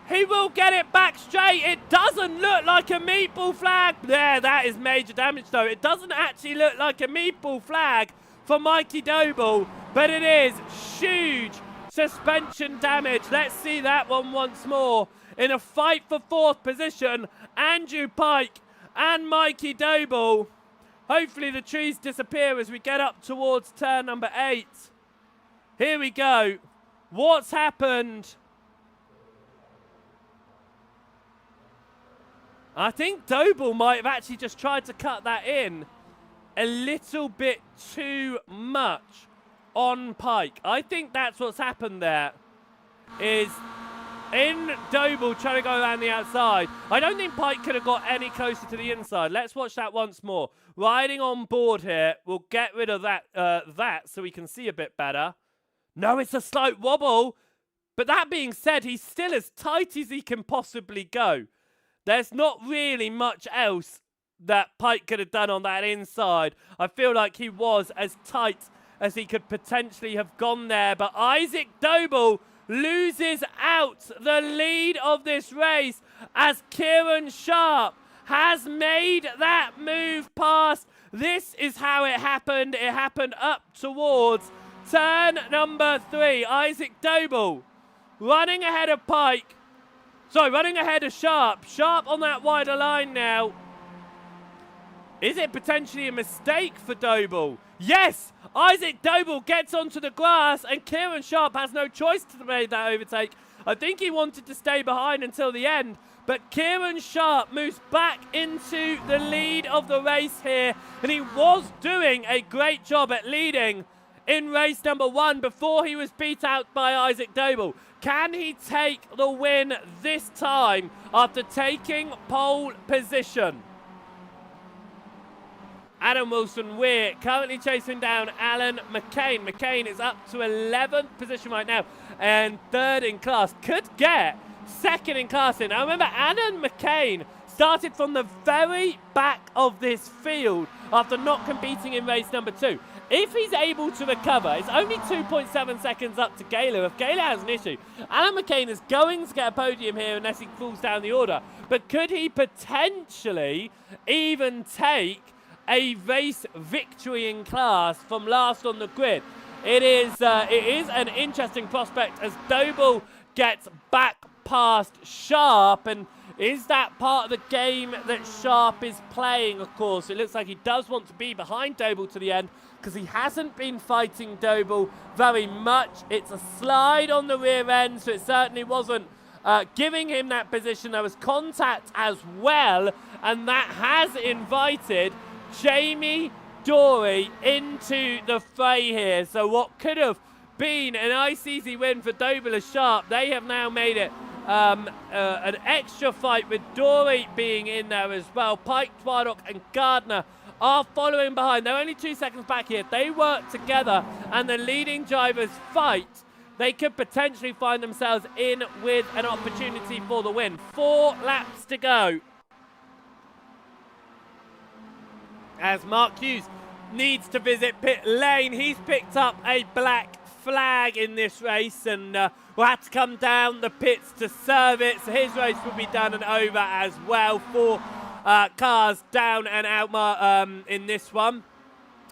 He will get it back straight. It doesn't look like a meatball flag. There, that is major damage though. It doesn't actually look like a meatball flag for Mikey Doble, but it is huge suspension damage. Let's see that one once more. In a fight for 4th position, Andrew Pike and Mikey Doble. Hopefully the trees disappear as we get up towards turn number 8. Here we go. What's happened? I think Doble might have actually just tried to cut that in a little bit too much on Pike. I think that's what's happened there. Is in Doble trying to go around the outside. I don't think Pike could have got any closer to the inside. Let's watch that once more. Riding on board here. We'll get rid of that so we can see a bit better. No, it's a slight wobble. But that being said, he's still as tight as he can possibly go. There's not really much else that Pike could have done on that inside. I feel like he was as tight as he could potentially have gone there. But Isaac Doble loses out the lead of this race as Kieran Sharp has made that move past. This is how it happened. It happened up towards turn number 3. Isaac Doble running ahead of Pike. Sorry, running ahead of Sharp. Sharp on that wider line now. Is it potentially a mistake for Doble? Yes! Isaac Doble gets onto the grass and Kieran Sharp has no choice to make that overtake. I think he wanted to stay behind until the end, but Kieran Sharp moves back into the lead of the race here, and he was doing a great job at leading in race number 1 before he was beat out by Isaac Doble. Can he take the win this time after taking pole position? Adam Wilson-Weir currently chasing down Alan McCain. McCain is up to 11th position right now and 3rd in class. Could get 2nd in class in. Now remember, Alan McCain started from the very back of this field after not competing in race number 2. If he's able to recover, it's only 2.7 seconds up to Gaylor. If Gaylor has an issue, Alan McCain is going to get a podium here unless he falls down the order. But could he potentially even take a race victory in class from last on the grid? It is an interesting prospect as Doble gets back past Sharp, and is that part of the game that Sharp is playing? Of course, it looks like he does want to be behind Doble to the end because he hasn't been fighting Doble very much. It's a slide on the rear end, so it certainly wasn't giving him that position. There was contact as well, and that has invited Jamie Dory into the fray here. So what could have been a nice easy win for Doble and Sharp, they have now made it an extra fight with Dory being in there as well. Pike, Twadok and Gardner are following behind. They're only 2 seconds back here. They work together and the leading drivers fight. they could potentially find themselves in with an opportunity for the win. 4 laps to go. As Mark Hughes needs to visit pit lane. He's picked up a black flag in this race and will have to come down the pits to serve it. So his race will be done and over as well. 4 cars down and out in this one.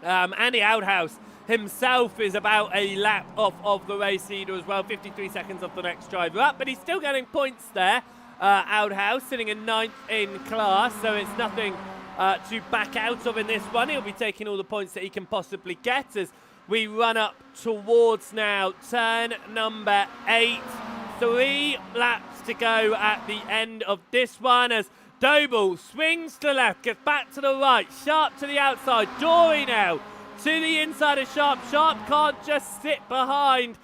Andy Outhouse himself is about a lap off of the race leader as well. 53 seconds off the next driver up, but he's still getting points there. Outhouse sitting in 9th in class, so it's nothing to back out of in this one. He'll be taking all the points that he can possibly get as we run up towards now turn number 8. 3 laps to go at the end of this one as Doble swings to the left, gets back to the right, Sharp to the outside, Dory now to the inside of Sharp. Sharp can't just sit behind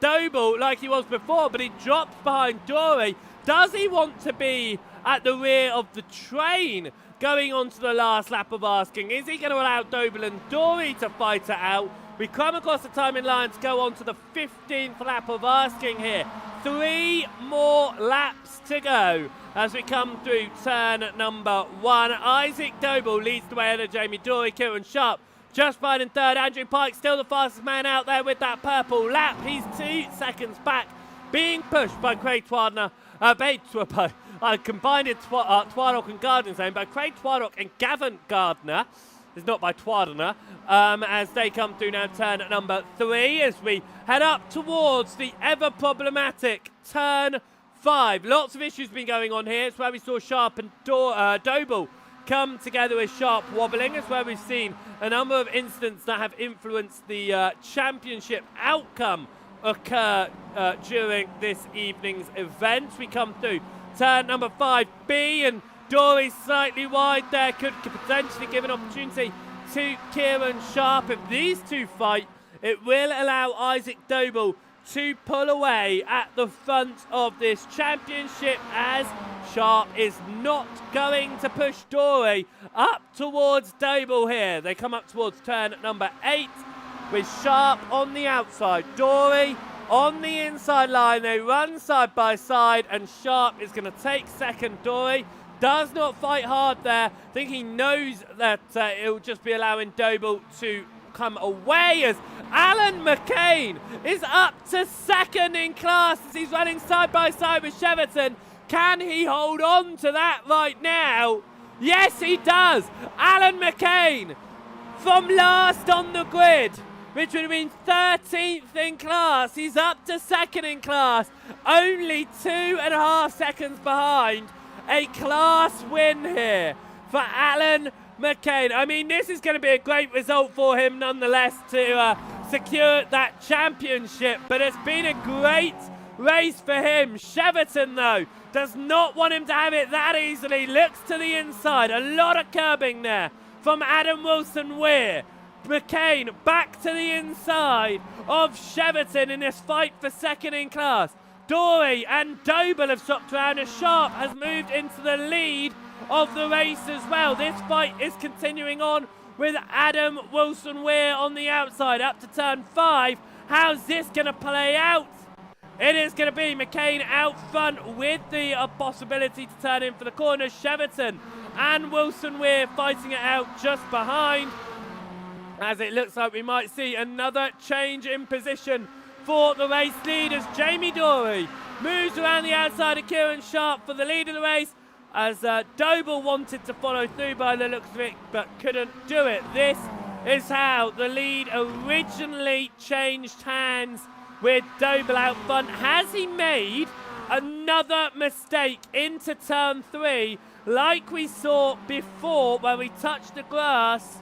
Doble like he was before, but he drops behind Dory. Does he want to be at the rear of the train going on to the last lap of asking? Is he going to allow Doble and Dory to fight it out? We come across the timing line to go on to the 15th lap of asking here. 3 more laps to go as we come through turn number 1. Isaac Doble leads the way ahead of Jamie Dory. Kieran Sharp just behind in 3rd. Andrew Pike still the fastest man out there with that purple lap. He's 2 seconds back, being pushed by Craig Twardner. I combined it Twardock and Gardner's name by Craig Twardock and Gavin Gardner. It's not by Twardner. As they come through now turn number 3 as we head up towards the ever problematic turn 5. Lots of issues been going on here. It's where we saw Sharp and Doble come together with Sharp wobbling. It's where we've seen a number of incidents that have influenced the championship outcome occur during this evening's event. We come through turn number 5B and Dory slightly wide there, could potentially give an opportunity to Kieran Sharp. If these two fight, it will allow Isaac Doble to pull away at the front of this championship as Sharp is not going to push Dory up towards Doble here. They come up towards turn number 8 with Sharp on the outside, Dory on the inside line. They run side by side and Sharp is going to take second. Dory does not fight hard there. I think he knows that it'll just be allowing Doble to come away as Alan McCain is up to second in class as he's running side by side with Cheverton. Can he hold on to that right now? Yes, he does. Alan McCain from last on the grid, which would have been 13th in class. He's up to second in class, only 2.5 seconds behind. A class win here for Alan McCain. I mean, this is going to be a great result for him nonetheless to secure that championship, but it's been a great race for him. Cheverton, though, does not want him to have it that easily. Looks to the inside. A lot of curbing there from Adam Wilson-Weir. McCain back to the inside of Cheverton in this fight for second in class. Dory and Doble have swapped around as Sharp has moved into the lead of the race as well. This fight is continuing on with Adam Wilson-Weir on the outside up to turn 5. How's this going to play out? It is going to be McCain out front with the possibility to turn in for the corner. Cheverton and Wilson-Weir fighting it out just behind, as it looks like we might see another change in position for the race leaders. Jamie Dory moves around the outside of Kieran Sharp for the lead of the race as Doble wanted to follow through by the looks of it but couldn't do it. This is how the lead originally changed hands with Doble out front. Has he made another mistake into turn 3 like we saw before where we touched the grass?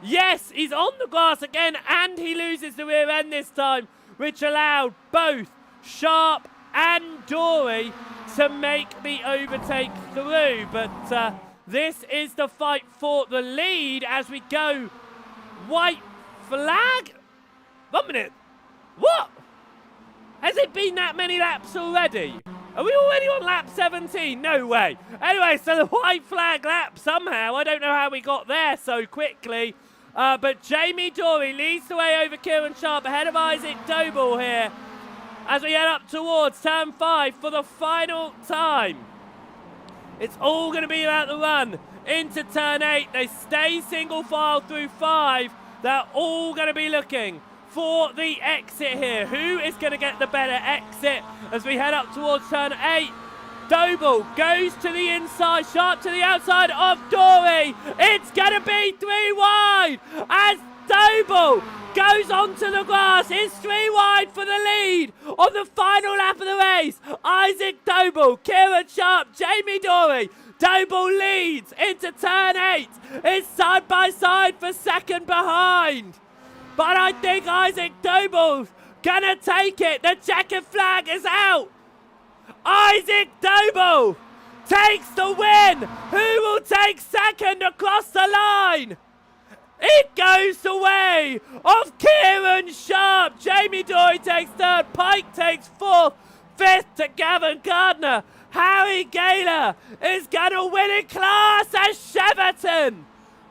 Yes, he's on the grass again and he loses the rear end this time, which allowed both Sharp and Dory to make the overtake through. But this is the fight for the lead as we go. White flag? 1 minute. What? Has it been that many laps already? Are we already on lap 17? No way. Anyway, so the white flag lap somehow. I don't know how we got there so quickly. But Jamie Dory leads the way over Kieran Sharp ahead of Isaac Doble here as we head up towards turn 5 for the final time. It's all going to be about the run into turn 8. They stay single file through 5. They're all going to be looking for the exit here. Who is going to get the better exit as we head up towards turn 8? Doble goes to the inside, Sharp to the outside of Dory. It's going to be 3 wide as Doble goes onto the grass. It's 3 wide for the lead on the final lap of the race. Isaac Doble, Kieran Sharp, Jamie Dory. Doble leads into turn 8. It's side by side for second behind. But I think Isaac Doble's gonna take it. The checkered flag is out. Isaac Doble takes the win. Who will take second across the line? It goes the way of Kieran Sharp. Jamie Dory takes third. Pike takes fourth. Fifth to Gavin Gardner. Harry Gaylor is going to win in class as Cheverton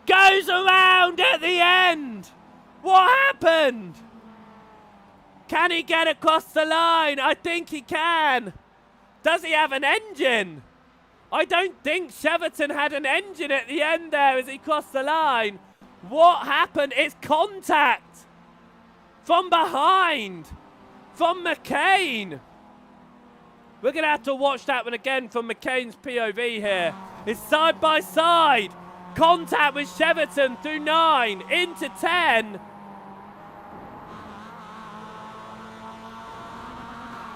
goes around at the end. What happened? Can he get across the line? I think he can. Does he have an engine? I don't think Cheverton had an engine at the end there as he crossed the line. What happened? It's contact from behind from McCain. We're going to have to watch that one again from McCain's POV here. It's side by side. Contact with Cheverton through 9 into 10.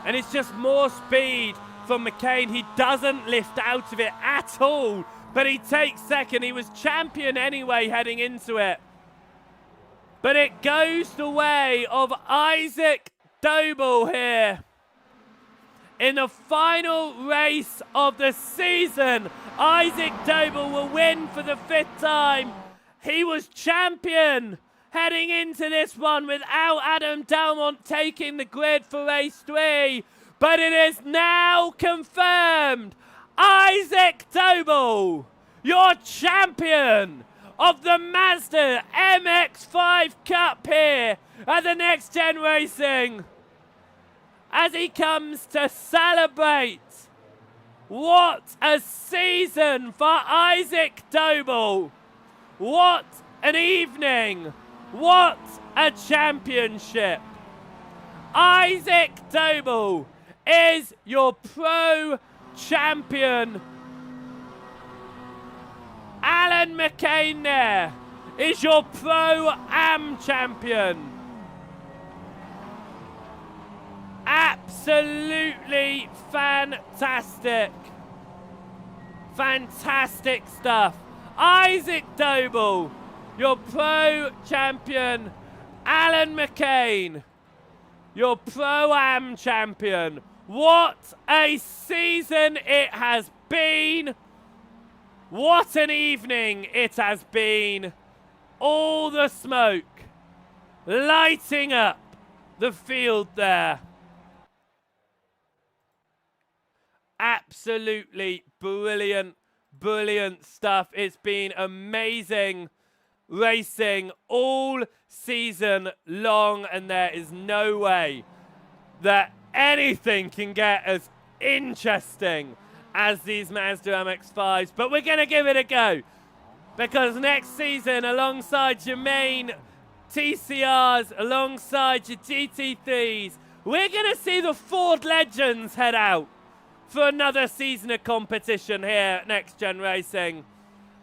And it's just more speed from McCain. He doesn't lift out of it at all, but he takes second. He was champion anyway heading into it. But it goes the way of Isaac Doble here. In the final race of the season, Isaac Doble will win for the 5th time. He was champion heading into this one without Adam Delmont taking the grid for race 3. But it is now confirmed. Isaac Doble, your champion of the Mazda MX5 Cup here at the Next Gen Racing. As he comes to celebrate. What a season for Isaac Doble. What an evening. What a championship. Isaac Doble is your pro champion. Alan McCain there is your pro-am champion. Absolutely fantastic. Fantastic stuff. Isaac Doble, your pro champion. Alan McCain, your pro-am champion. What a season it has been. What an evening it has been. All the smoke lighting up the field there. Absolutely brilliant, brilliant stuff. It's been amazing racing all season long, and there is no way that anything can get as interesting as these Mazda MX-5s. But we're going to give it a go, because next season, alongside your main TCRs, alongside your GT3s, we're going to see the Ford legends head out for another season of competition here at Next Gen Racing.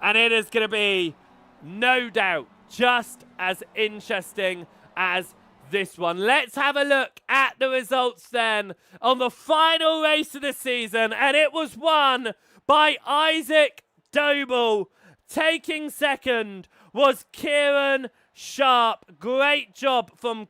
And it is going to be, no doubt, just as interesting as this one. Let's have a look at the results then on the final race of the season. And it was won by Isaac Doble. Taking second was Kieran Sharp. Great job from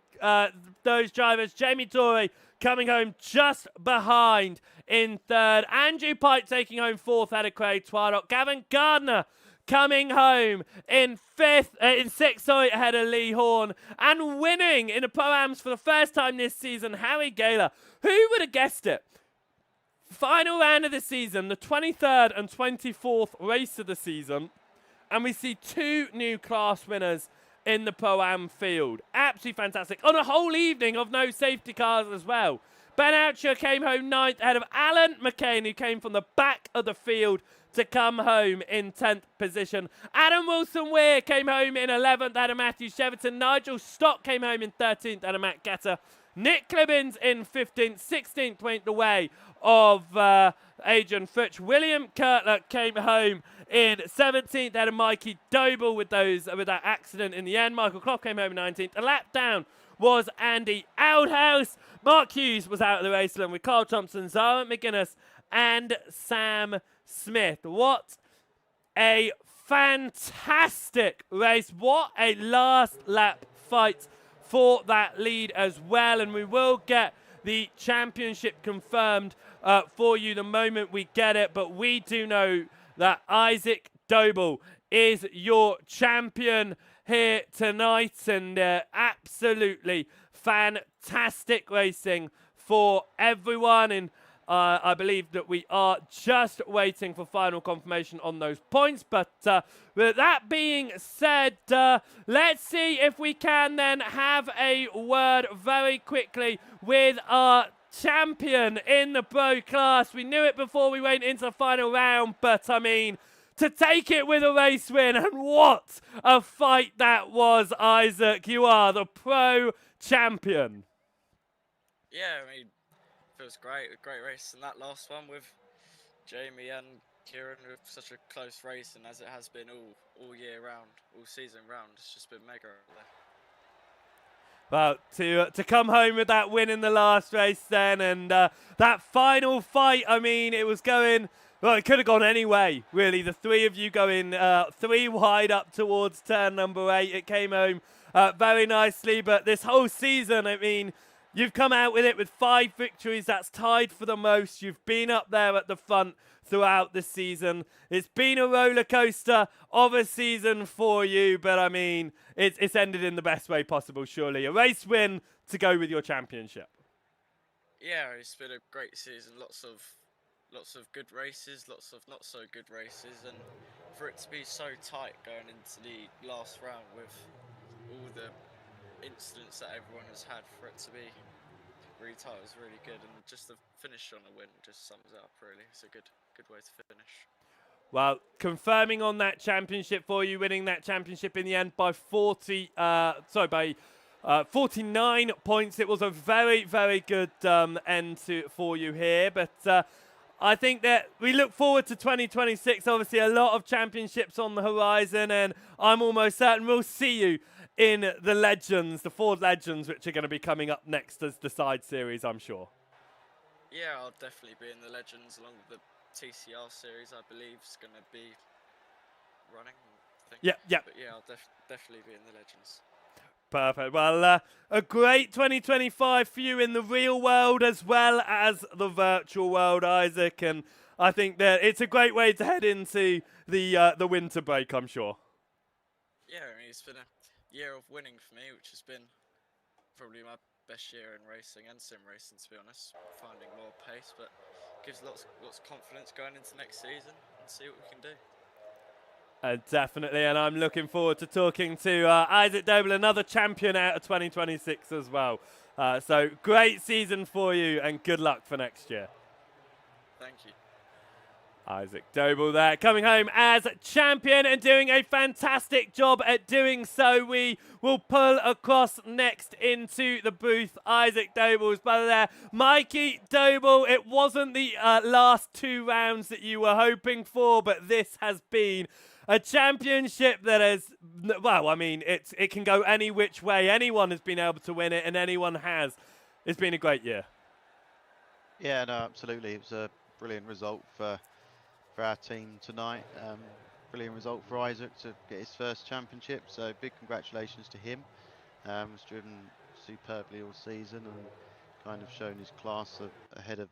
those drivers. Jamie Dory coming home just behind in third. Andrew Pike taking home fourth ahead of Craig Twardock. Gavin Gardner coming home in sixth, ahead of Lee Horn. And winning in the Pro-Ams for the first time this season, Harry Gaylor. Who would have guessed it? Final round of the season, the 23rd and 24th race of the season. And we see two new class winners in the Pro-Am field. Absolutely fantastic. On a whole evening of no safety cars as well. Ben Oucher came home 9th ahead of Alan McCain, who came from the back of the field to come home in 10th position. Adam Wilson-Weir came home in 11th ahead of Matthew Cheverton. Nigel Stock came home in 13th ahead of Matt Getter. Nick Clibbins in 15th, 16th went the way of Adrian Fritsch. William Kurtler came home in 17th ahead of Mikey Doble with that accident in the end. Michael Clough came home in 19th. A lap down was Andy Outhouse. Mark Hughes was out of the race along with Carl Thompson, Zara McGuinness and Sam Smith. What a fantastic race. What a last lap fight for that lead as well. And we will get the championship confirmed for you the moment we get it. But we do know that Isaac Doble is your champion here tonight, and absolutely fantastic racing for everyone. And I believe that we are just waiting for final confirmation on those points. But with that being said, let's see if we can then have a word very quickly with our champion in the pro class. We knew it before we went into the final round, but I mean, to take it with a race win, and what a fight that was, Isaac. You are the pro champion.
Yeah, I mean, feels great. A great race in that last one with Jamie and Kieran with such a close race, and as it has been all year round, all season round, it's just been mega out there.
Well, to come home with that win in the last race then, and that final fight, I mean, it was going, well, it could have gone any way, really. The three of you going 3 wide up towards turn number 8. It came home very nicely, but this whole season, I mean, you've come out with it with 5 victories. That's tied for the most. You've been up there at the front throughout the season. It's been a roller coaster of a season for you, but I mean, it's ended in the best way possible, surely. A race win to go with your championship.
Yeah, it's been a great season. Lots of good races, lots of not so good races, and for it to be so tight going into the last round with all the incidents that everyone has had, for it to be really tight was really good, and just the finish on a win just sums it up really. It's a good way to finish.
Well, confirming on that championship for you, winning that championship in the end by 49 points. It was a very, very good end for you here, but I think that we look forward to 2026. Obviously, a lot of championships on the horizon, and I'm almost certain we'll see you in the Legends, the Ford Legends, which are going to be coming up next as the side series, I'm sure.
Yeah, I'll definitely be in the Legends along with the TCR series, I believe, is going to be running. I think.
Yeah.
But yeah, I'll definitely be in the Legends.
Perfect. Well, a great 2025 for you in the real world as well as the virtual world, Isaac. And I think that it's a great way to head into the winter break, I'm sure.
Yeah, I mean, it's been a year of winning for me, which has been probably my best year in racing and sim racing, to be honest. Finding more pace, but gives lots of confidence going into next season and see what we can do.
Definitely, and I'm looking forward to talking to Isaac Doble, another champion out of 2026 as well. So great season for you, and good luck for next year.
Thank you.
Isaac Doble there, coming home as champion and doing a fantastic job at doing so. We will pull across next into the booth. Isaac Doble's brother there, Mikey Doble. It wasn't the last 2 rounds that you were hoping for, but this has been a championship that has, well, I mean, it can go any which way. Anyone has been able to win it, and anyone has. It's been a great year.
Yeah, no, absolutely. It was a brilliant result for our team tonight. Brilliant result for Isaac to get his first championship. So big congratulations to him. He's driven superbly all season and kind of shown his class ahead of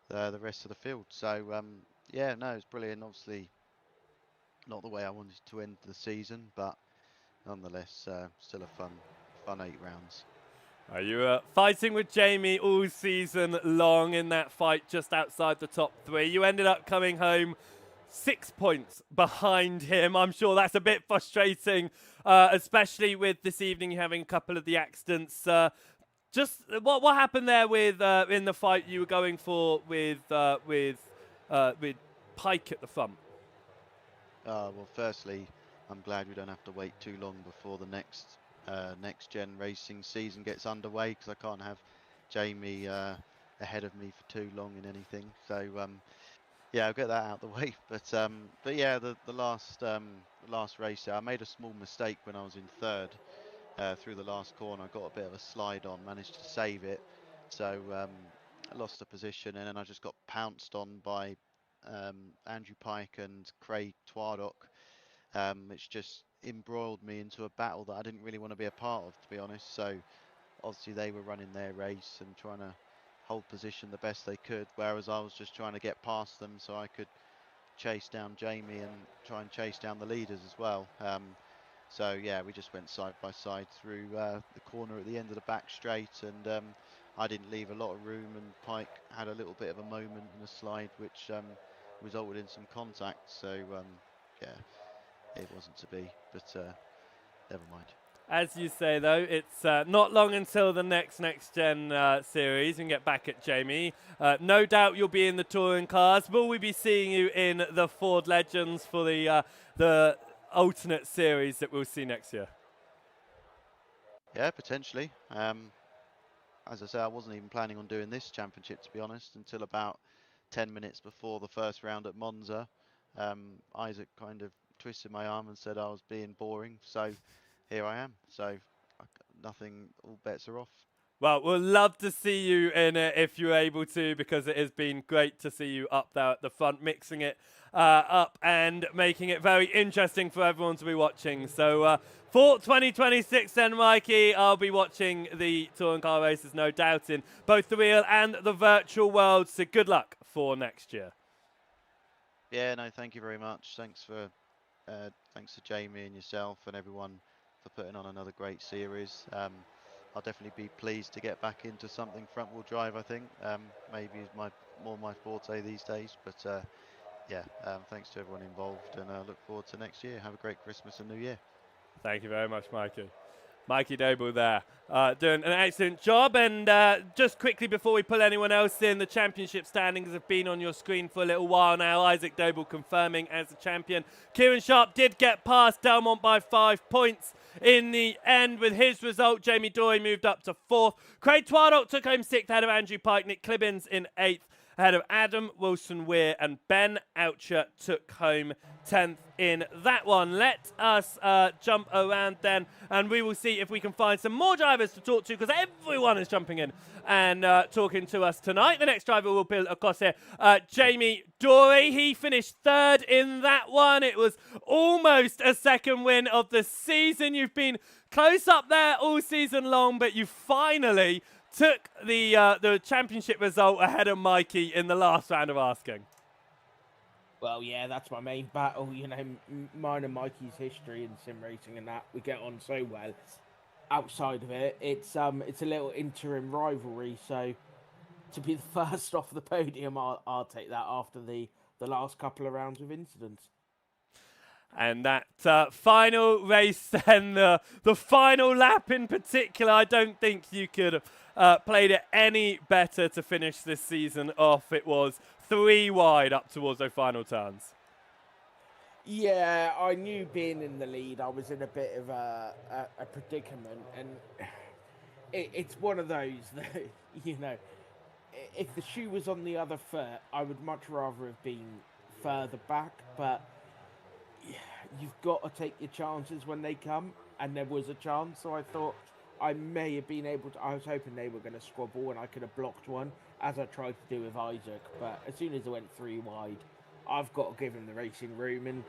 the rest of the field. So yeah, no, it's brilliant. Obviously, not the way I wanted to end the season, but nonetheless, still a fun 8 rounds.
You were fighting with Jamie all season long in that fight just outside the top 3. You ended up coming home 6 points behind him. I'm sure that's a bit frustrating, especially with this evening having a couple of the accidents. Just what happened there with in the fight you were going for with Pike at the front?
Well, firstly, I'm glad we don't have to wait too long before the next NXTGEN racing season gets underway, because I can't have Jamie ahead of me for too long in anything. So yeah, I'll get that out of the way. But yeah, the last race there, I made a small mistake when I was in third through the last corner. I got a bit of a slide on, managed to save it. So I lost the position, and then I just got pounced on by Andrew Pike and Craig Twardock, which just embroiled me into a battle that I didn't really want to be a part of, to be honest. So obviously they were running their race and trying to hold position the best they could, whereas I was just trying to get past them so I could chase down Jamie and try and chase down the leaders as well. So yeah, we just went side by side through the corner at the end of the back straight, and I didn't leave a lot of room, and Pike had a little bit of a moment in a slide which resulted in some contact. So yeah, it wasn't to be, but never mind.
As you say, though, it's not long until the NXTGEN series and get back at Jamie. No doubt you'll be in the touring cars. Will we be seeing you in the Ford Legends for the alternate series that we'll see next year?
Yeah, potentially. As I say, I wasn't even planning on doing this championship, to be honest, until about 10 minutes before the first round at Monza. Isaac kind of twisted my arm and said I was being boring, so here I am. So nothing, all bets are off.
Well, we'll love to see you in it if you're able to, because it has been great to see you up there at the front, mixing it up and making it very interesting for everyone to be watching. So for 2026 then, Mikey, I'll be watching the touring car races, no doubt, in both the real and the virtual world. So good luck for next year.
Yeah, no, thank you very much. Thanks to Jamie and yourself and everyone for putting on another great series. I'll definitely be pleased to get back into something front-wheel drive, I think. Maybe is more my forte these days. But yeah, thanks to everyone involved, and I look forward to next year. Have a great Christmas and New Year.
Thank you very much, Mikey. Mikey Doble there, doing an excellent job. And just quickly before we pull anyone else in, the championship standings have been on your screen for a little while now. Isaac Doble confirming as the champion. Kieran Sharp did get past Delmont by 5 points in the end with his result. Jamie Dory moved up to 4th. Craig Twardock took home 6th ahead of Andrew Pike. Nick Clibbins in 8th ahead of Adam Wilson-Weir, and Ben Oucher took home 10th in that one. Let us jump around then, and we will see if we can find some more drivers to talk to, because everyone is jumping in and talking to us tonight. The next driver we'll build across here, Jamie Dory. He finished 3rd in that one. It was almost a second win of the season. You've been close up there all season long, but you finally took the championship result ahead of Mikey in the last round of asking.
Well, yeah, that's my main battle. You know, mine and Mikey's history in sim racing and that, we get on so well. Outside of it, it's a little interim rivalry. So to be the first off the podium, I'll take that after the last couple of rounds of incidents.
And that final race then, the final lap in particular, I don't think you could have played it any better to finish this season off. It was 3 wide up towards those final turns.
Yeah, I knew being in the lead, I was in a bit of a predicament. And it's one of those that, you know, if the shoe was on the other foot, I would much rather have been further back. But you've got to take your chances when they come, and there was a chance, so I thought I may have been able to. I was hoping they were going to squabble and I could have blocked one, as I tried to do with Isaac, but as soon as I went 3 wide, I've got to give him the racing room, and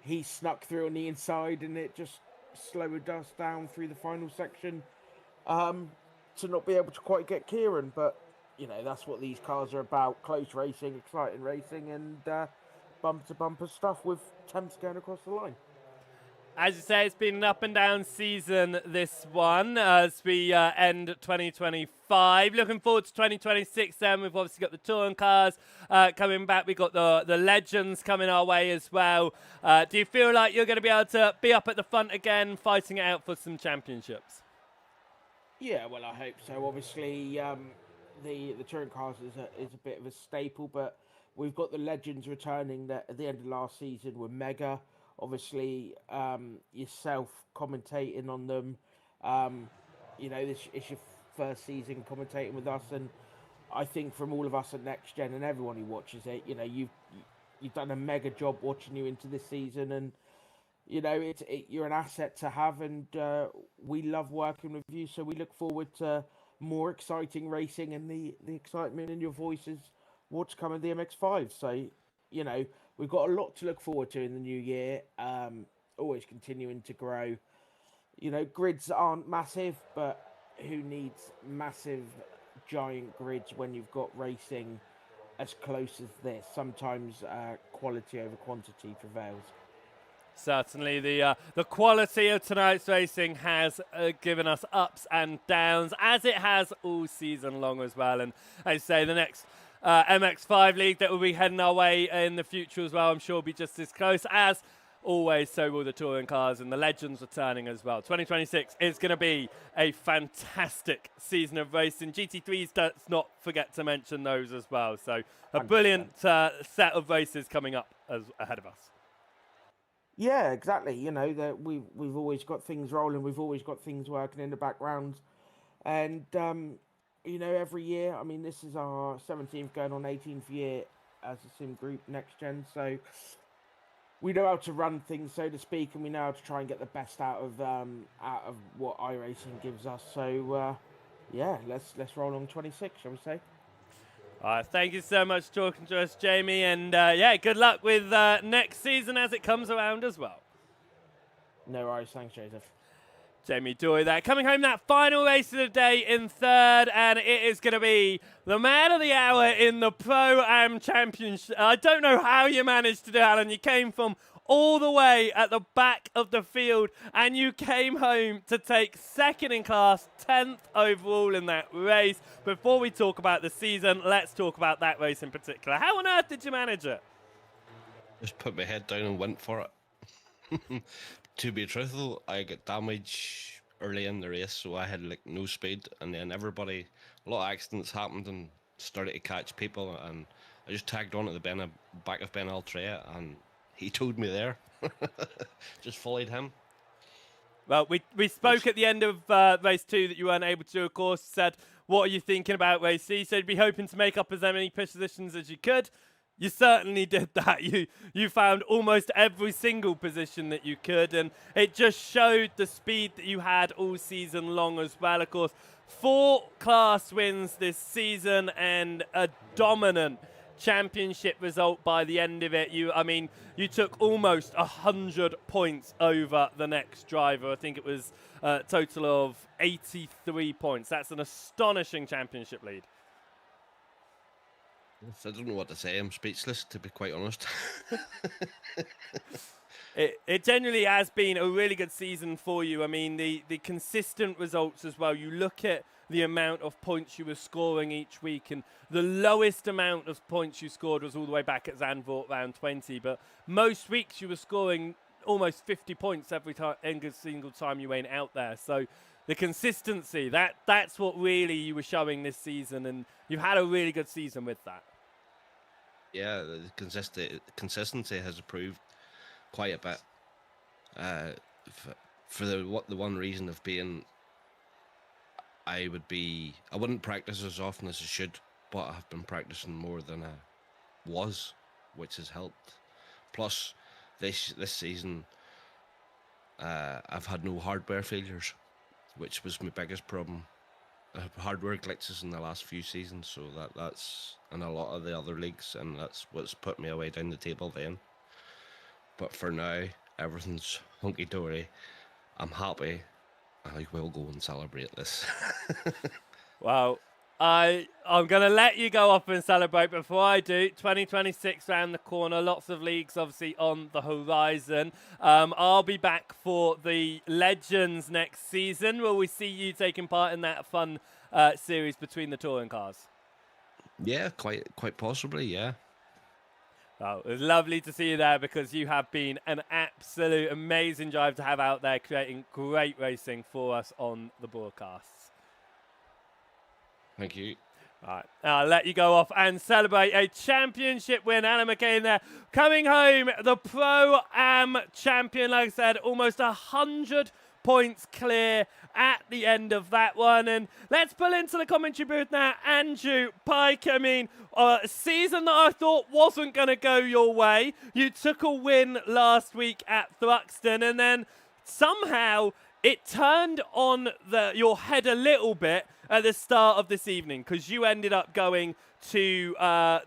he snuck through on the inside, and it just slowed us down through the final section to not be able to quite get Kieran. But you know, that's what these cars are about: close racing, exciting racing, and bumper to bumper stuff with temps going across the line.
As you say, it's been an up and down season, this one, as we end 2025. Looking forward to 2026 then. We've obviously got the touring cars coming back. We've got the legends coming our way as well. Do you feel like you're going to be able to be up at the front again, fighting it out for some championships?
Yeah, well, I hope so. Obviously, the touring cars is a bit of a staple, but we've got the legends returning that at the end of last season were mega. Obviously, yourself commentating on them. This is your first season commentating with us, and I think from all of us at NXTGEN and everyone who watches it, you've done a mega job watching you into this season, and you're an asset to have, and we love working with you. So we look forward to more exciting racing, and the excitement in your voices, what's coming the MX5. So we've got a lot to look forward to in the new year. Always continuing to grow. Grids aren't massive, but who needs massive, giant grids when you've got racing as close as this? Sometimes quality over quantity prevails.
Certainly, the quality of tonight's racing has given us ups and downs, as it has all season long as well. And I say the next MX5 league that will be heading our way in the future as well, I'm sure will be just as close as always. So will the touring cars and the legends returning as well. 2026 is going to be a fantastic season of racing. GT3s, let's not forget to mention those as well. So a 100%. Brilliant set of races coming up ahead of us.
Yeah, exactly. That we've always got things rolling. We've always got things working in the background, and every year. I mean, this is our 17th, going on 18th year as a sim group, NXTGEN. So we know how to run things, so to speak, and we know how to try and get the best out of what iRacing gives us. So yeah, let's roll on 26, shall we say?
Thank you so much for talking to us, Jamie, and good luck with next season as it comes around as well.
No worries, thanks, Joseph.
Jamie Doy there, coming home that final race of the day in third, and it is going to be the man of the hour in the Pro-Am Championship. I don't know how you managed to do it, Alan. You came from all the way at the back of the field, and you came home to take second in class, 10th overall in that race. Before we talk about the season, let's talk about that race in particular. How on earth did you manage it?
Just put my head down and went for it. To be truthful, I got damage early in the race, so I had no speed, and then a lot of accidents happened and started to catch people, and I just tagged on at the back of Ben Altrea, and he told me there. Just followed him.
Well, we spoke at the end of race 2 that you weren't able to, of course. Said, what are you thinking about race C? You said you'd be hoping to make up as many positions as you could. You certainly did that. You found almost every single position that you could, and it just showed the speed that you had all season long as well. Of course, 4 class wins this season and a dominant championship result by the end of it. You took almost 100 points over the next driver. I think it was a total of 83 points. That's an astonishing championship lead.
I don't know what to say. I'm speechless, to be quite honest.
It generally has been a really good season for you. I mean, the consistent results as well. You look at the amount of points you were scoring each week, and the lowest amount of points you scored was all the way back at Zandvoort, round 20. But most weeks you were scoring almost 50 points every single time you went out there. So the consistency, that's what really you were showing this season, and you've had a really good season with that.
Yeah, the consistency has improved quite a bit. For the one reason of being, I wouldn't practice as often as I should, but I've been practicing more than I was, which has helped. Plus, this season, I've had no hardware failures, which was my biggest problem. I have hardware glitches in the last few seasons, so that's in a lot of the other leagues, and that's what's put me away down the table then. But for now, everything's hunky-dory. I'm happy. I will go and celebrate this.
Well, I'm going to let you go off and celebrate. Before I do, 2026 round the corner. Lots of leagues obviously on the horizon. I'll be back for the Legends next season. Will we see you taking part in that fun series between the touring cars?
Yeah, quite possibly, yeah.
Oh, it was lovely to see you there because you have been an absolute amazing driver to have out there creating great racing for us on the broadcasts.
Thank you.
All right, I'll let you go off and celebrate a championship win. Alan McCain there, coming home, the Pro-Am champion. Like I said, almost 100 points clear at the end of that one. And let's pull into the commentary booth now. Andrew Pike, I mean, a season that I thought wasn't going to go your way. You took a win last week at Thruxton, and then somehow it turned on your head a little bit at the start of this evening, because you ended up going to, a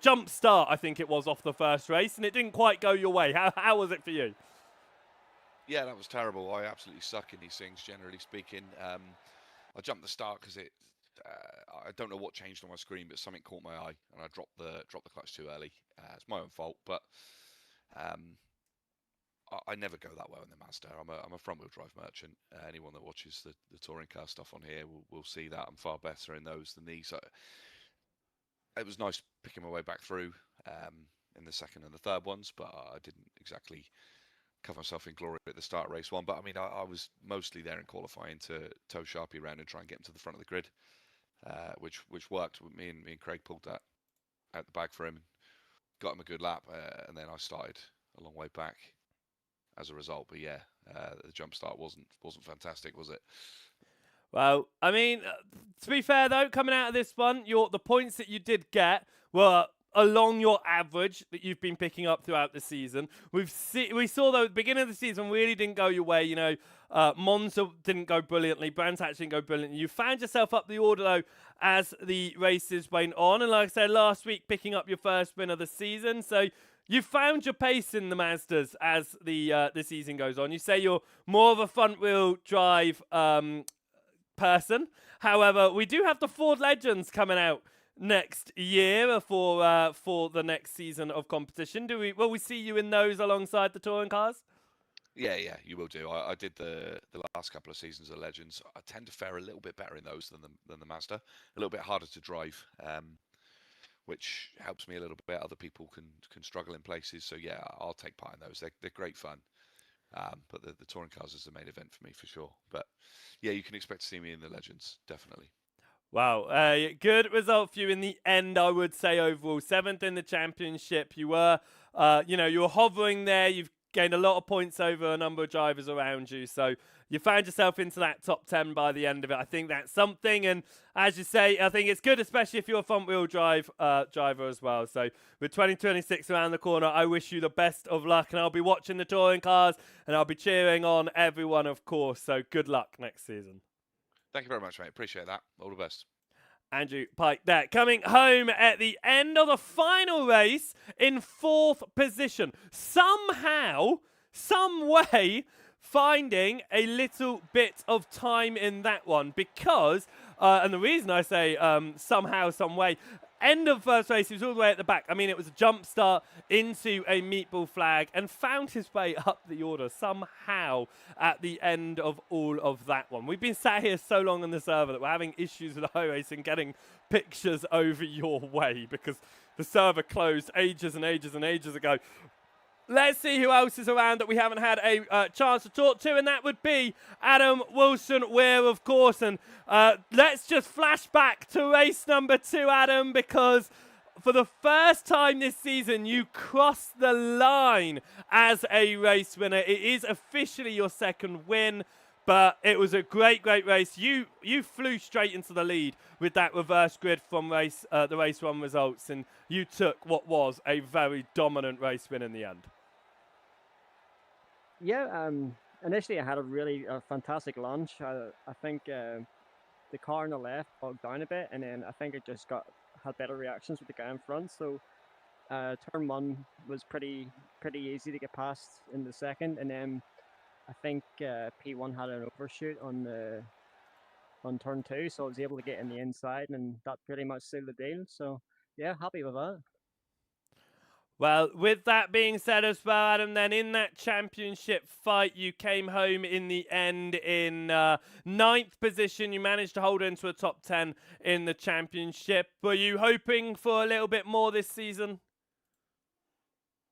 jump start, I think it was, off the first race, and it didn't quite go your way. How was it for you?
Yeah, that was terrible. I absolutely suck in these things, generally speaking. I jumped the start because I don't know what changed on my screen, but something caught my eye, and I dropped the clutch too early. It's my own fault, but I never go that well in the Mazda. I'm a front-wheel drive merchant. Anyone that watches the touring car stuff on here will see that I'm far better in those than these. So it was nice picking my way back through in the second and the third ones, but I didn't exactly cover myself in glory at the start of race one. But I mean, I was mostly there in qualifying to tow Sharpie around and try and get him to the front of the grid, which worked. Me and Craig pulled that out the bag for him, got him a good lap, and then I started a long way back as a result. But yeah, the jump start wasn't fantastic, was it?
Well, I mean, to be fair though, coming out of this one, the points that you did get were along your average that you've been picking up throughout the season. We saw though at the beginning of the season really didn't go your way. You know, Monza didn't go brilliantly, Brands Hatch didn't go brilliantly. You found yourself up the order though as the races went on, and like I said last week, picking up your first win of the season. So you found your pace in the Mazdas as the season goes on. You say you're more of a front-wheel drive person. However, we do have the Ford Legends coming out next year for the next season of competition. Will we see you in those alongside the touring cars?
Yeah, you will do. I did the last couple of seasons of Legends. I tend to fare a little bit better in those than the Mazda. A little bit harder to drive, which helps me a little bit. Other people can struggle in places. So yeah, I'll take part in those. They're great fun. But the touring cars is the main event for me for sure. But yeah, you can expect to see me in the Legends, definitely.
Wow, good result for you in the end, I would say overall. 7th in the championship. You were, you were hovering there. You've gained a lot of points over a number of drivers around you. So you found yourself into that top 10 by the end of it. I think that's something. And as you say, I think it's good, especially if you're a front-wheel drive driver as well. So with 2026 around the corner, I wish you the best of luck. And I'll be watching the touring cars, and I'll be cheering on everyone, of course. So good luck next season.
Thank you very much, mate. Appreciate that. All the best.
Andrew Pike there, coming home at the end of the final race in 4th position. Somehow, some way, finding a little bit of time in that one because, and the reason I say somehow, some way, end of first race, he was all the way at the back. I mean, it was a jump start into a meatball flag and found his way up the order somehow at the end of all of that one. We've been sat here so long on the server that we're having issues with iRacing getting pictures over your way because the server closed ages and ages and ages ago. Let's see who else is around that we haven't had a chance to talk to, and that would be Adam Wilson-Weir, of course. And let's just flash back to race number 2, Adam, because for the first time this season, you crossed the line as a race winner. It is officially your second win, but it was a great, great race. You flew straight into the lead with that reverse grid from the race 1 results, and you took what was a very dominant race win in the end.
Yeah, initially I had a fantastic launch. I think the car on the left bogged down a bit, and then I think it just had better reactions with the guy in front. So turn 1 was pretty easy to get past in the second, and then I think P1 had an overshoot on the on turn 2, so I was able to get in the inside, and that pretty much sealed the deal. So yeah, happy with that.
Well, with that being said as well, Adam, then in that championship fight, you came home in the end in 9th position. You managed to hold into a top 10 in the championship. Were you hoping for a little bit more this season?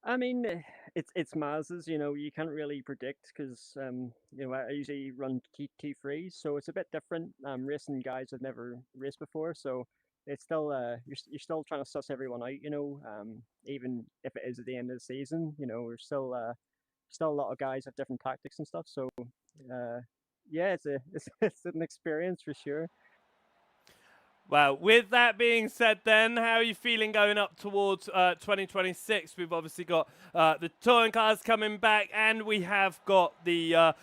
I mean, it's Mazdas, you can't really predict because, I usually run T3s, so it's a bit different. Racing guys I've never raced before, so it's still, you're still trying to suss everyone out, even if it is at the end of the season, we're still a lot of guys have different tactics and stuff, so, yeah, it's an experience for sure.
Well, with that being said then, how are you feeling going up towards 2026? We've obviously got the touring cars coming back, and we have got the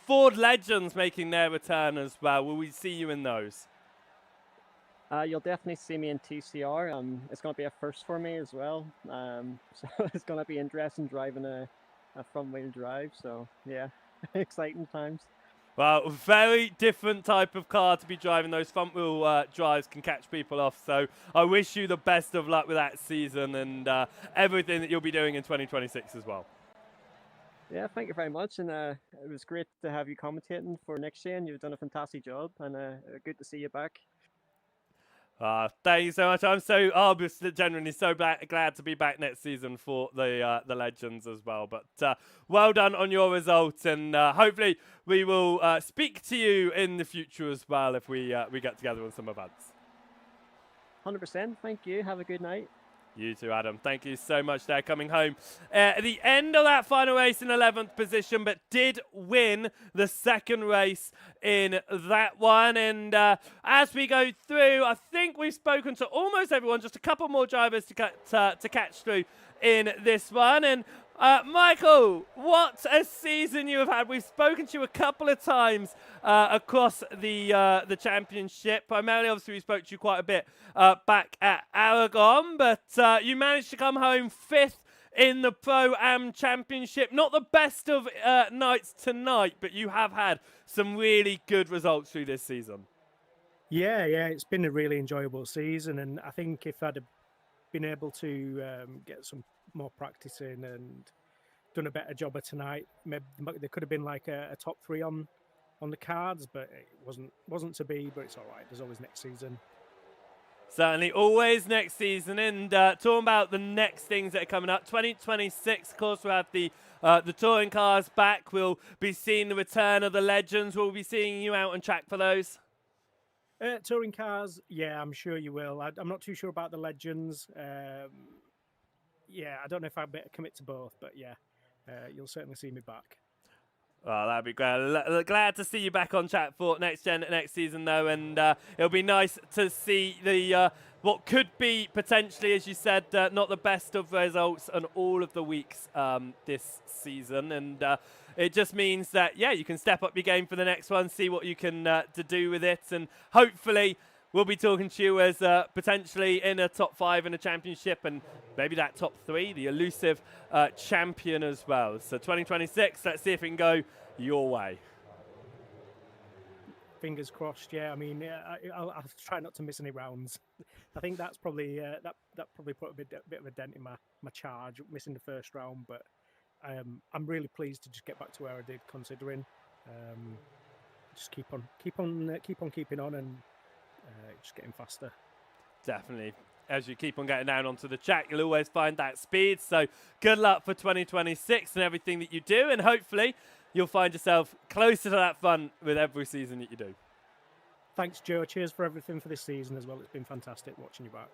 Ford Legends making their return as well. Will we see you in those?
You'll definitely see me in TCR. It's going to be a first for me as well. So it's going to be interesting driving a front-wheel drive. So, yeah, exciting times.
Well, very different type of car to be driving. Those front-wheel drives can catch people off. So I wish you the best of luck with that season and everything that you'll be doing in 2026 as well.
Yeah, thank you very much. And it was great to have you commentating for NXTGEN. You've done a fantastic job, and good to see you back.
Thank you so much. I'm so genuinely so glad to be back next season for the Legends as well. But well done on your results, and hopefully we will speak to you in the future as well if we get together on some events.
100%. Thank you. Have a good night.
You too, Adam. Thank you so much there, coming home at the end of that final race in 11th position, but did win the second race in that one. And as we go through, I think we've spoken to almost everyone, just a couple more drivers to catch through in this one. And Michael, what a season you have had. We've spoken to you a couple of times across the championship. Primarily, obviously, we spoke to you quite a bit back at Aragon, but you managed to come home 5th in the Pro-Am Championship. Not the best of nights tonight, but you have had some really good results through this season.
Yeah, it's been a really enjoyable season, and I think if I'd have been able to get some more practice in and done a better job of tonight, maybe there could have been like a top 3 on the cards, but it wasn't to be. But it's all right. There's always next season.
Certainly, always next season. And talking about the next things that are coming up, 2026, of course, we'll have the touring cars back. We'll be seeing the return of the Legends. We'll be seeing you out on track for those.
Touring cars, yeah, I'm sure you will. I'm not too sure about the Legends. Yeah, I don't know if I'd better commit to both, but yeah, you'll certainly see me back.
Well, that'd be great. Glad to see you back on track for NXTGEN next season, though, and it'll be nice to see the what could be potentially, as you said, not the best of results on all of the weeks this season, and it just means that you can step up your game for the next one, see what you can to do with it, and hopefully we'll be talking to you as potentially in a top 5 in a championship, and maybe that top 3, the elusive champion as well. So 2026, let's see if it can go your way.
Fingers crossed. Yeah, I mean, I'll try not to miss any rounds. I think that's probably that probably put a bit of a dent in my charge, missing the first round. But I'm really pleased to just get back to where I did, considering just keep on keeping on and just getting faster.
Definitely. As you keep on getting down onto the track, you'll always find that speed. So good luck for 2026 and everything that you do, and hopefully you'll find yourself closer to that fun with every season that you do.
Thanks, Joe. Cheers for everything for this season as well. It's been fantastic watching you back.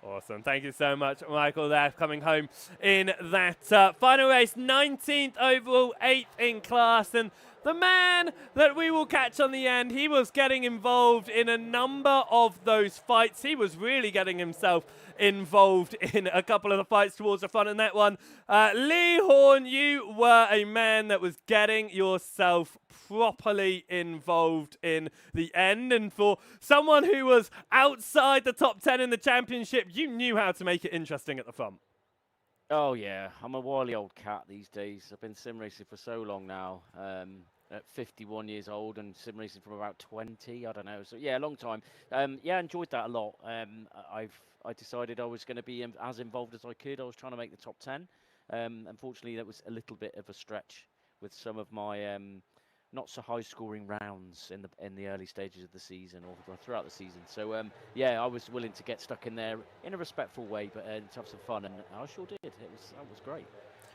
Awesome. Thank you so much, Michael, there, coming home in that final race. 19th overall, 8th in class. And the man that we will catch on the end, he was getting involved in a number of those fights. He was really getting himself involved in a couple of the fights towards the front in that one. Lee Horn, you were a man that was getting yourself properly involved in the end, and for someone who was outside the top 10 in the championship, you knew how to make it interesting at the front.
Oh yeah, I'm a wily old cat these days. I've been sim racing for so long now. at 51 years old and sim racing from about 20. I don't know. So yeah, a long time. Yeah, enjoyed that a lot. I decided I was going to be as involved as I could. I was trying to make the top 10. Unfortunately, that was a little bit of a stretch with some of my not so high scoring rounds in the early stages of the season or throughout the season. So yeah, I was willing to get stuck in there in a respectful way, but to have some fun, and I sure did. That was great.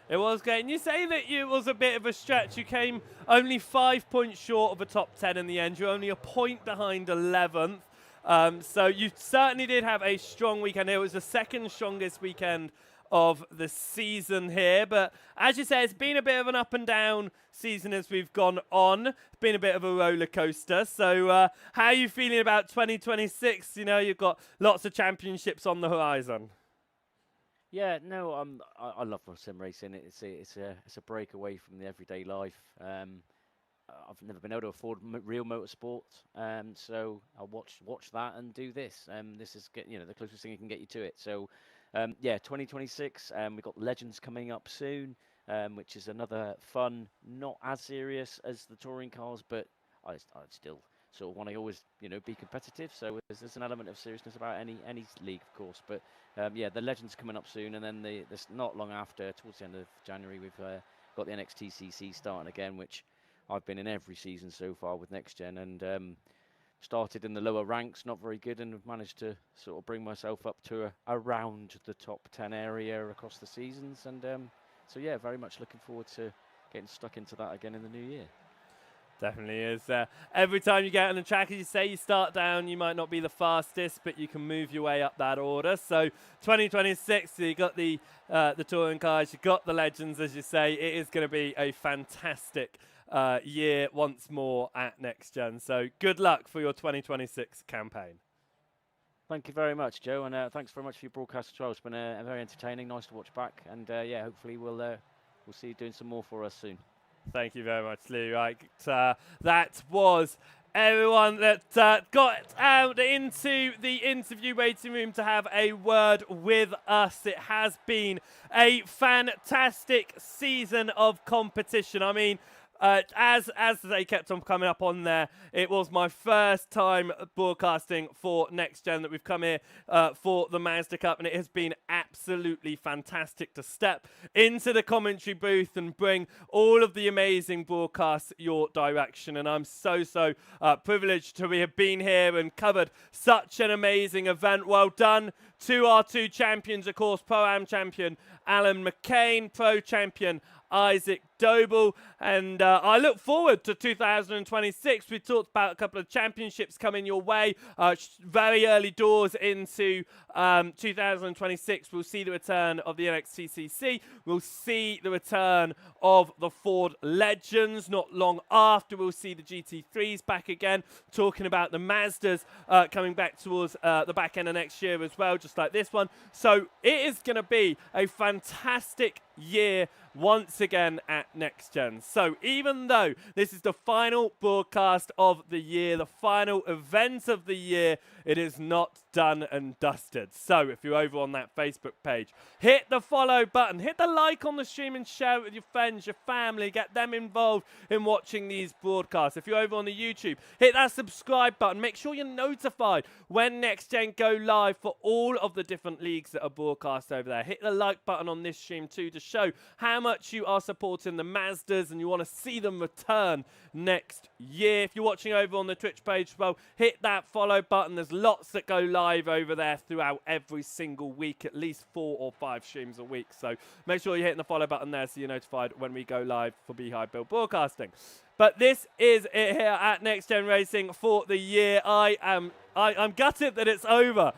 It was great. And you say that it was a bit of a stretch. You came only 5 points short of a top 10 in the end. You're only a point behind 11th. So you certainly did have a strong weekend. It was the second strongest weekend of the season here. But as you say, it's been a bit of an up and down season as we've gone on. It's been a bit of a roller coaster. So how are you feeling about 2026? You know, you've got lots of championships on the horizon.
Yeah, no, I love sim racing. It's a break away from the everyday life. I've never been able to afford real motorsport, so I'll watch that and do this. This is the closest thing you can get you to it. So, yeah, 2026. We've got Legends coming up soon, which is another fun, not as serious as the touring cars, but I still sort of want to always be competitive. So there's an element of seriousness about any league, of course. But yeah, the Legends coming up soon, and then this not long after, towards the end of January, we've got the NXTGEN starting again, which I've been in every season so far with NextGen, and started in the lower ranks, not very good, and have managed to sort of bring myself up to around the top 10 area across the seasons. And so yeah, very much looking forward to getting stuck into that again in the new year.
Definitely is. Every time you get on the track, as you say, you start down, you might not be the fastest, but you can move your way up that order. So 2026, you got the touring cars, you got the Legends, as you say. It is going to be a fantastic year once more at NextGen. So good luck for your 2026 campaign.
Thank you very much, Joe, and thanks very much for your broadcast as well. It's been very entertaining, nice to watch back, and yeah, hopefully we'll see you doing some more for us soon.
Thank you very much, Lee. Right, that was everyone that got out into the interview waiting room to have a word with us. It has been a fantastic season of competition. I mean, as they kept on coming up on there, it was my first time broadcasting for NextGen that we've come here for the Mazda Cup, and it has been absolutely fantastic to step into the commentary booth and bring all of the amazing broadcasts your direction. And I'm so privileged to have been here and covered such an amazing event. Well done to our two champions, of course, Pro-Am champion Alan McCain, Pro champion Isaac Doble, and I look forward to 2026. We talked about a couple of championships coming your way, very early doors into 2026. We'll see the return of the NXTCC. We'll see the return of the Ford Legends. Not long after, we'll see the GT3s back again, talking about the Mazdas coming back towards the back end of next year as well, just like this one. So it is going to be a fantastic year once again at NextGen. So even though this is the final broadcast of the year, the final event of the year, it is not done and dusted. So if you're over on that Facebook page, hit the follow button, hit the like on the stream, and share it with your friends, your family, get them involved in watching these broadcasts. If you're over on the YouTube, hit that subscribe button, make sure you're notified when NextGen go live for all of the different leagues that are broadcast over there. Hit the like button on this stream too to show how much you are supporting the Mazdas and you want to see them return next year. If you're watching over on the Twitch page, well, hit that follow button. There's lots that go live over there throughout every single week, at least 4 or 5 streams a week. So make sure you're hitting the follow button there so you're notified when we go live for BeehiveBillBroadcasting. But this is it here at NextGen Racing for the year. I'm gutted that it's over.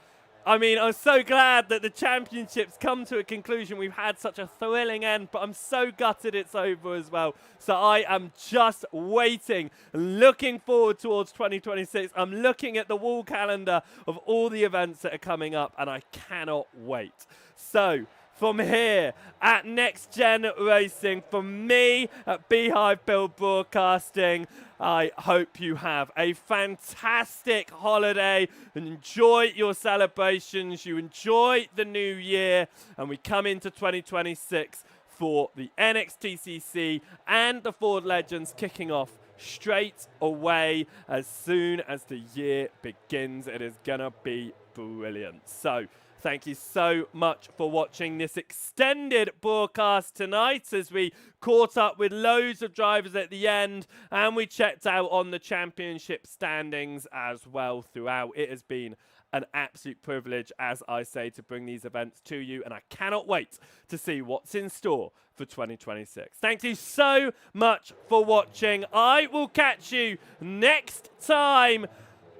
I mean, I'm so glad that the championships come to a conclusion. We've had such a thrilling end, but I'm so gutted it's over as well. So I am just waiting, looking forward towards 2026. I'm looking at the wall calendar of all the events that are coming up, and I cannot wait. So from here at NextGen Racing, from me at Beehive Bill Broadcasting, I hope you have a fantastic holiday and enjoy your celebrations. You enjoy the new year, and we come into 2026 for the NXTCC and the Ford Legends kicking off straight away as soon as the year begins. It is going to be brilliant. So, thank you so much for watching this extended broadcast tonight as we caught up with loads of drivers at the end and we checked out on the championship standings as well throughout. It has been an absolute privilege, as I say, to bring these events to you, and I cannot wait to see what's in store for 2026. Thank you so much for watching. I will catch you next time.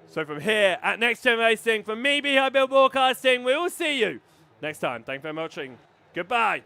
So from here at Next Gen Racing, from me, BeehiveBillBroadcasting, we will see you next time. Thank you very much for watching. Goodbye.